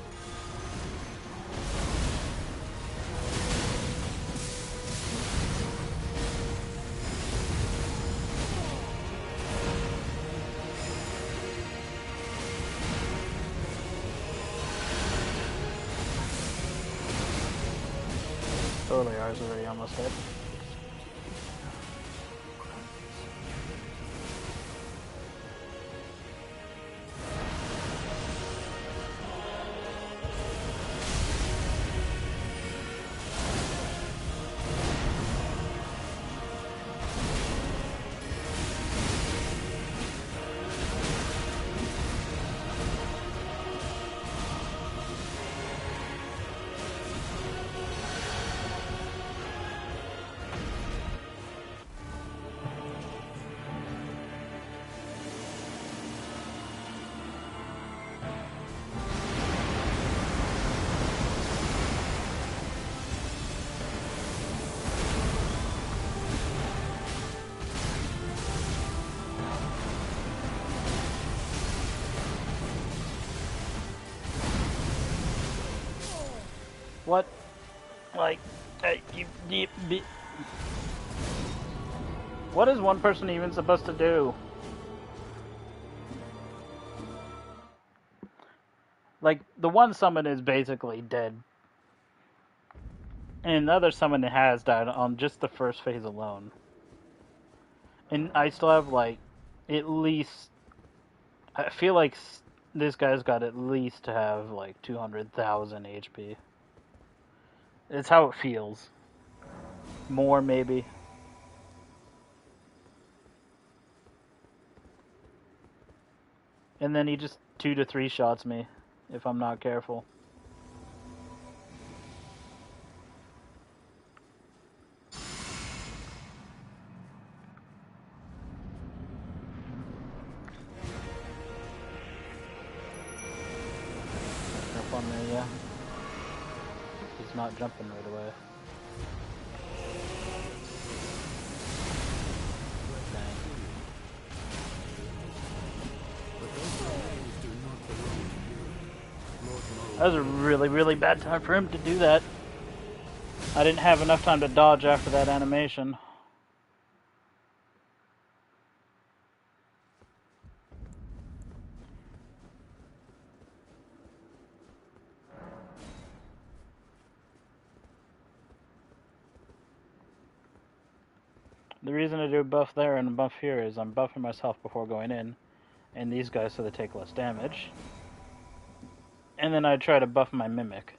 Totally, ours is already almost dead. What? Like, what is one person even supposed to do? Like, the one summon is basically dead. And the other summon has died on just the first phase alone. And I still have, like, at least... I feel like this guy's got at least to have, like, 200,000 HP. It's how it feels. More, maybe. And then he just 2 to 3 shots me, if I'm not careful. Up on there, yeah. He's not jumping right away. That was a really, really bad time for him to do that. I didn't have enough time to dodge after that animation. The reason I do a buff there and a buff here is I'm buffing myself before going in, and these guys so they take less damage. And then I try to buff my mimic.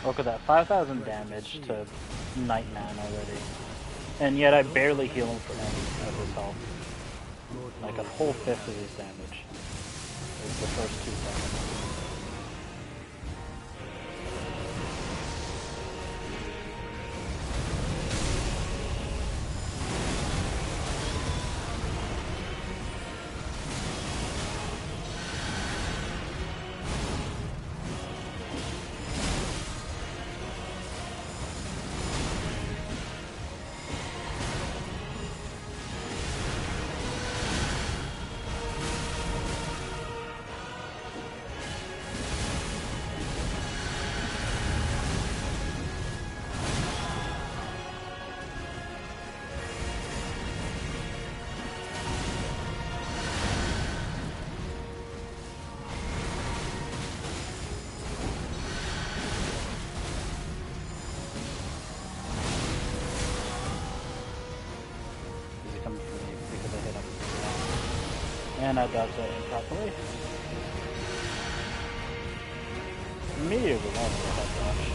Look at that, 5,000 damage to Nightman already. And yet I barely heal him for any of his health. Like a whole fifth of his damage. Is the first 2 seconds. And I dodged that improperly. Meteor would also have dodge.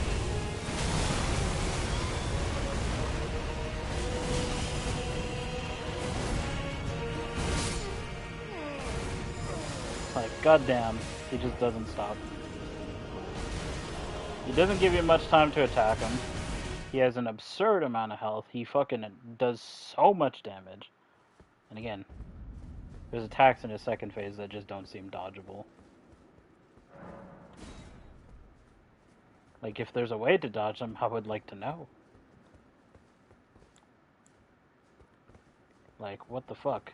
Like, goddamn, he just doesn't stop. He doesn't give you much time to attack him. He has an absurd amount of health. He fucking does so much damage. And again, there's attacks in his second phase that just don't seem dodgeable. Like, if there's a way to dodge them, I would like to know. Like, what the fuck?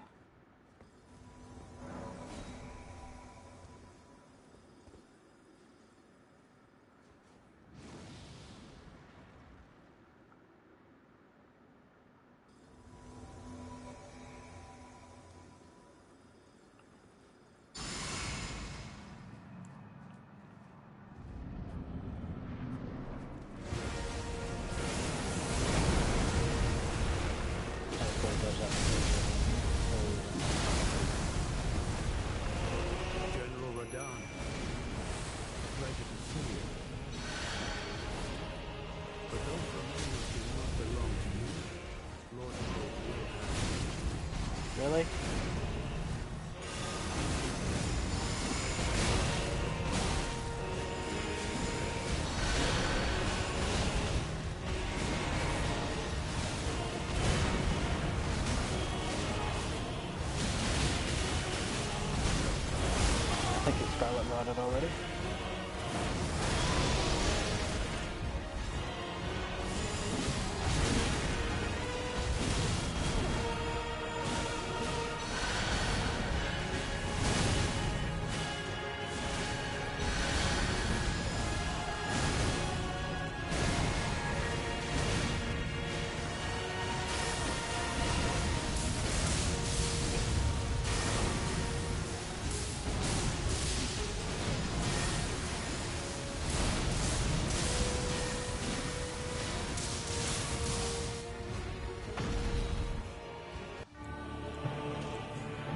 about it already.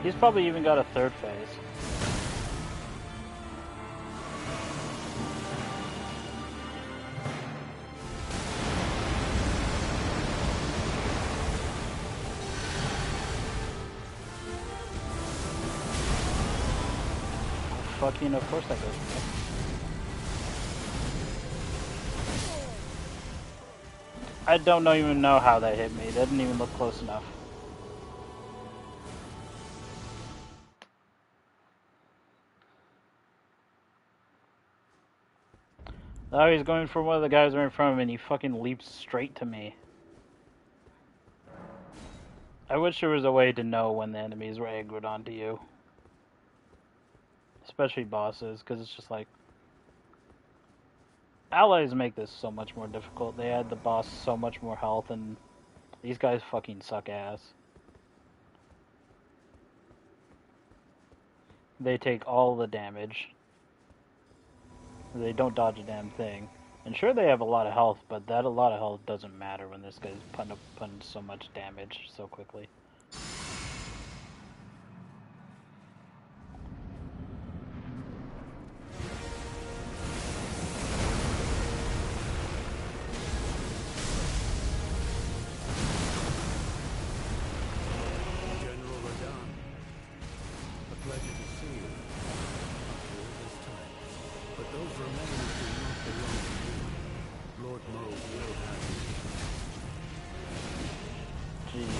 He's probably even got a third phase. Fucking, of course that goes for me. I don't even know how that hit me. That didn't even look close enough. Oh, he's going for one of the guys right in front of him and he fucking leaps straight to me. I wish there was a way to know when the enemies were aggroed onto you. Especially bosses, because it's just like... Allies make this so much more difficult. They add the boss so much more health, and these guys fucking suck ass. They take all the damage. They don't dodge a damn thing. And sure, they have a lot of health, but that a lot of health doesn't matter when this guy's putting so much damage so quickly. General Radon, a pleasure to see you. After all this time. But those remains do not belong to you. Lord Moe will have you. Jeez.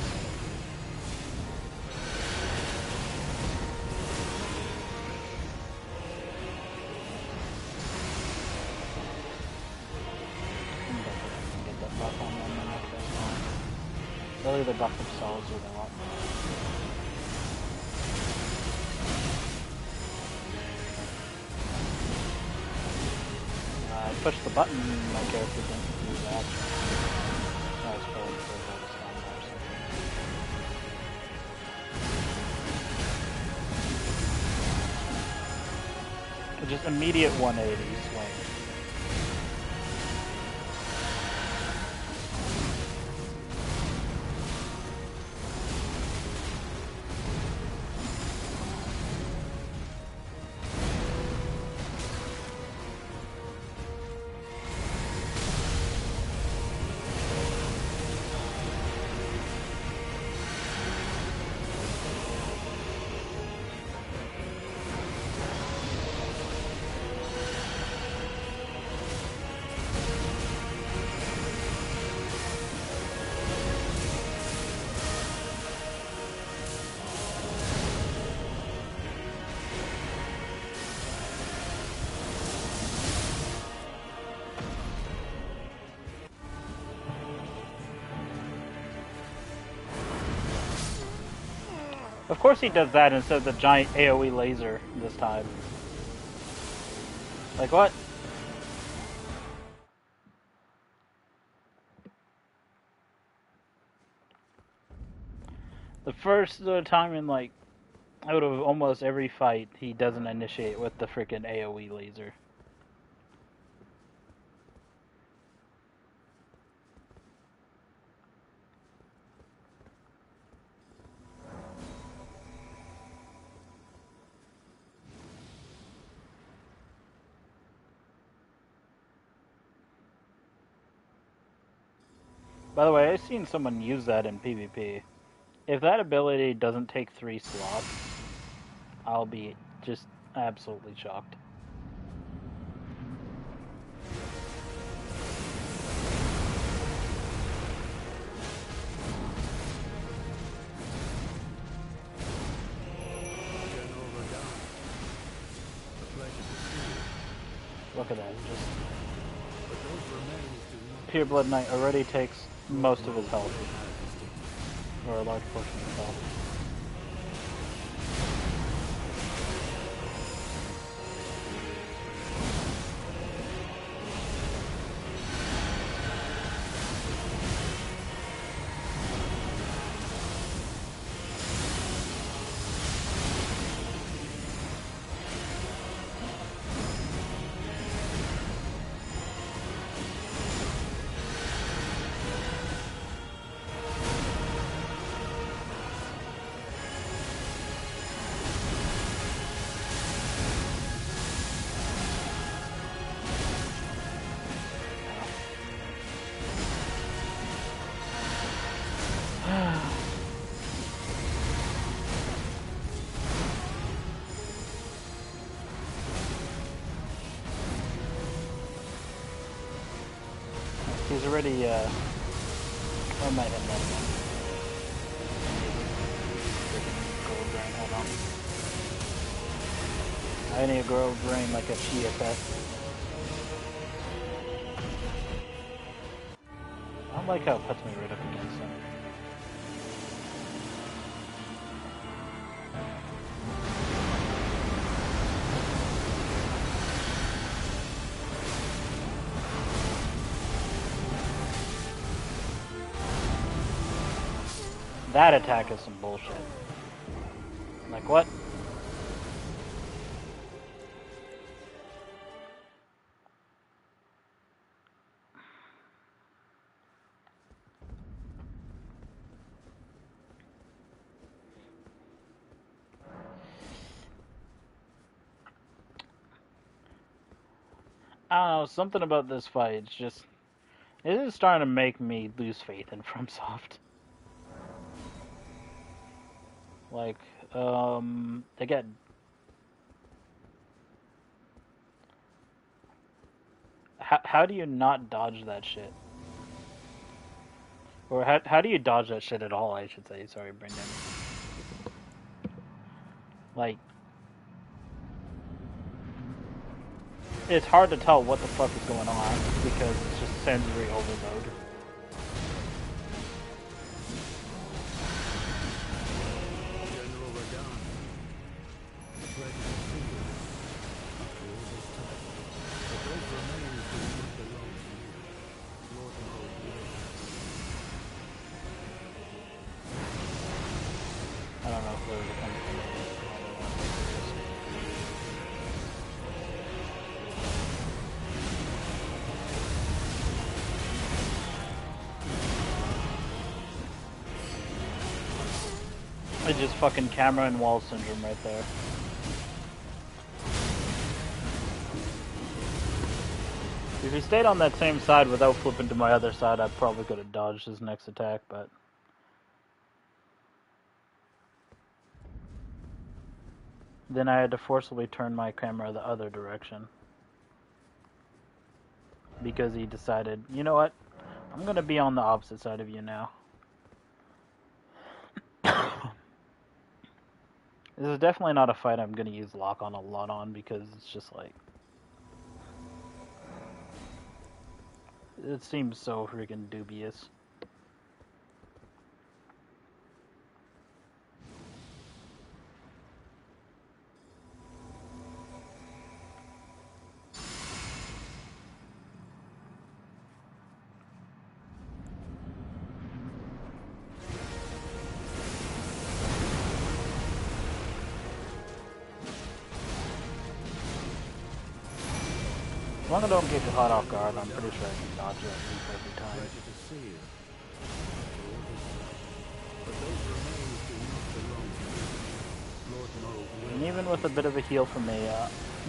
Get that buff on them and make this one. Really, they buff themselves or they want. I pushed the button, my character didn't do that. I was probably for a bonus on there or something. Just immediate 180 swing. Of course he does that instead of the giant AoE laser this time. Like what? The first time in like out of almost every fight, he doesn't initiate with the freaking AoE laser. By the way, I've seen someone use that in PvP. If that ability doesn't take 3 slots, I'll be just absolutely shocked. General Radon, a pleasure Look at that. Just But those remains do not Pure Blood Knight already takes most of his health, have or a large portion of his health. He's already, I might have that again. Freaking gold brain, hold on. I need a gold brain like a Chia pet. I don't like how it puts me right up against him. That attack is some bullshit. Like what? I don't know, something about this fight, it's just, it is starting to make me lose faith in FromSoft. Like, they get... How do you not dodge that shit? Or how do you dodge that shit at all, I should say. Sorry, Brendan. Like, it's hard to tell what the fuck is going on because it's just sensory overload. General Radon. Pleasure to see you. After all this time. But those remains do not belong to you. Lord Mode will. I don't know if there was a company. It's just fucking camera and wall syndrome right there. If he stayed on that same side without flipping to my other side, I probably could have dodged his next attack, but... Then I had to forcibly turn my camera the other direction. Because he decided, you know what? I'm gonna be on the opposite side of you now. This is definitely not a fight I'm gonna use lock on a lot on because it's just like... It seems so freaking dubious. As long as I don't get caught off guard, I'm pretty sure I can dodge it at least every time. Pleasure to see you. After all this time. But those remains do not belong to you. Lord Mode will. And even with a bit of a heal from me,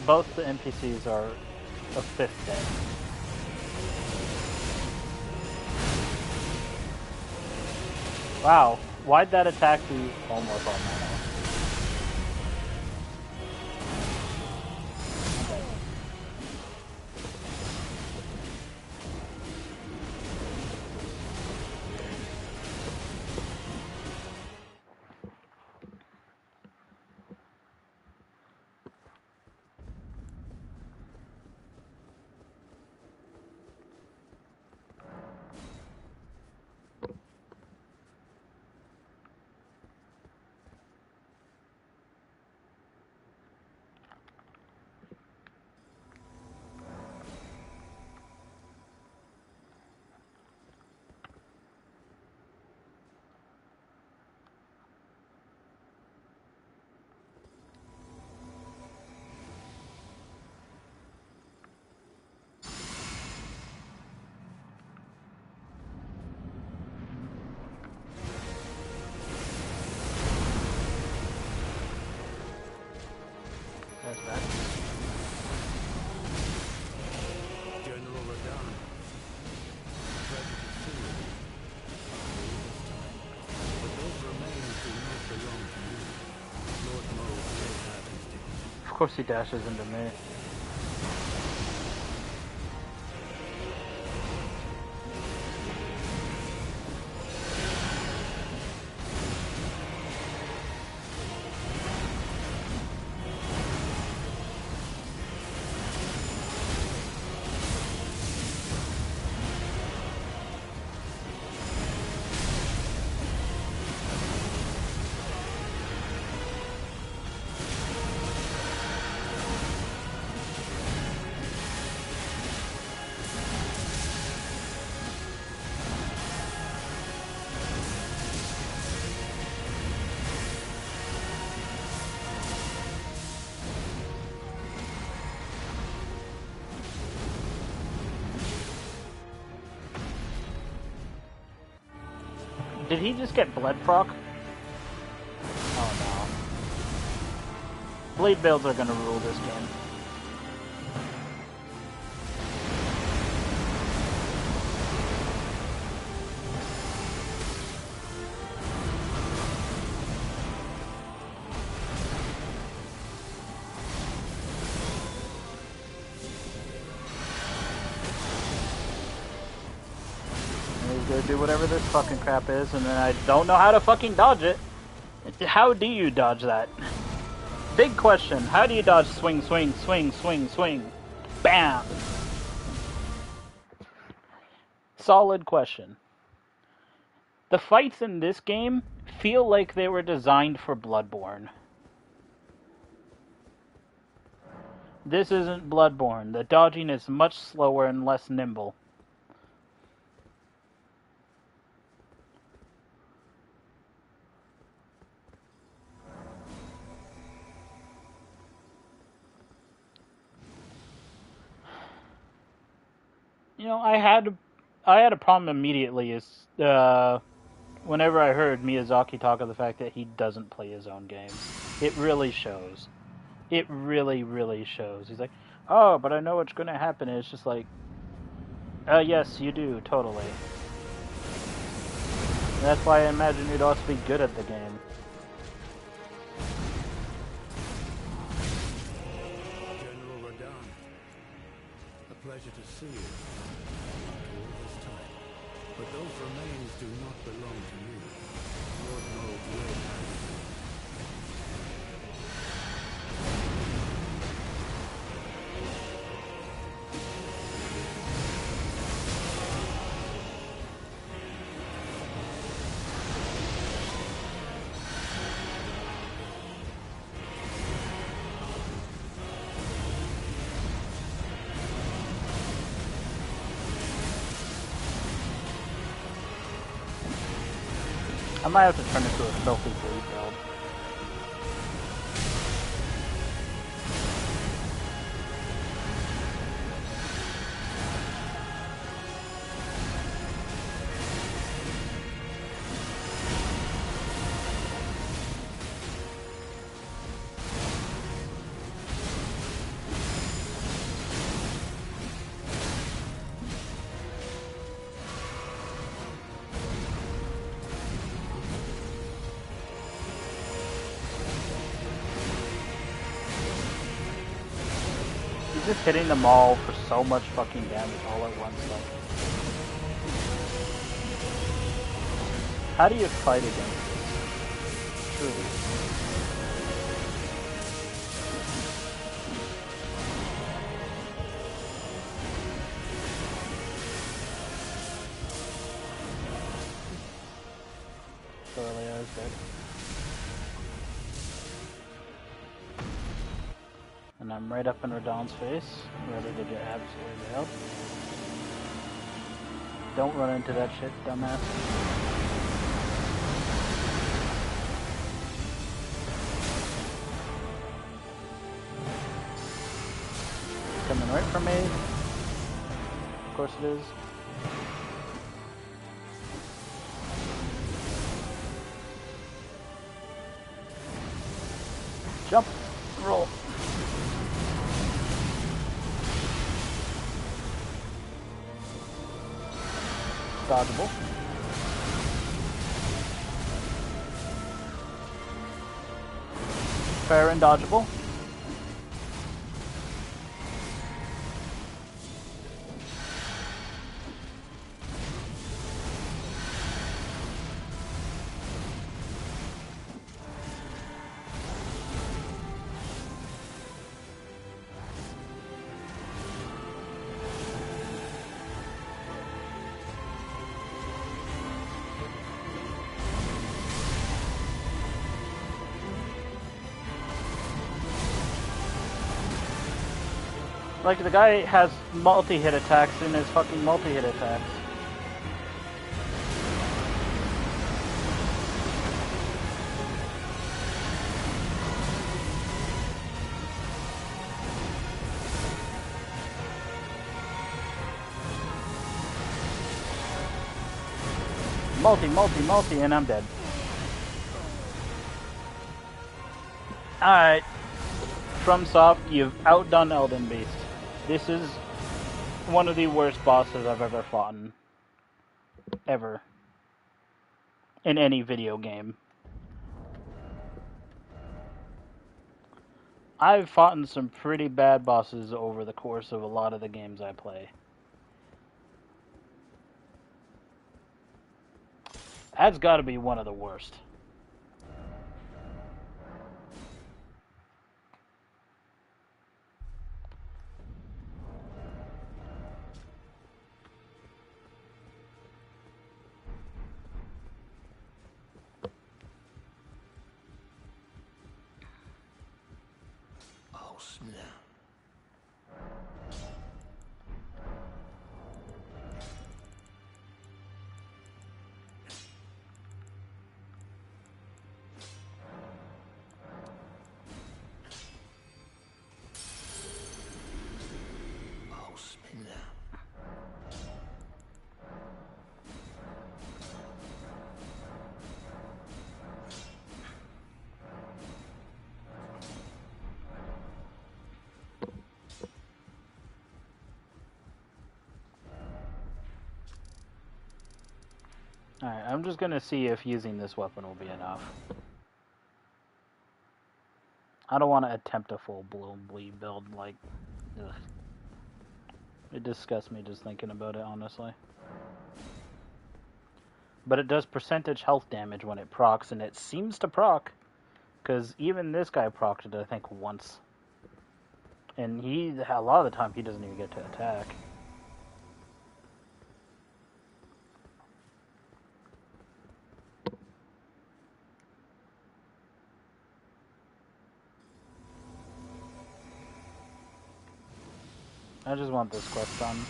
both the NPCs are a fifth dead. Wow, why'd that attack do almost all my health? course he dashes into me. Did he just get blood proc? Oh no. Blade builds are gonna rule this game. Do whatever this fucking crap is, and then I don't know how to fucking dodge it. How do you dodge that? Big question. How do you dodge swing, swing, swing, swing, swing? Bam! Solid question. The fights in this game feel like they were designed for Bloodborne. This isn't Bloodborne. The dodging is much slower and less nimble. You know, I had a problem immediately is whenever I heard Miyazaki talk of the fact that he doesn't play his own games. It really shows. It really, really shows. He's like, oh, but I know what's going to happen. And it's just like, yes, you do, totally. And that's why I imagine you'd also be good at the game. General Radahn, a pleasure to see you. After all this time. But those remains do not belong to you. Lord knows will have them. I might have to turn it to a filthy bleed build. Just hitting them all for so much fucking damage all at once, like. How do you fight against this? Truly. Thoroughly, I was dead. And I'm right up in Radahn's face, ready to get absolutely nailed. Don't run into that shit, dumbass. Coming right for me. Of course it is. Jump. Roll. Dodgeable. Fair and dodgeable. Like, the guy has multi-hit attacks in his fucking multi-hit attacks. Multi, and I'm dead. Alright. FromSoft, you've outdone Elden Beast. This is one of the worst bosses I've ever fought in. Ever. In any video game. I've fought in some pretty bad bosses over the course of a lot of the games I play. That's gotta be one of the worst. Oh, snap. Oh, snap. Alright, I'm just gonna see if using this weapon will be enough. I don't want to attempt a full-blown bleed build, like... Ugh. It disgusts me just thinking about it, honestly. But it does percentage health damage when it procs, and it seems to proc. Because even this guy procced it, I think, once. And a lot of the time, he doesn't even get to attack. I just want this quest done.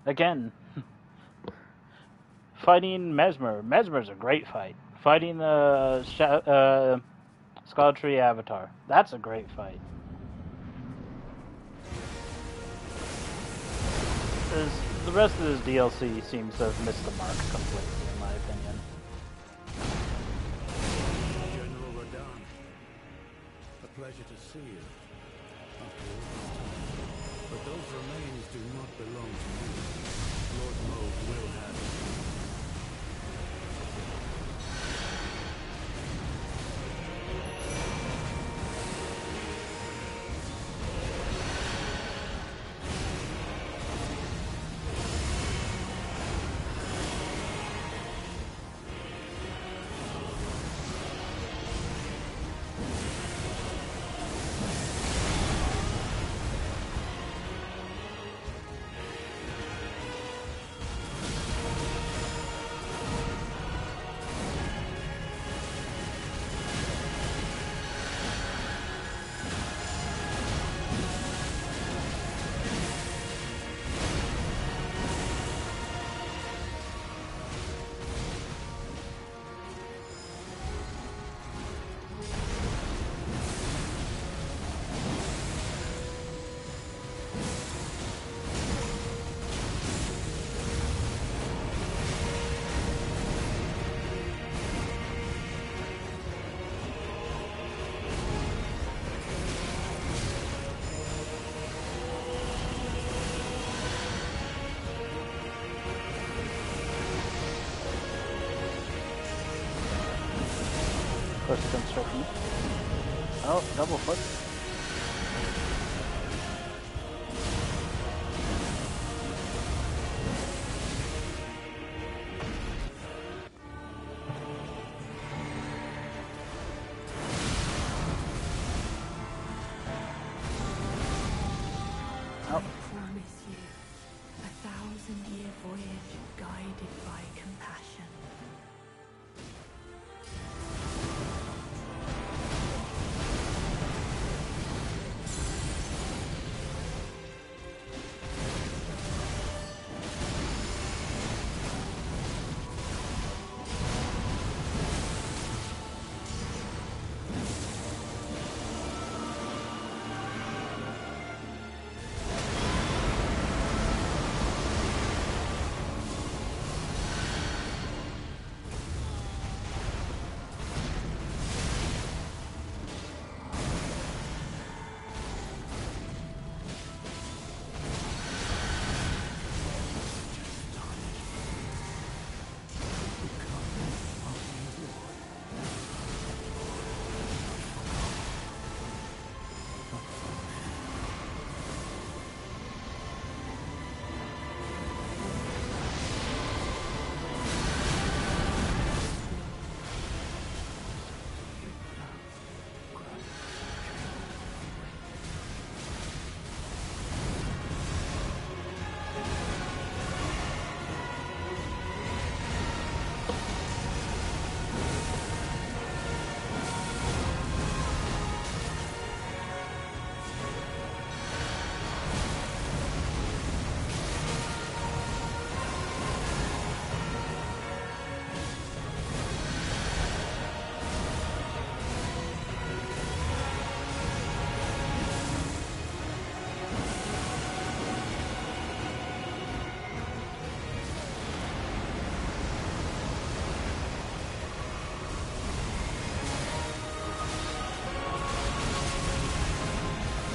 Again. Fighting Mesmer. Mesmer's a great fight. Fighting the Erdtree Avatar. That's a great fight. The rest of this DLC seems to have missed the mark completely, in my opinion. General Radahn, a pleasure to see you. After all this time. But those remains do not belong to you. Lord Moog will have them. First construction. Oh, double foot. I promise you, 1,000-year voyage guided by compassion.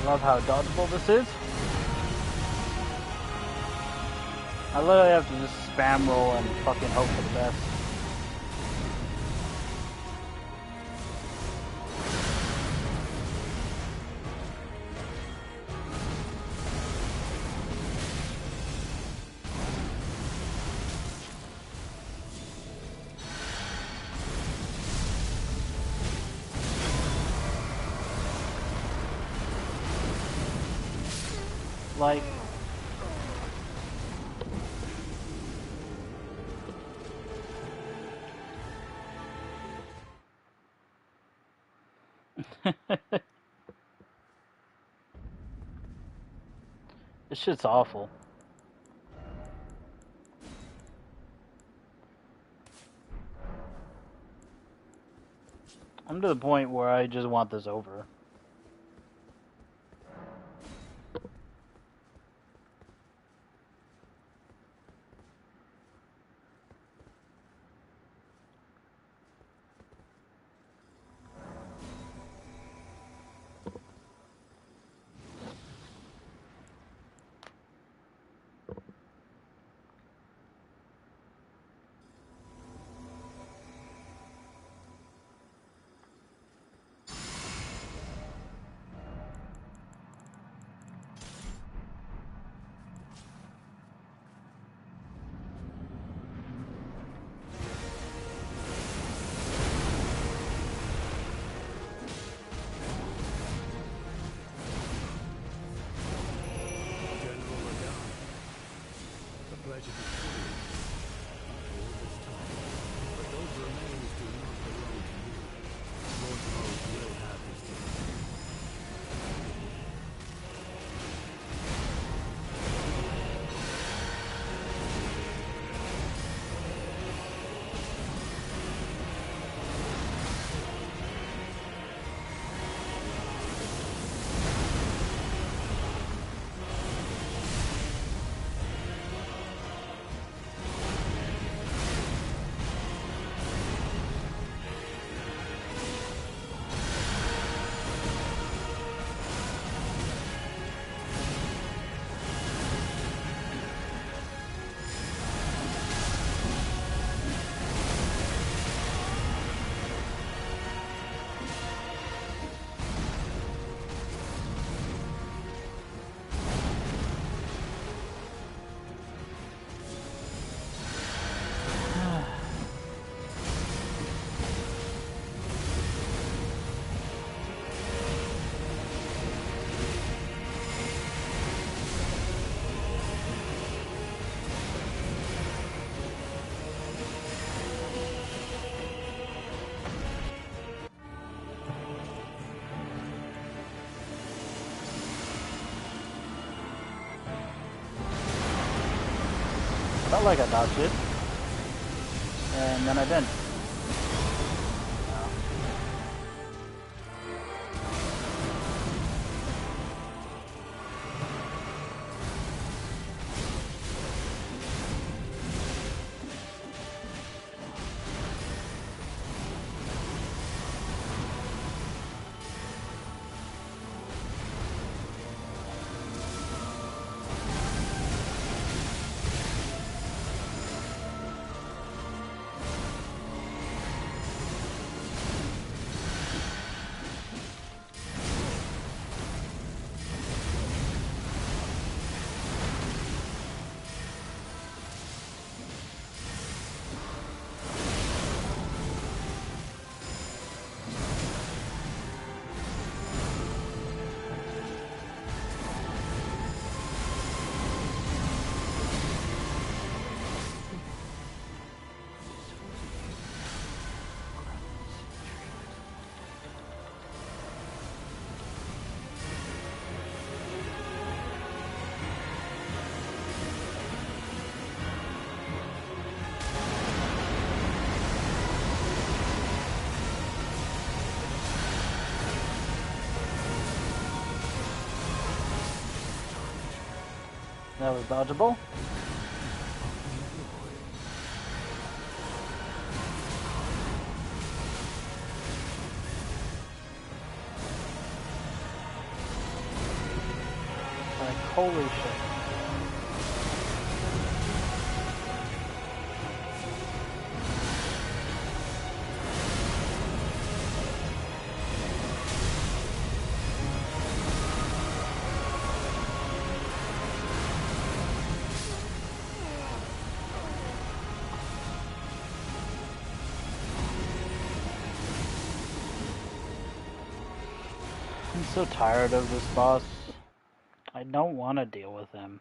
Love how dodgeable this is. I literally have to just spam roll and fucking hope for the best. Like, this shit's awful. I'm to the point where I just want this over. General Radar, it's a pleasure to see you. After all this time. But those remains do not belong to you. Lord Mode will have his day. Felt like I dodged it. And then I didn't. That was dodgeable. Holy shit. I'm so tired of this boss. I don't want to deal with him.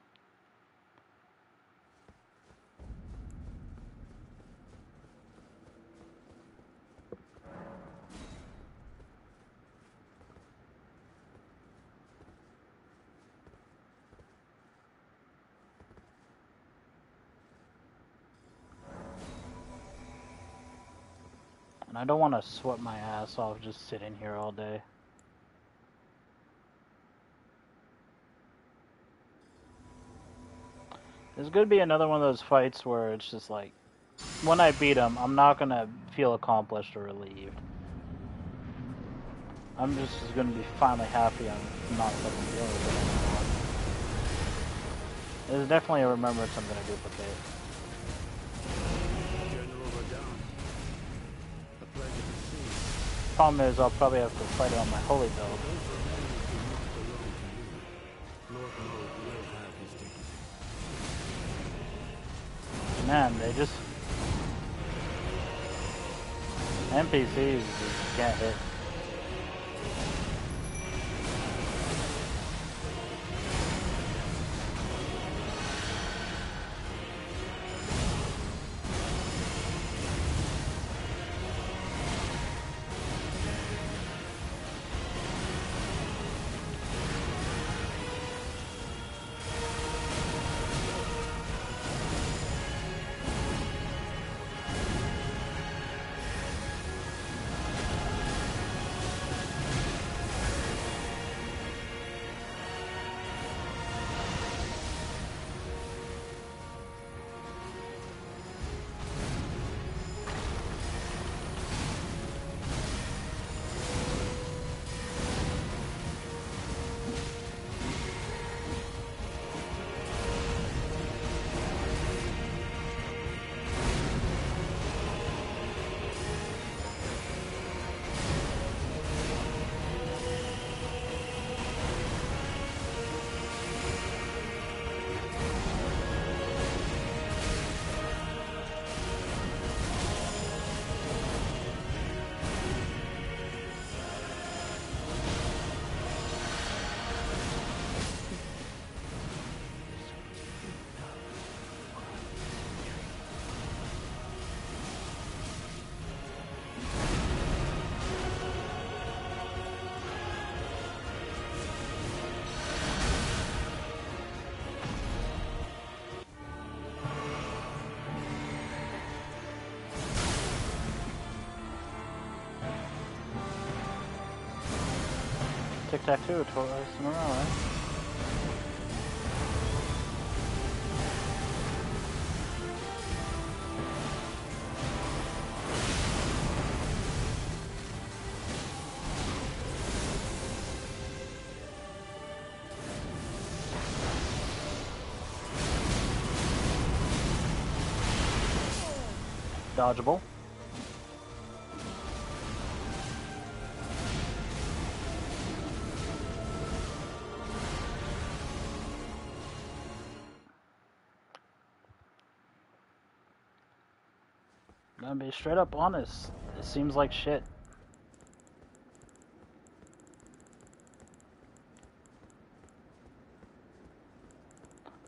And I don't want to sweat my ass off just sitting here all day. There's going to be another one of those fights where it's just like, when I beat him, I'm not going to feel accomplished or relieved. I'm just going to be finally happy I'm not fucking dealing with it anymore. There's definitely a remembrance I'm going to duplicate. General Radon. A pleasure to see you. Problem is, I'll probably have to fight it on my holy build. Those remains do not belong to you. Lord Moog will have his dignity. Man, they just... NPCs just can't hit. Tic-tac-toe twice in a row, eh? Dodgeable. Gonna be straight up honest. It seems like shit.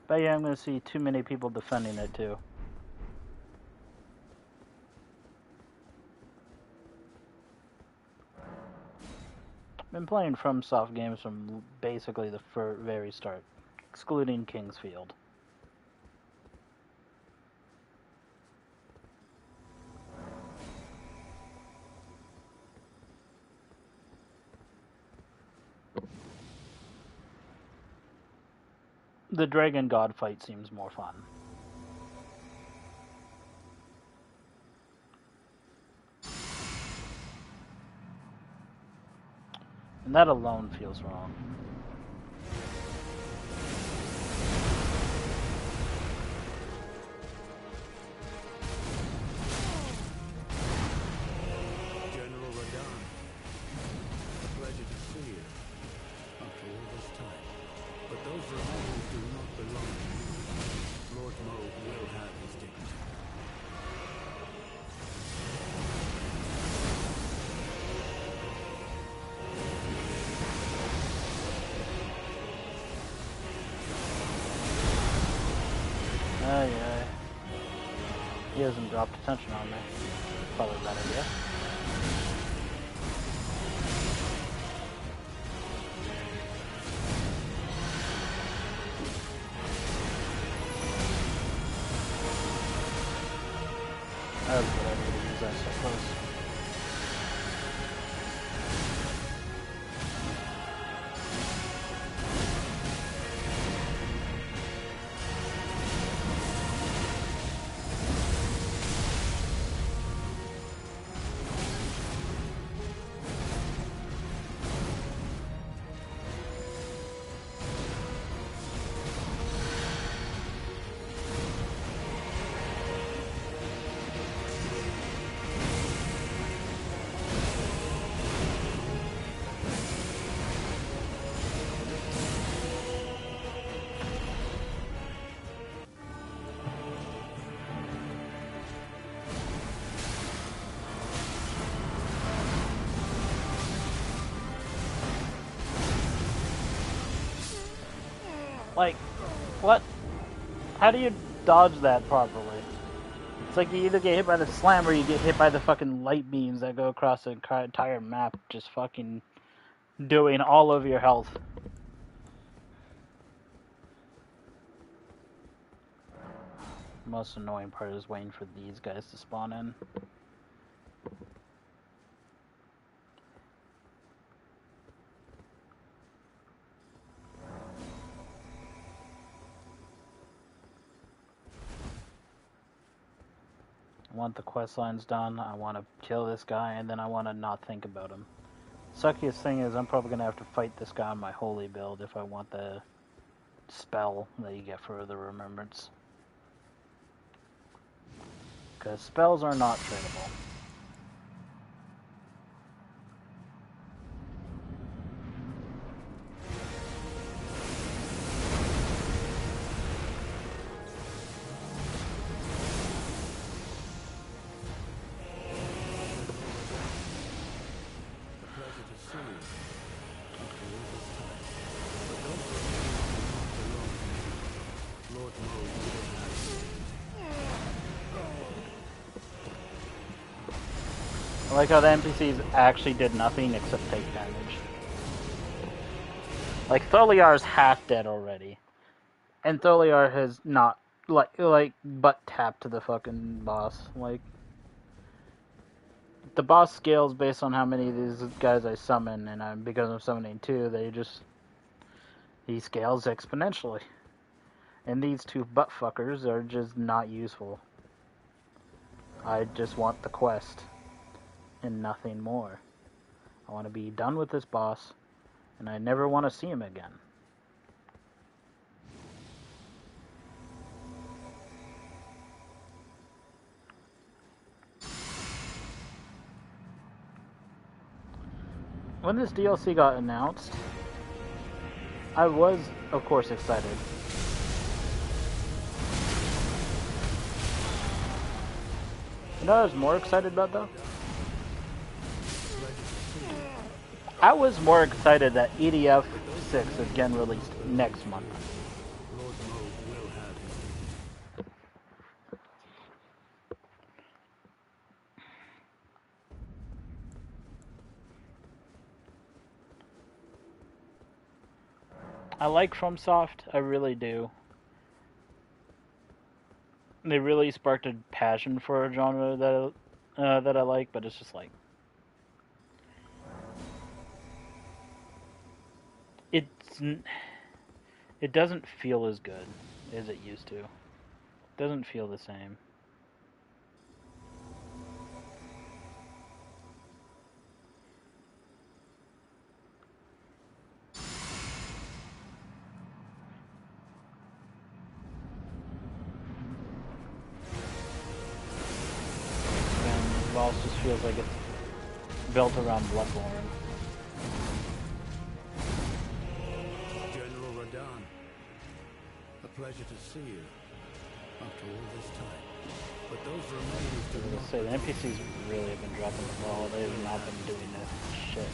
Bet you I'm gonna see too many people defending it too. Been playing FromSoft games from basically the very start, excluding Kingsfield. The Dragon God fight seems more fun. And that alone feels wrong. The metals do not belong to you. Lord Moog will have his dignity. Yeah. He hasn't dropped attention on me. Probably a bad idea. That was a good idea to use that so close. Like, what? How do you dodge that properly? It's like you either get hit by the slam or you get hit by the fucking light beams that go across the entire map, just fucking doing all of your health. The most annoying part is waiting for these guys to spawn in. I want the quest lines done, I want to kill this guy, and then I want to not think about him. Suckiest thing is I'm probably going to have to fight this guy on my holy build if I want the spell that you get for the remembrance. Because spells are not tradable. I like how the NPCs actually did nothing except take damage. Like, Tholiar's half dead already. And Tholiar has not, like, butt tapped to the fucking boss. Like, the boss scales based on how many of these guys I summon, and because I'm summoning two, he scales exponentially. And these two butt fuckers are just not useful. I just want the quest. And nothing more. I want to be done with this boss, and I never want to see him again. When this DLC got announced, I was, of course, excited. You know what I was more excited about, though? I was more excited that EDF 6 is getting released next month. I like FromSoft, I really do. They really sparked a passion for a genre that I like, but it's just like, it doesn't feel as good as it used to. It doesn't feel the same. And the boss just feels like it's built around Bloodborne. General Radahn, pleasure to see you after all this time. But those remains do I was not gonna say, the belong. NPCs really have been dropping the ball. They have not been doing that shit.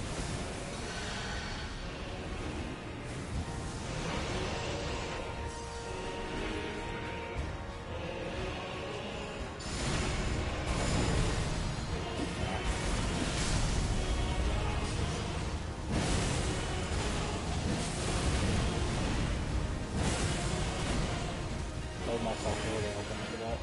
Made myself really open for that.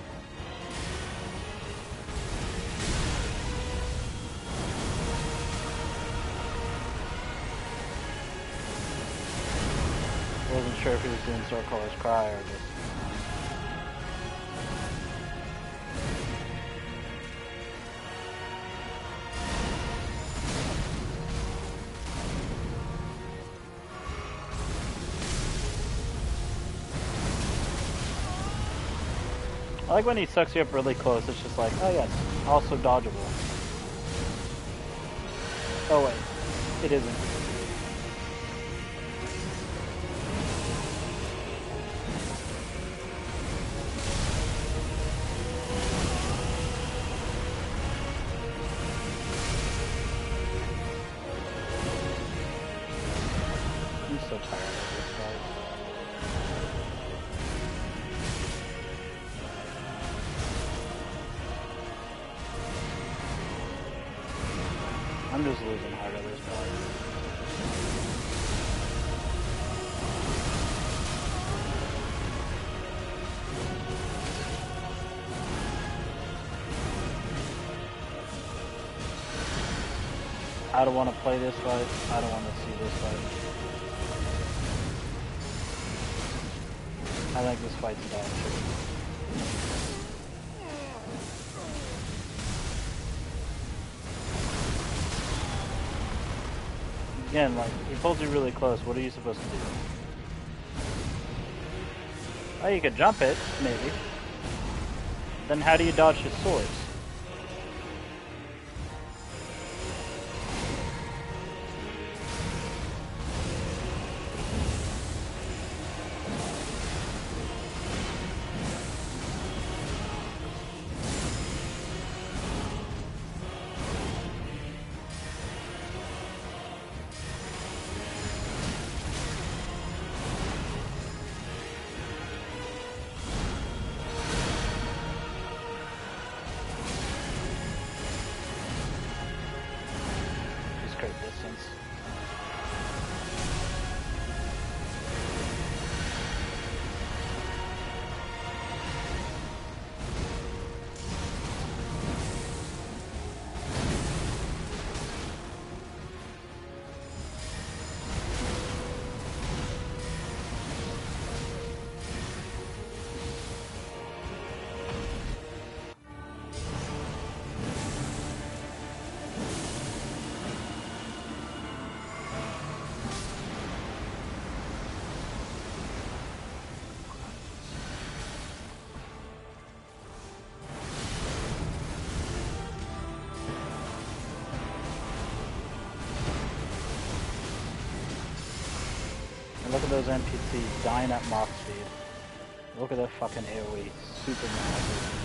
Wasn't sure if he was doing Sword Color's Cry or just... I like when he sucks you up really close, it's just like, oh yes, also dodgeable. Oh wait, it isn't. I'm so tired of this fight. I'm just losing heart at this point. I don't want to play this fight. I don't want to see this fight. I think this fight's dog shit. Again, like, he pulls you really close, what are you supposed to do? Oh, you could jump it, maybe. Then how do you dodge his swords? Great distance. And look at those NPCs dying at Mach speed. Look at that fucking AoE. Super massive.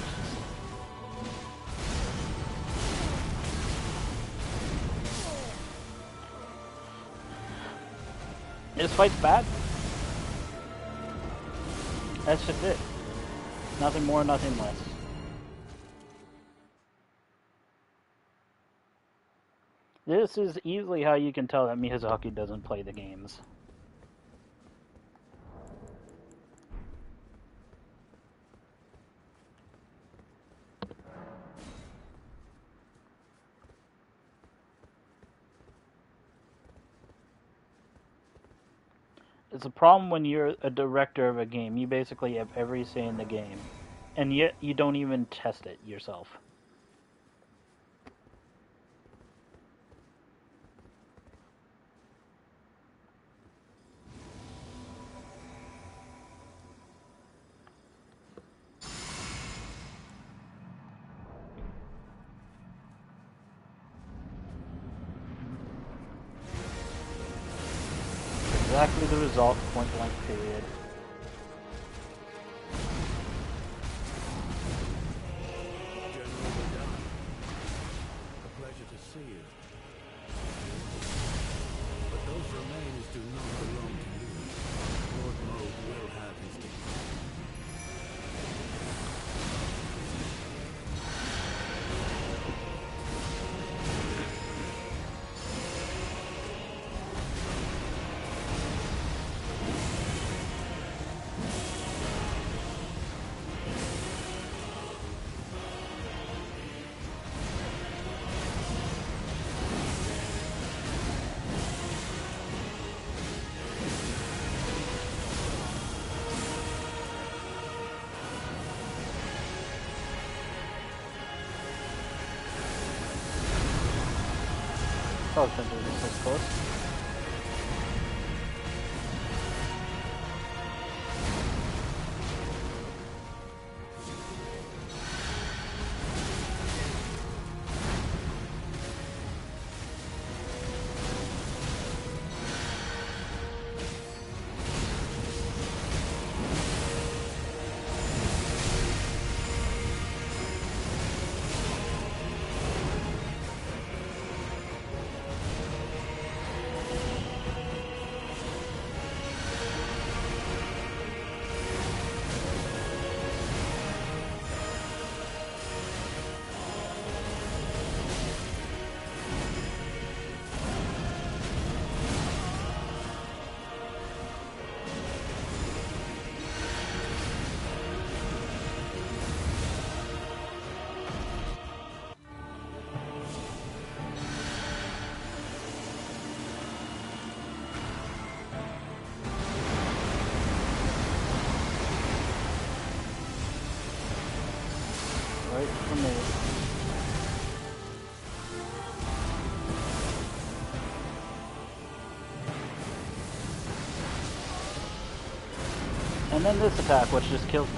This fight's bad. That's just it. Nothing more, nothing less. This is easily how you can tell that Miyazaki doesn't play the games. It's a problem when you're a director of a game. You basically have every say in the game, and yet you don't even test it yourself. Exactly the result, point blank period. do not belong to you. Lord Moog will have his day. Probably shouldn't do this this close. Right for me. And then this attack, which just killed me.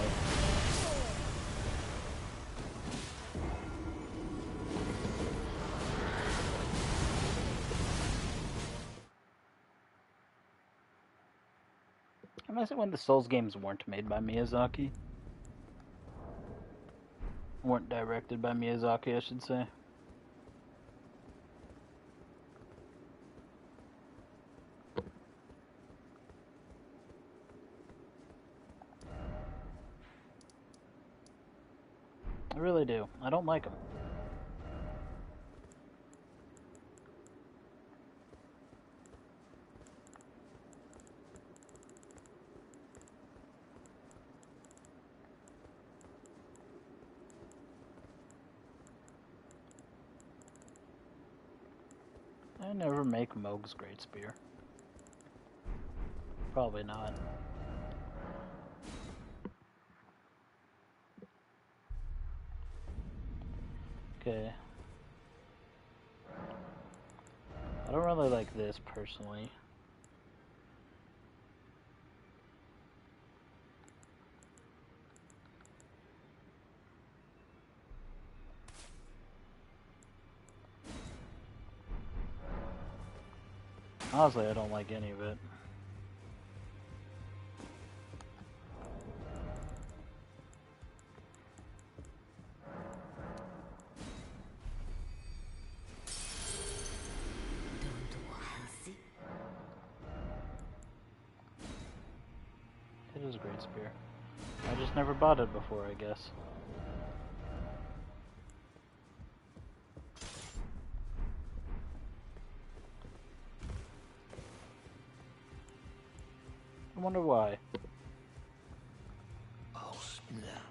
I miss it when the Souls games weren't made by Miyazaki. Weren't directed by Miyazaki, I should say. I really do. I don't like them. I never make Moog's Great Spear. Probably not. Okay. I don't really like this personally. Honestly, I don't like any of it. It is a great spear. I just never bought it before, I guess. I wonder why. Oh, snap.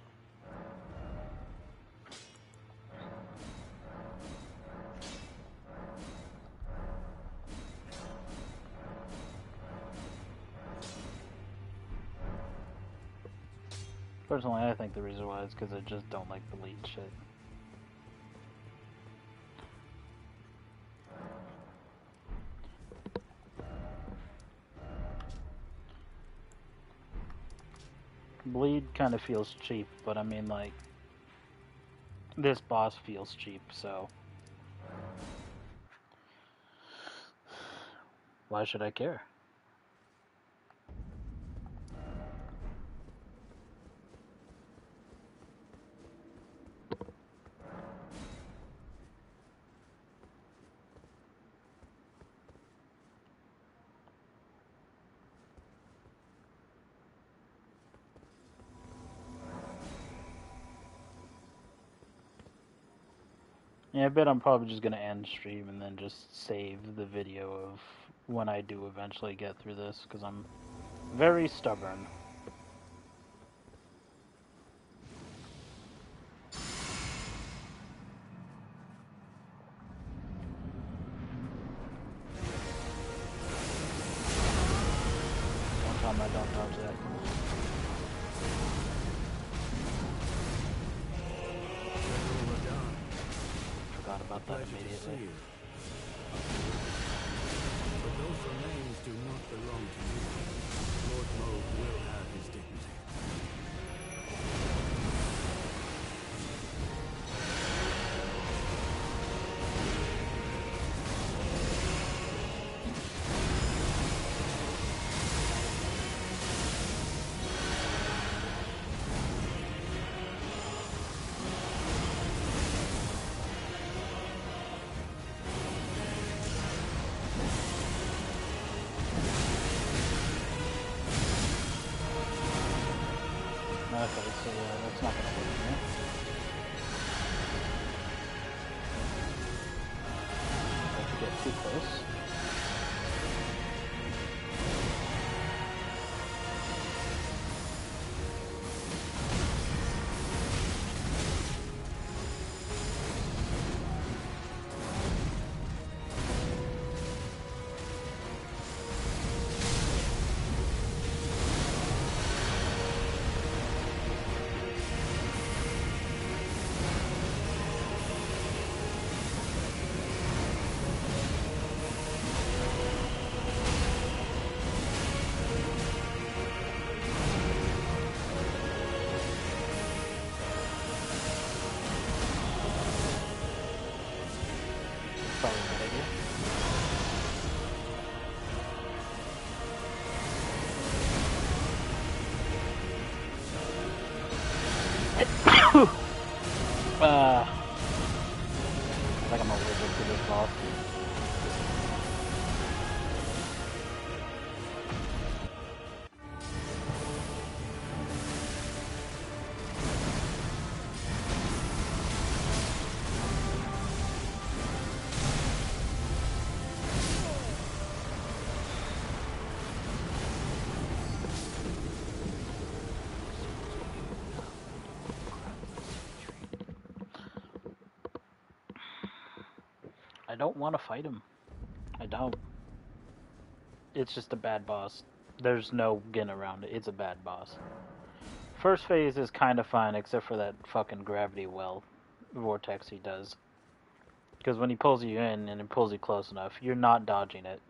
Personally, I think the reason why is because I just don't like the lead shit. Bleed kind of feels cheap, but I mean, like, this boss feels cheap, so why should I care? Yeah, I bet I'm probably just gonna end stream and then just save the video of when I do eventually get through this, because I'm very stubborn. One time I don't dodge that. Forgot about that Pleasure to see immediately. you. But those remains do not belong to you. Lord Moog will have his dignity. Okay, so yeah, that's not gonna work for me. If you get too close. Probably a good idea. I think I'm allergic to this boss. I don't want to fight him. I don't. It's just a bad boss. There's no getting around it. It's a bad boss. First phase is kind of fine, except for that fucking gravity well vortex he does. Because when he pulls you in and he pulls you close enough, you're not dodging it.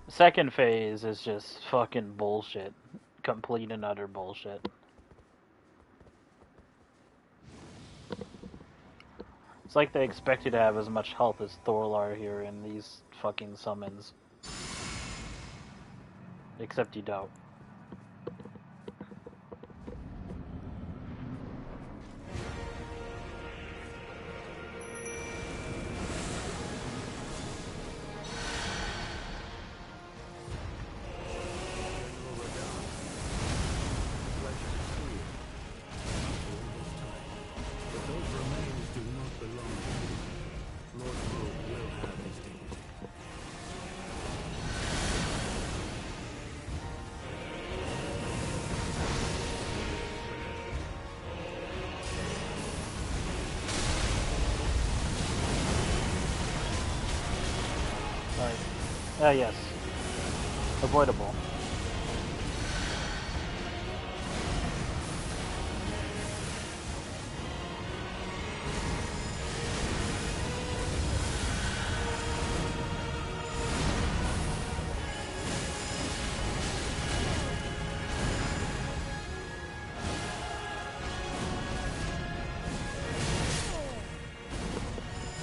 Second phase is just fucking bullshit. Complete and utter bullshit. It's like they expect you to have as much health as Thorlar here in these fucking summons. Except you don't. Yes. Avoidable.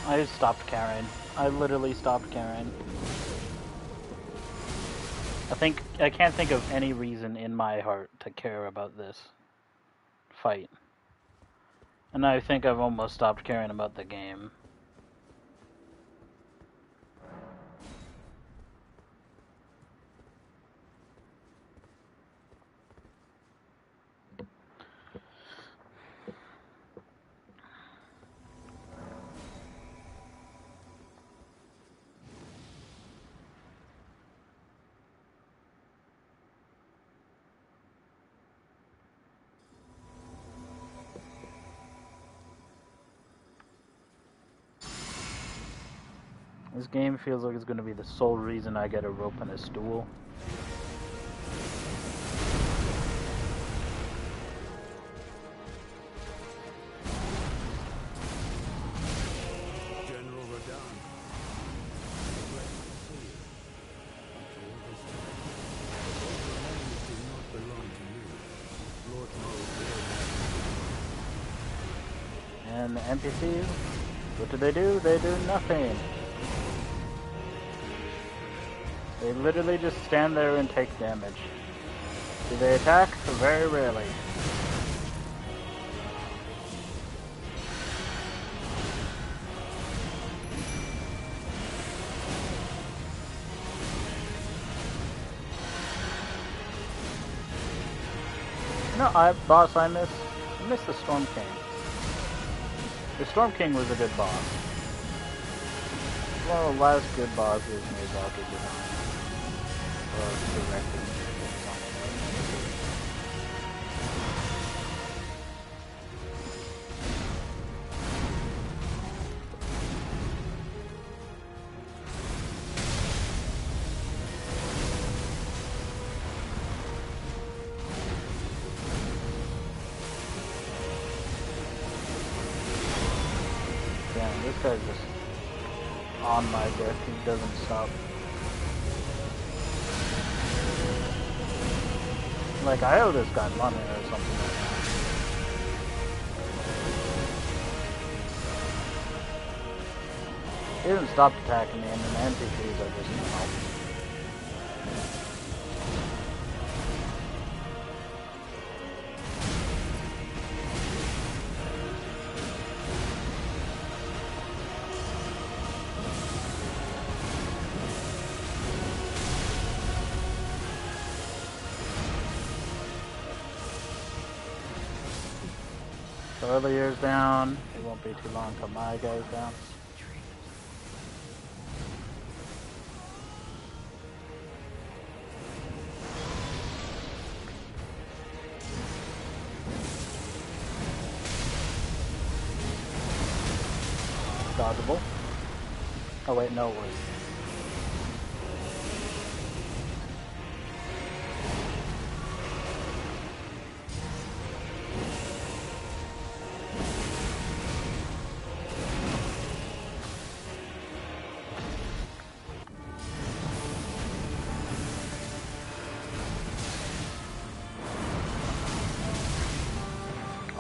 I stopped caring. I literally stopped caring. I can't think of any reason in my heart to care about this fight. And I think I've almost stopped caring about the game. This game feels like it's going to be the sole reason I get a rope and a stool. General Radon. Pleasure to see you. After all this time, those remains do not belong to you. Lord Moe will have And the NPCs, what do? They do nothing. They literally just stand there and take damage. Do they attack? Very rarely. No, I miss the Storm King. The Storm King was a good boss. One of the last good bosses Miyazaki designed. Or directed. Damn, this guy's just on my dick. He doesn't stop. Like, I owe this guy money or something like that. He hasn't stopped attacking me, and the NPCs are just, So earlier's down. It won't be too long till my guy's down. Dodgeable. Oh wait, no it was.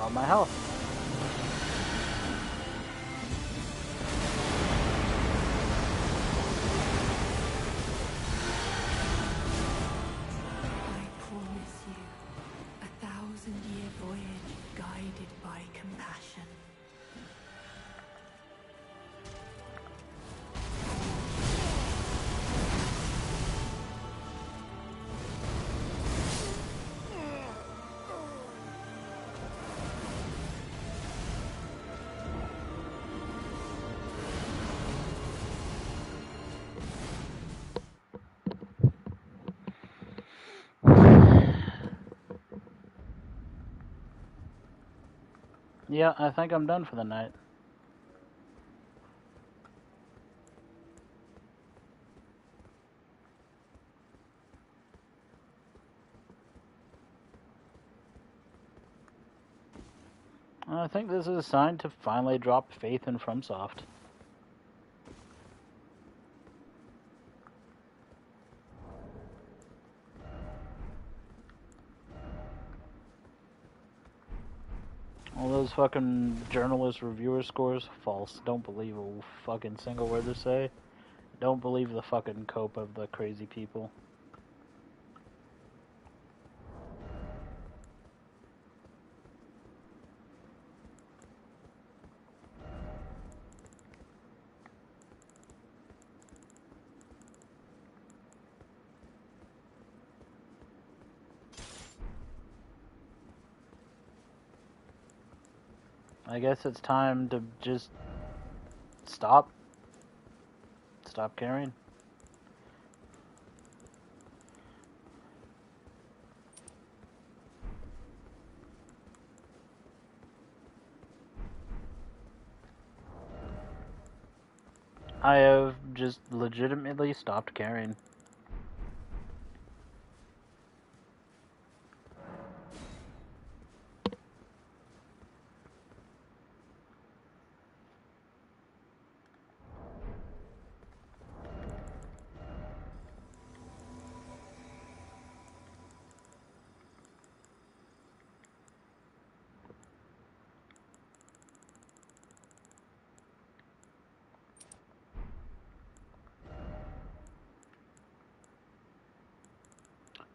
All my health. I promise you a 1,000-year voyage guided by compassion. Yeah, I think I'm done for the night. I think this is a sign to finally drop faith in FromSoft. All those fucking journalist reviewer scores, false. Don't believe a fucking single word they say. Don't believe the fucking cope of the crazy people. I guess it's time to just stop. Stop caring. I have I've just legitimately stopped caring.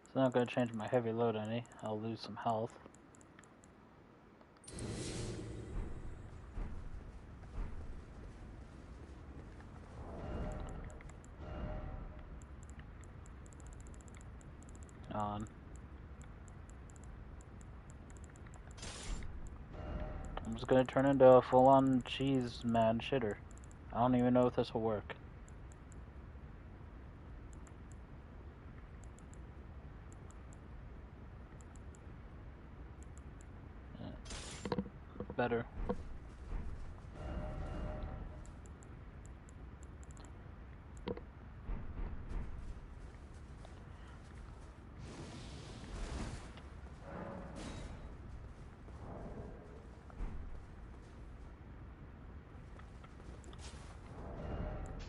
It's not going to change my heavy load any. I'll lose some health. On. I'm just going to turn into a full-on cheese man shitter. I don't even know if this will work. Better.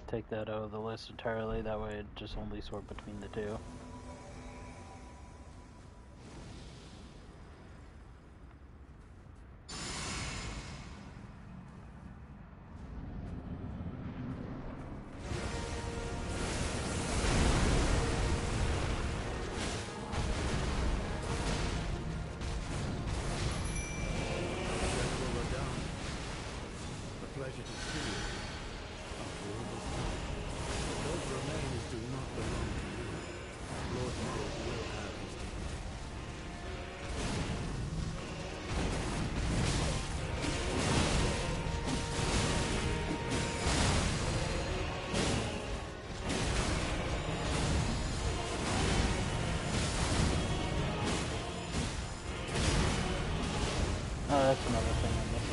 Take that out of the list entirely, that way it just only sort between the two. Oh, that's another thing I'm missing.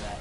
That.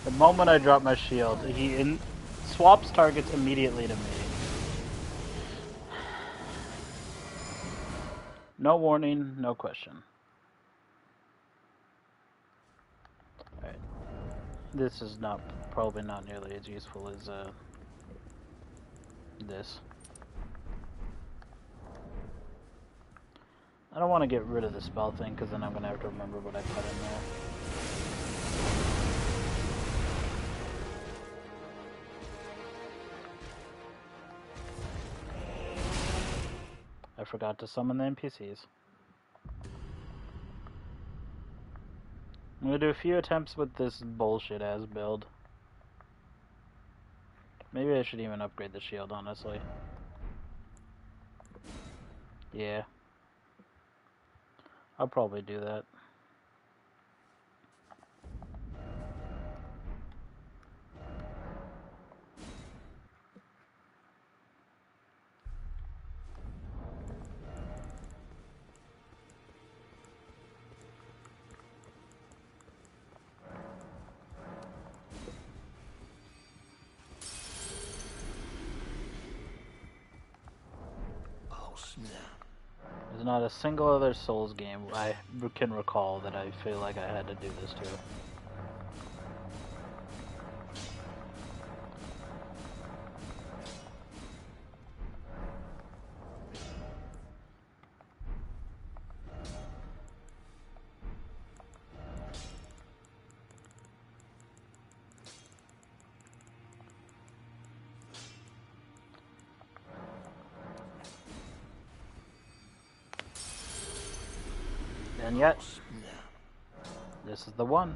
The moment I drop my shield, he swaps targets immediately to me. No warning, no question. Alright. This is probably not nearly as useful as this. I don't want to get rid of the spell thing because then I'm going to have to remember what I put in there. I forgot to summon the NPCs. I'm going to do a few attempts with this bullshit-ass build. Maybe I should even upgrade the shield, honestly. Yeah. I'll probably do that. There's not a single other Souls game I can recall that I feel like I had to do this to. And yet, this is the one.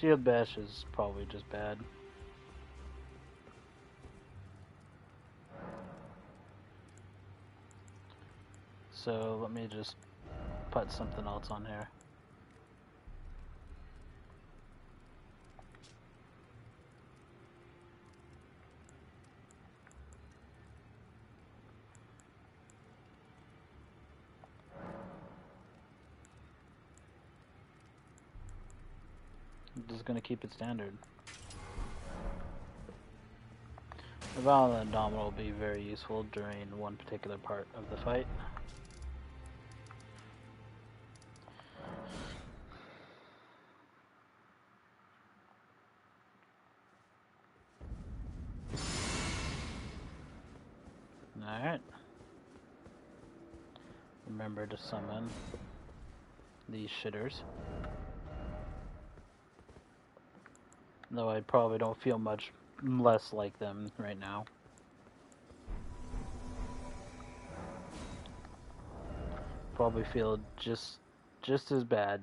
Shield bash is probably just bad. So let me just put something else on here. I'm just gonna keep it standard. The Violent Abdominal will be very useful during one particular part of the fight. Alright. Remember to summon these shitters. Though I probably don't feel much less like them right now. Probably feel just as bad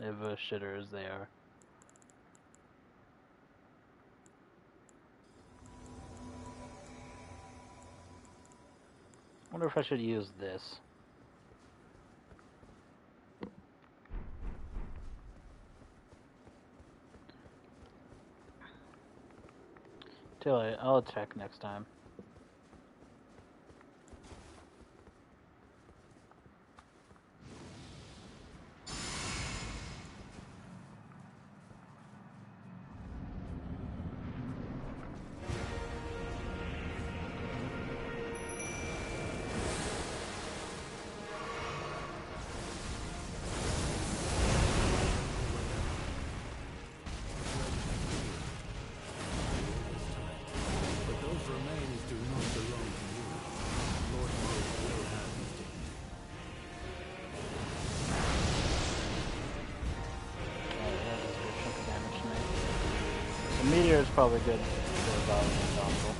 of a shitter as they are. Wonder if I should use this. I'll attack next time. Meteor is probably good for Violent Abdominal.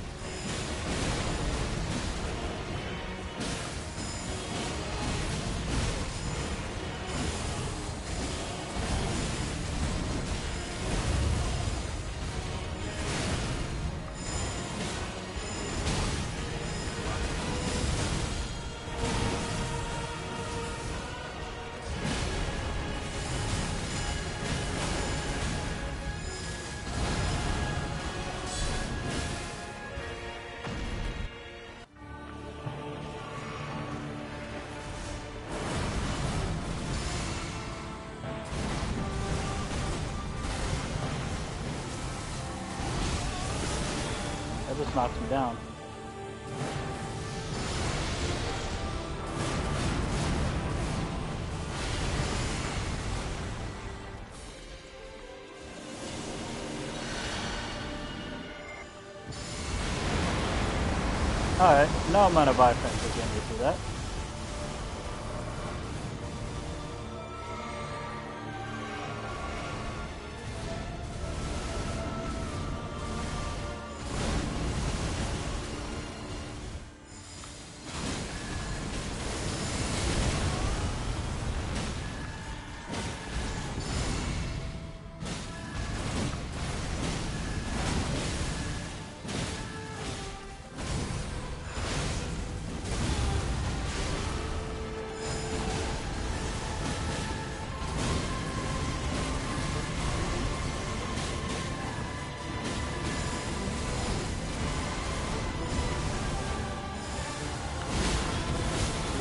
That just knocked him down. Alright, no amount of iframes will get me through that.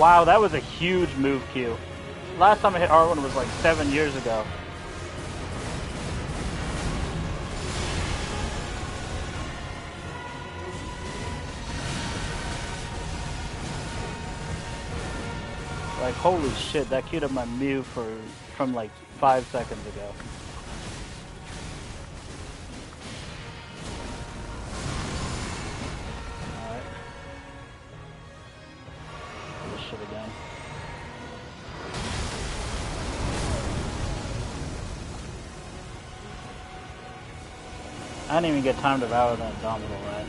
Wow, that was a huge move queue. Last time I hit R1 was like 7 years ago. Like, holy shit, that queued up my Mew from like 5 seconds ago. Alright. This shit again. I didn't even get time to devour that abdominal rat.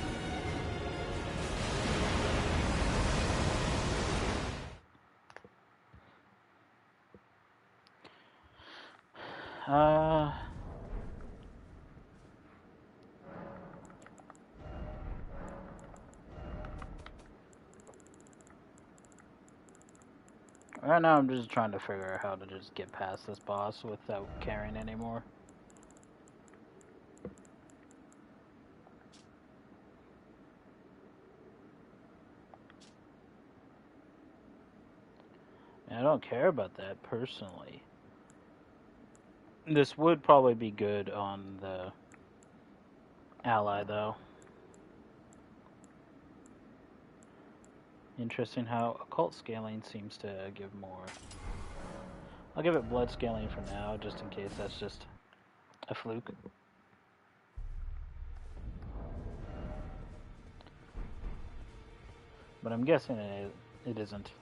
Right now I'm just trying to figure out how to just get past this boss without caring anymore. I don't care about that personally. This would probably be good on the ally though. Interesting how occult scaling seems to give more. I'll give it blood scaling for now, just in case that's just a fluke. But I'm guessing it isn't.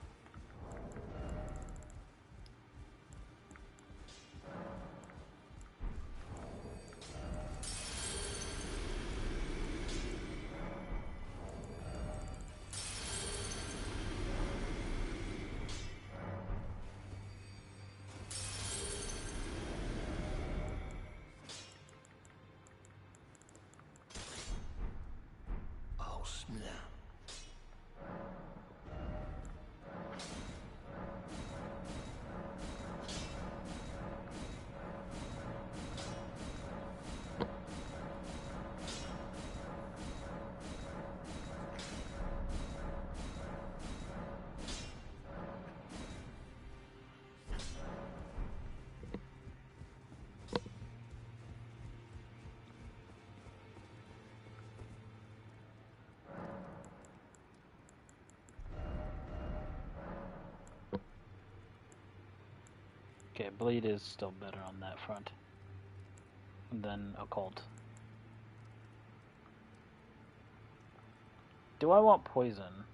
Oh, snap. Okay, bleed is still better on that front than occult. Do I want poison?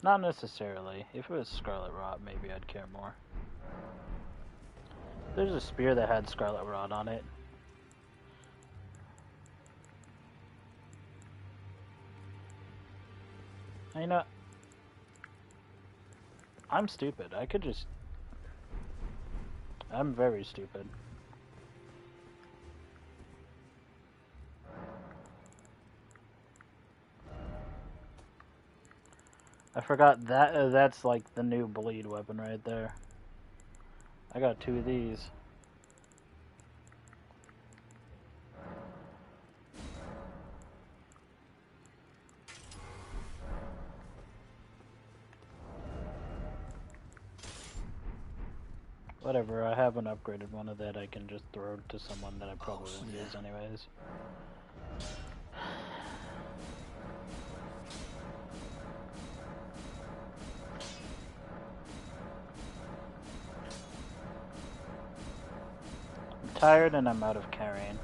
Not necessarily. If it was Scarlet Rot, maybe I'd care more. There's a spear that had Scarlet Rot on it. You know, I'm stupid. I could just... I'm very stupid. I forgot that that's like the new bleed weapon right there. I got 2 of these. Whatever, I have an upgraded one of that I can just throw to someone that I probably won't use anyways. I'm tired and I'm out of carrying.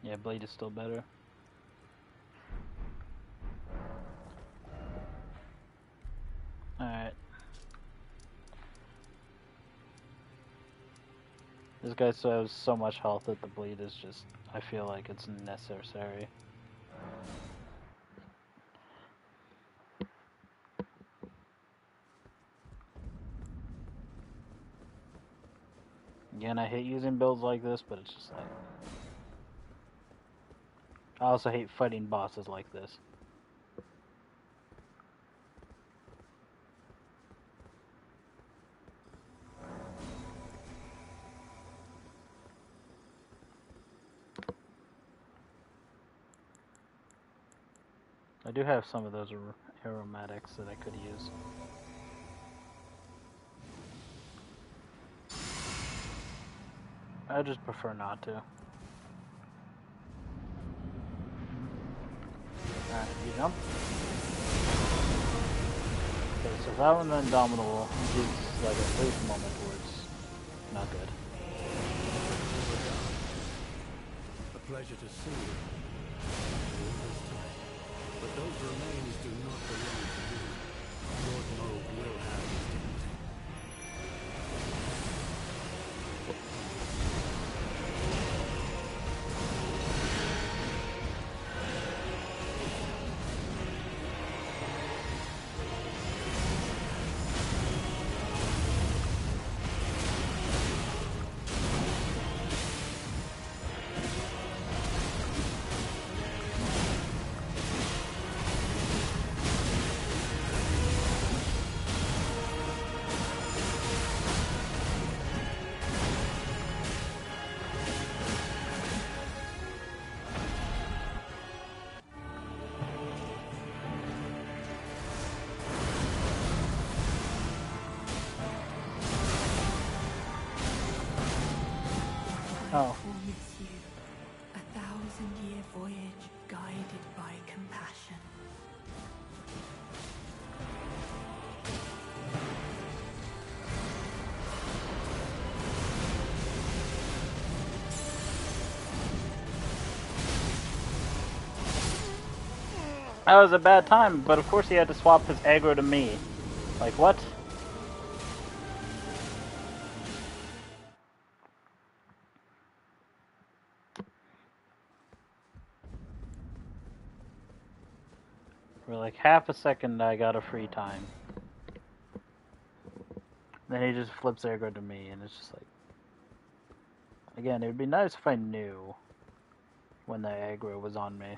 Yeah, bleed is still better. Alright. This guy still has so much health that the bleed is just... I feel like it's necessary. Again, I hate using builds like this, but it's just like... I also hate fighting bosses like this. I do have some of those aromatics that I could use. I just prefer not to. Alright, you jump. Okay, so that one, the Indomitable, gives like a brief moment where it's not good. A pleasure to see you. But those remains do not belong to you. Lord Moog will have his dignity. Oh. Will miss you. 1,000-year voyage guided by compassion. That was a bad time, but of course he had to swap his aggro to me. Like, what? For like half a second I got a free time. Then he just flips aggro to me, and it's just like... Again, it would be nice if I knew when the aggro was on me.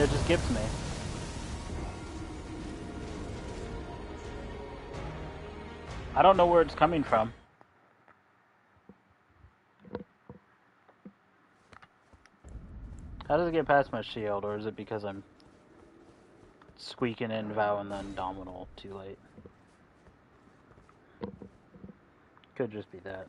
It just gives me. I don't know where it's coming from. How does it get past my shield, or is it because I'm squeaking in Vow and then Dominal too late? Could just be that.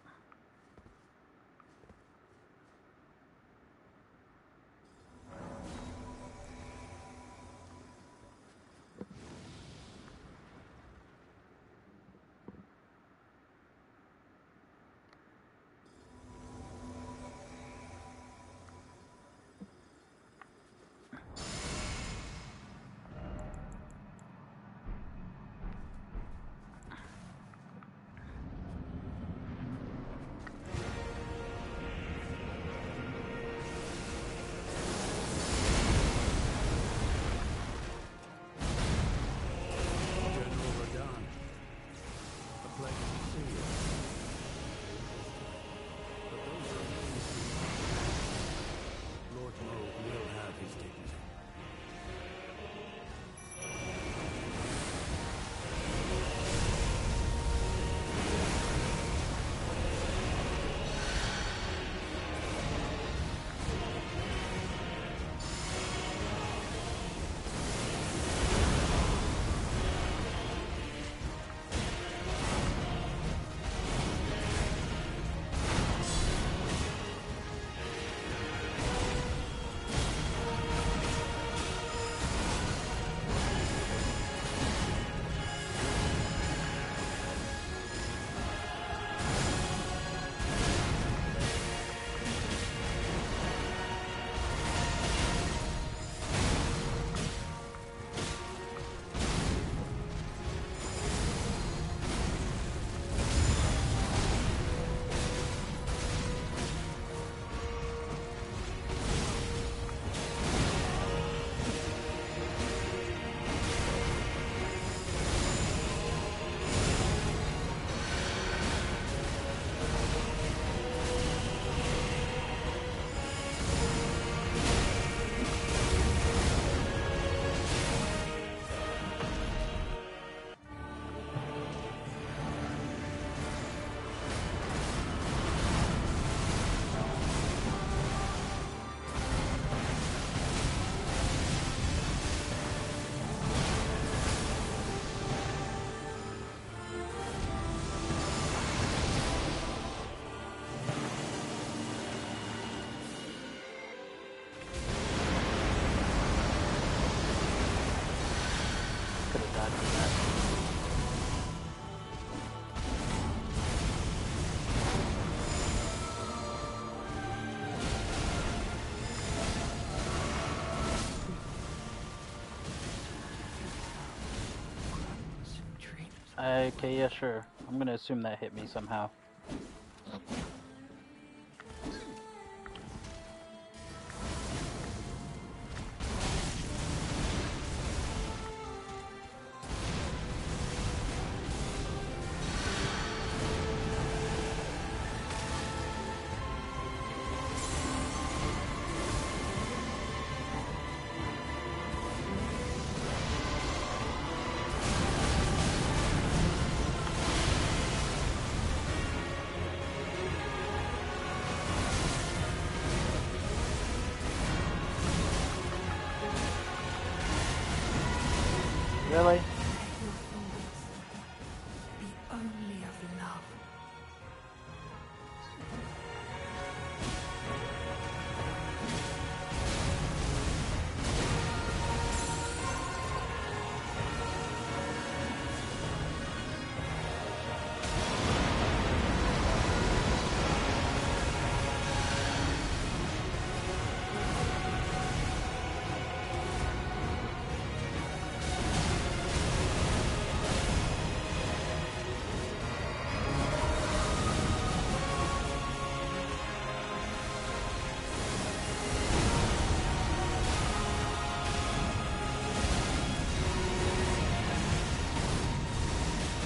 Okay, yeah, sure. I'm gonna assume that hit me somehow. Really? Be only of love.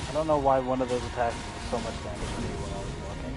I don't know why one of those attacks did so much damage to me when I was walking.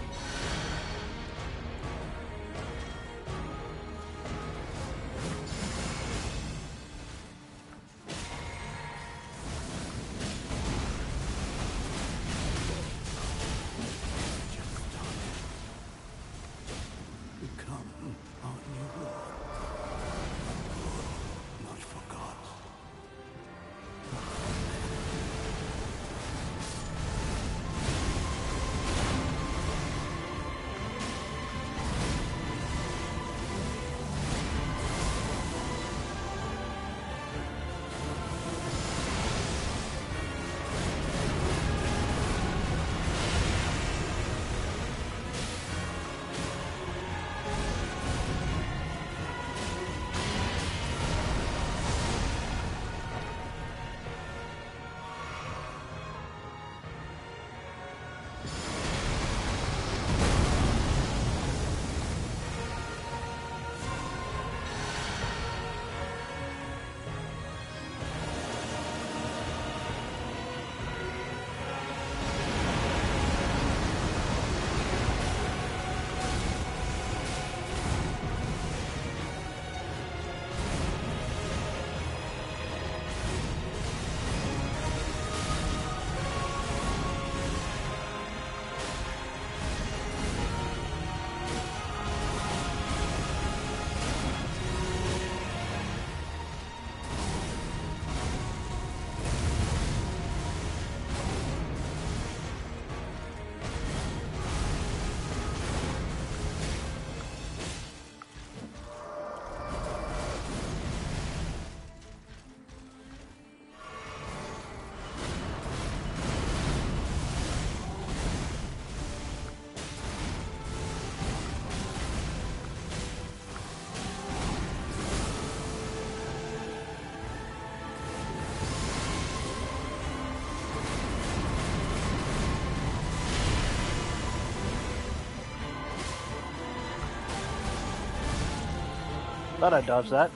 Thought I dodged that.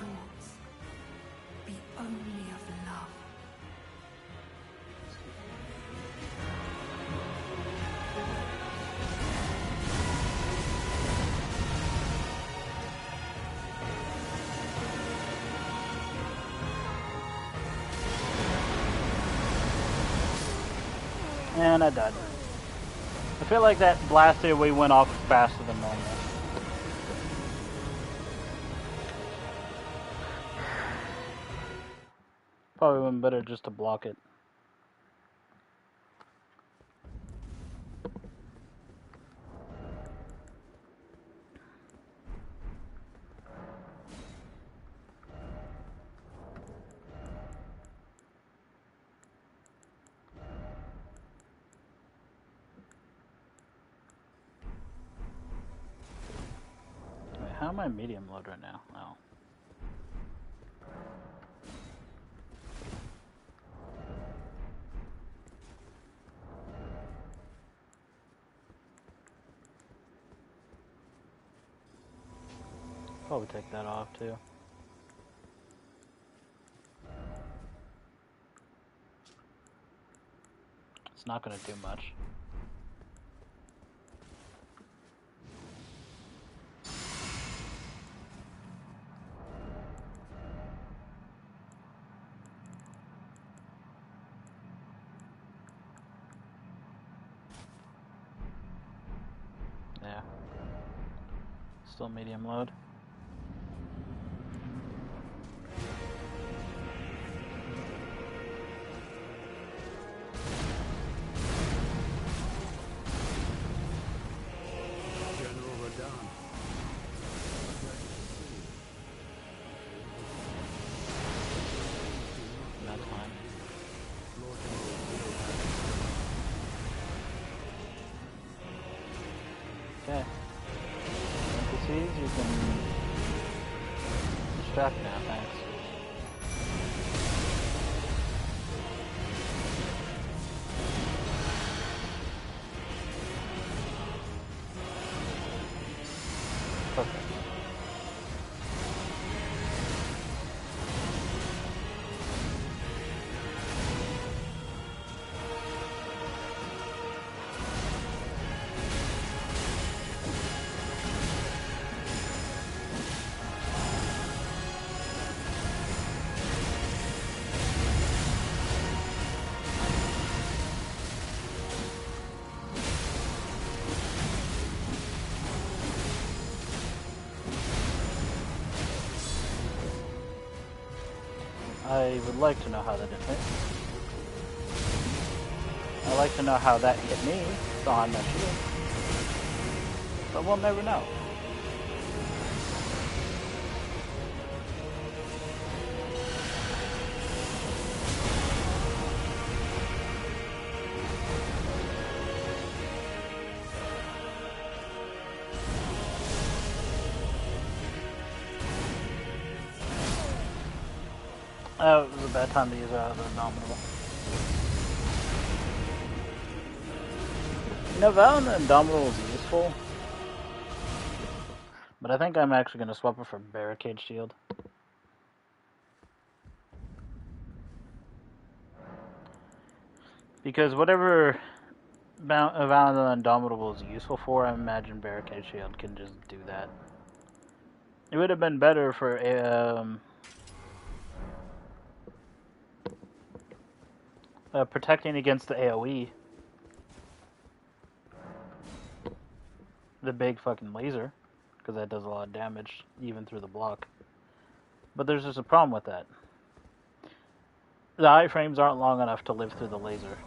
Be only of love. And I died. I feel like that blast we went off faster than normal. Probably would have been better just to block it. Wait, how am I medium load right now? Oh. Probably take that off too. It's not going to do much. Yeah. Still medium load. General Radon. That's fine. Lord General. Okay. NPCs, you can distract now, thanks. Perfect. I would like to know how that didn't hit. I'd like to know how that hit me on my shield. But we'll never know. Oh, it was a bad time to use the Indomitable. You know, Val and the Indomitable is useful, but I think I'm actually going to swap it for Barricade Shield. Because whatever Val and the Indomitable is useful for, I imagine Barricade Shield can just do that. It would have been better for protecting against the AoE. The big fucking laser. Because that does a lot of damage, even through the block. But there's just a problem with that. The iframes aren't long enough to live through the laser.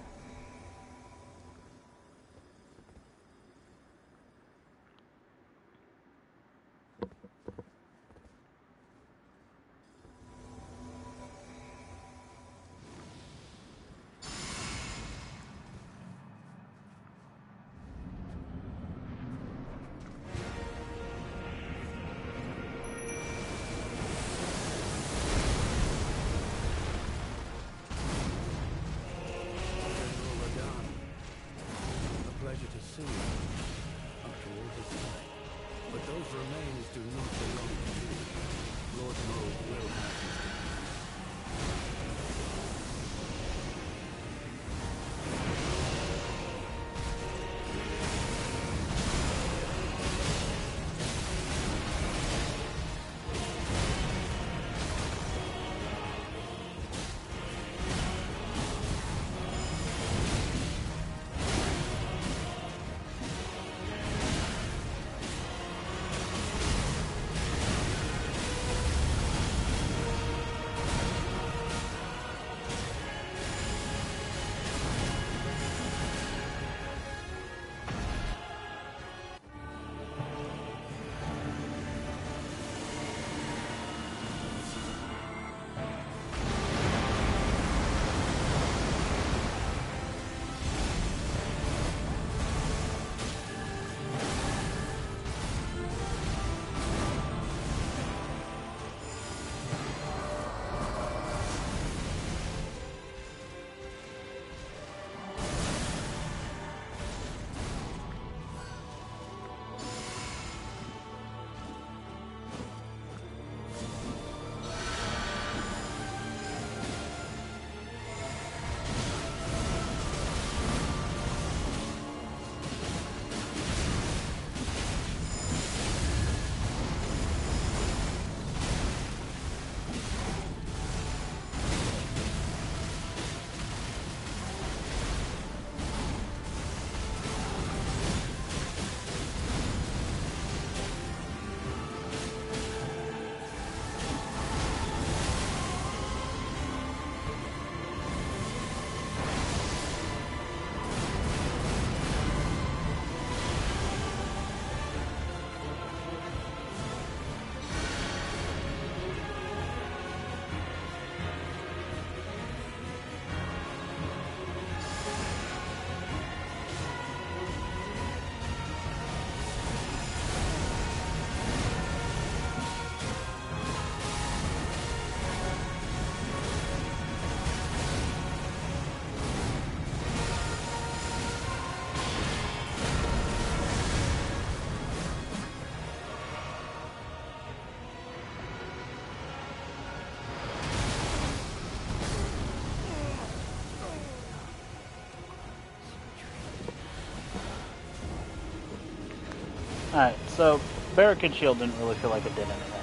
Alright, so Barricade Shield didn't really feel like it did anything.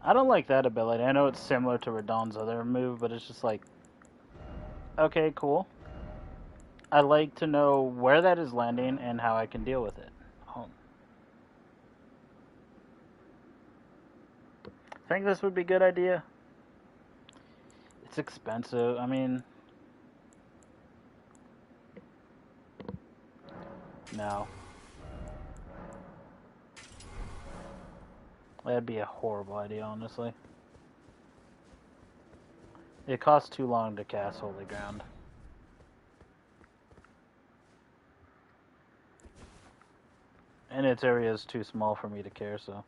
I don't like that ability. I know it's similar to Radon's other move, but it's just like, okay, cool. I like to know where that is landing and how I can deal with it. Oh. Think this would be a good idea? It's expensive. I mean, no. That'd be a horrible idea, honestly. It costs too long to cast Holy Ground. And its area is too small for me to care, so.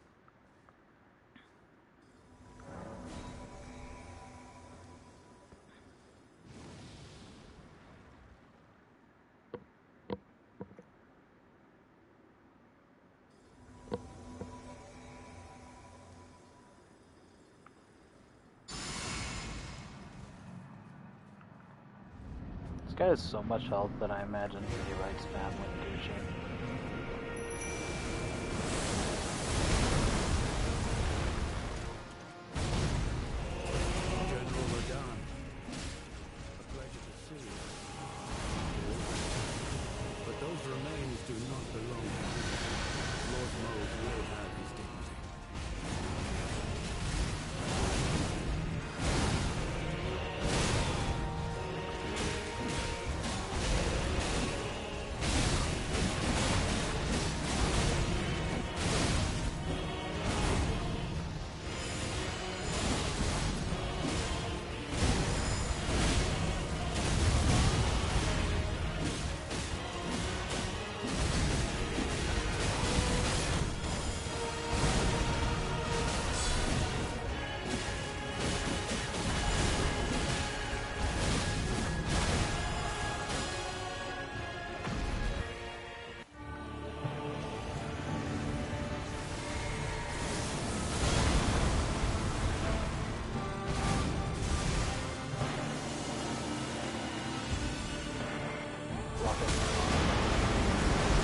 This guy has so much health that I imagine he writes family Gucci. General Radon, a pleasure to see you. But those remains do not belong to you. Lord Mold will have his dignity.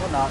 Or not.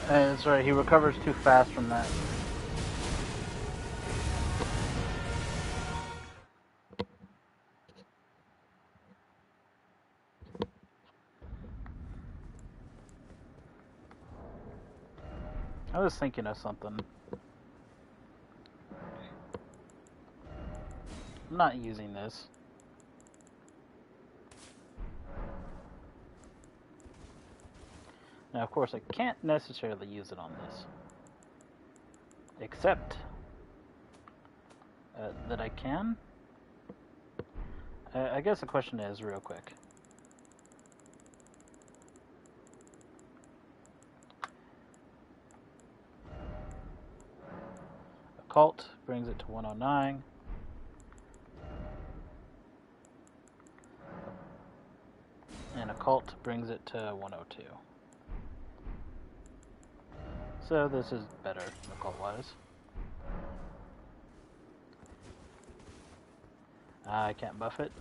That's right, he recovers too fast from that. I was thinking of something. I'm not using this. Now, of course, I can't necessarily use it on this. Except that I can. I guess the question is, real quick. Occult brings it to 109. And Occult brings it to 102. So this is better, Occult-wise. I can't buff it.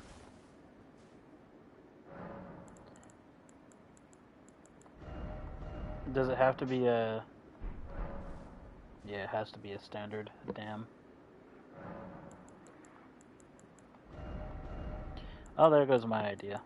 Does it have to be a... Yeah, it has to be a standard dam. Oh, there goes my idea.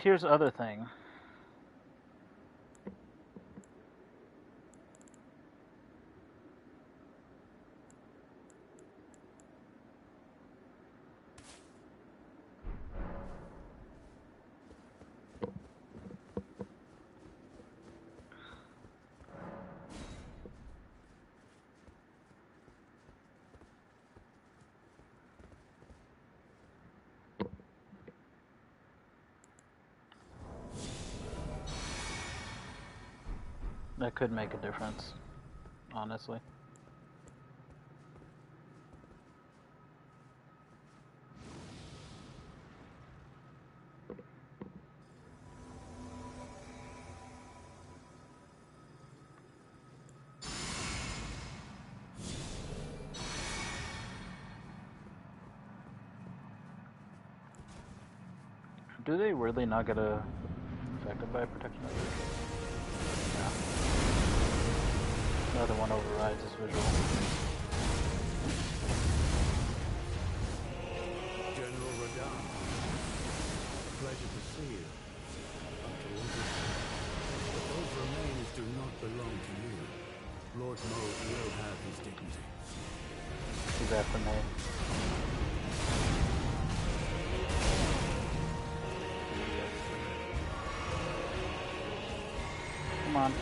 Here's the other thing. That could make a difference, honestly. Do they really not get affected by protection? Yeah. The other one overrides this visual. General Radar, pleasure to see you. After all this, but those remains do not belong to you. Lord Mold will have his dignity. Too bad for me. Come on.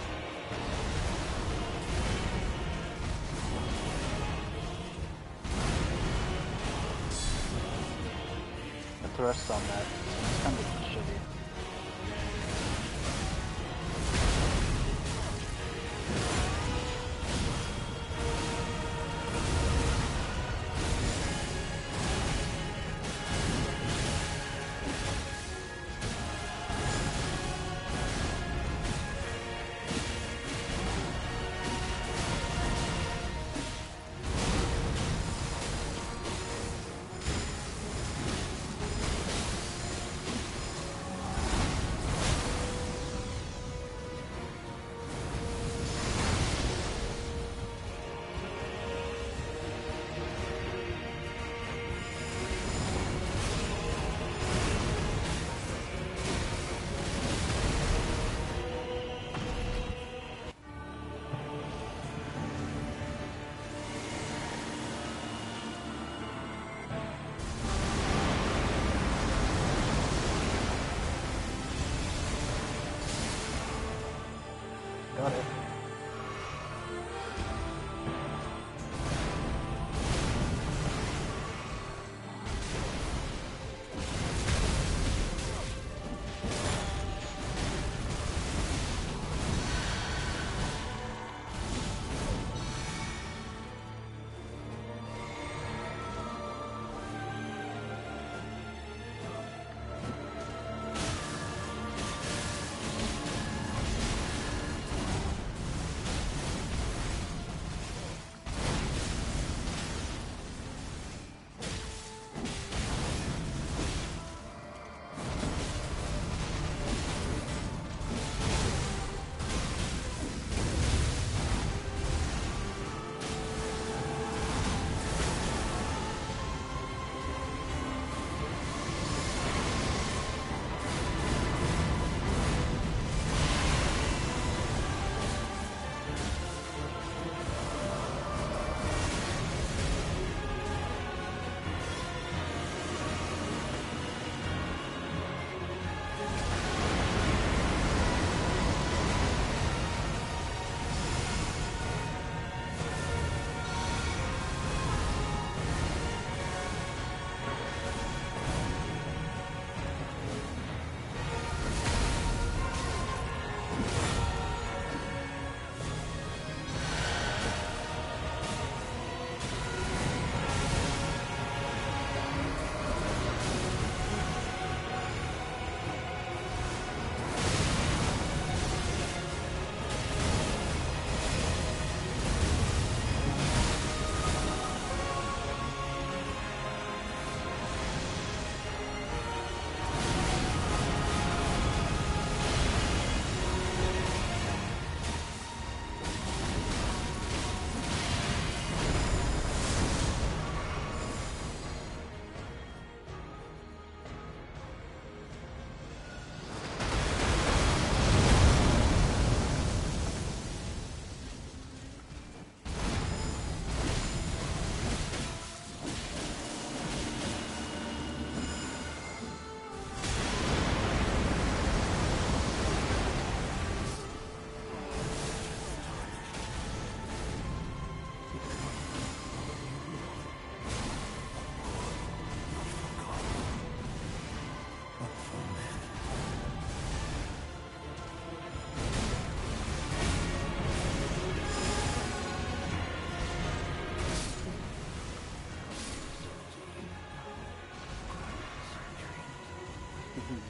The thrust on that is kind of shitty.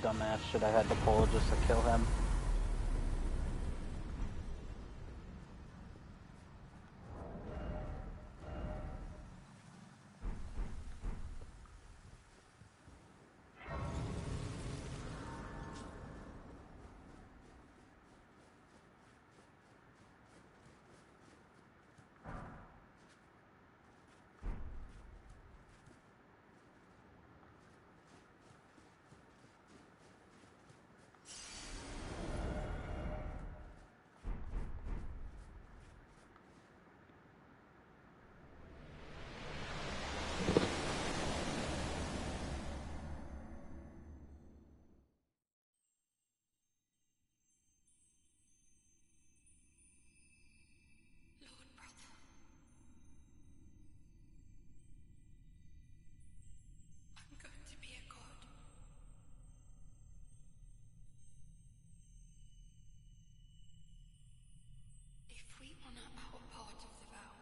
Dumbass shit I had to pull just to kill him. Lord brother, I'm going to be a god. If we honor our part of the vow,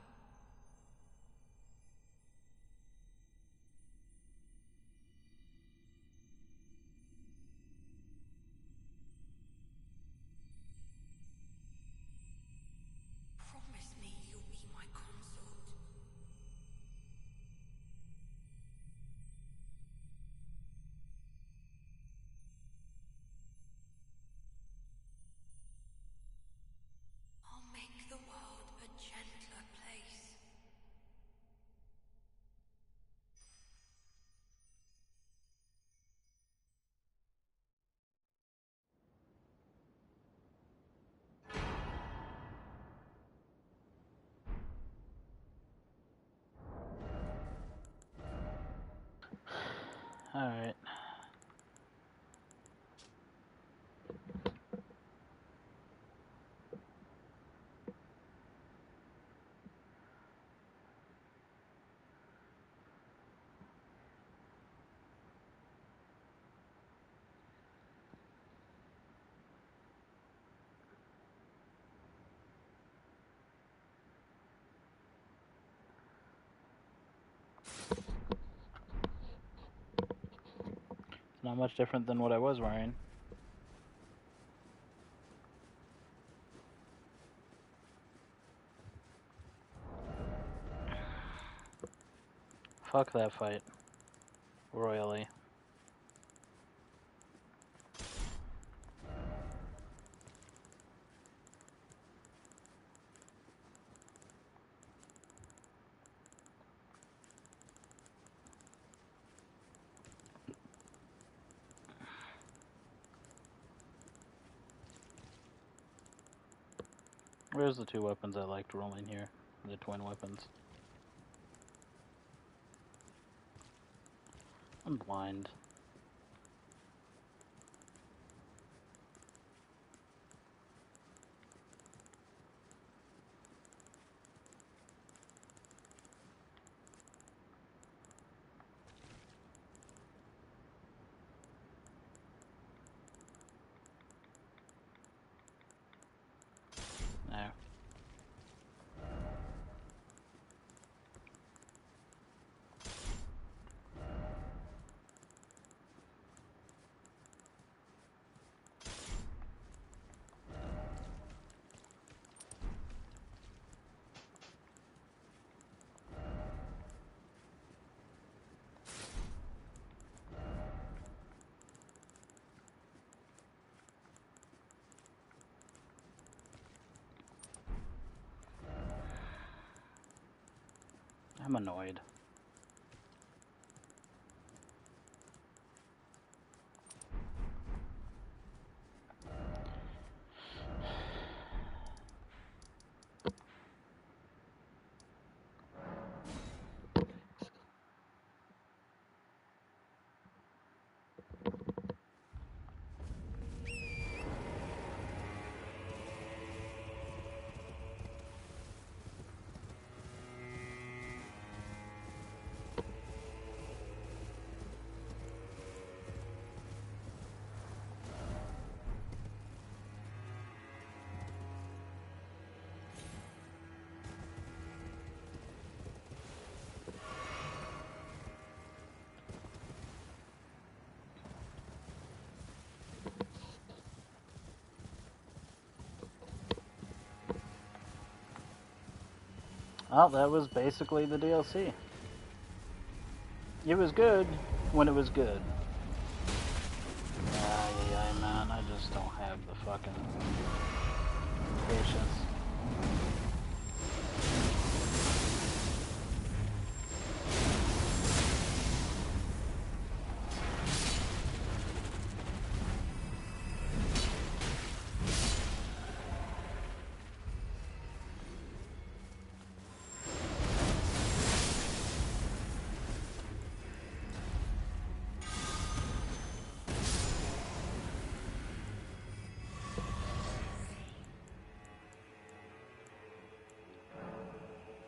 promise me you'll be my consort. I'll make the world a gentler place. Alright. It's not much different than what I was wearing. Fuck that fight. Royally. Where's the two weapons I liked rolling here? The twin weapons. I'm blind. No. I'm annoyed. Well, that was basically the DLC. It was good when it was good. Yeah, man, I just don't have the fucking patience.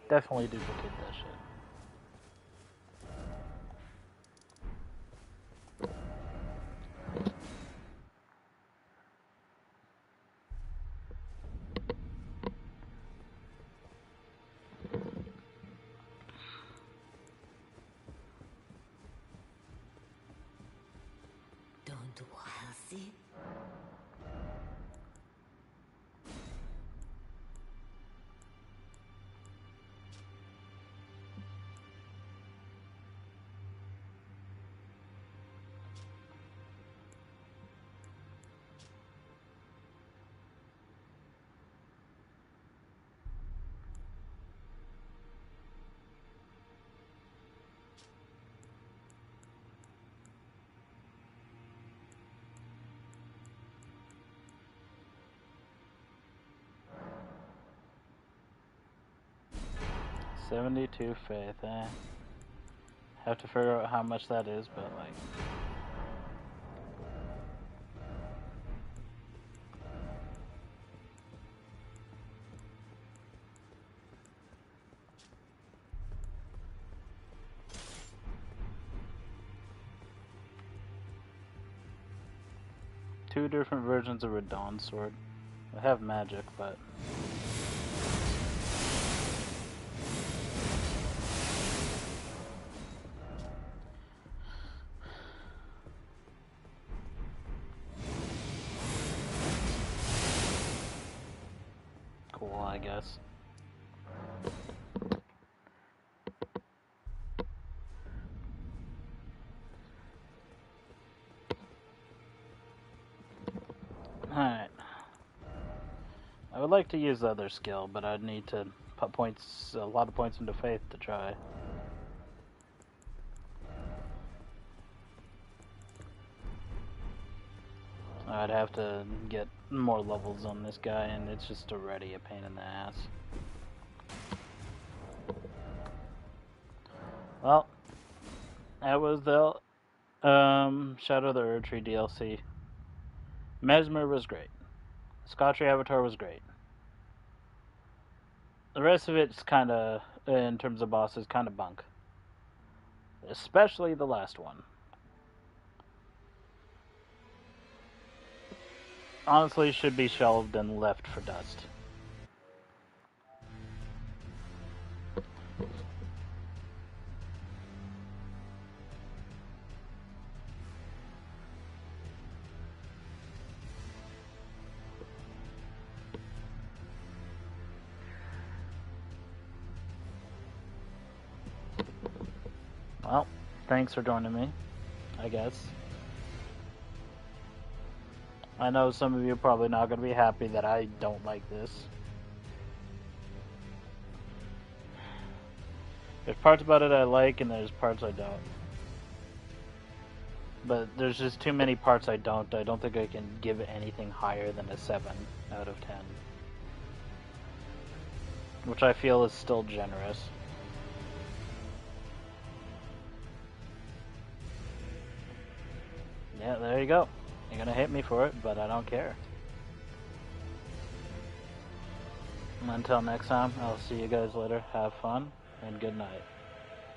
Definitely duplicate that shit. Don't worry. 72 faith, eh? Have to figure out how much that is, but like... Two different versions of a Dawn Sword. I have magic, but... Cool, I guess. Alright. I would like to use the other skill, but I'd need to put points, a lot of points into faith to try. I'd have to get more levels on this guy, and it's just already a pain in the ass. Well, that was the Shadow of the Erdtree DLC. Mesmer was great. Scotchy Avatar was great. The rest of it's kind of, in terms of bosses, kind of bunk. Especially the last one. Honestly, should be shelved and left for dust. Well, thanks for joining me, I guess. I know some of you are probably not going to be happy that I don't like this. There's parts about it I like, and there's parts I don't. But there's just too many parts I don't. I don't think I can give it anything higher than a 7 out of 10. Which I feel is still generous. Yeah, there you go. You're gonna hate me for it, but I don't care. Until next time, I'll see you guys later. Have fun, and good night.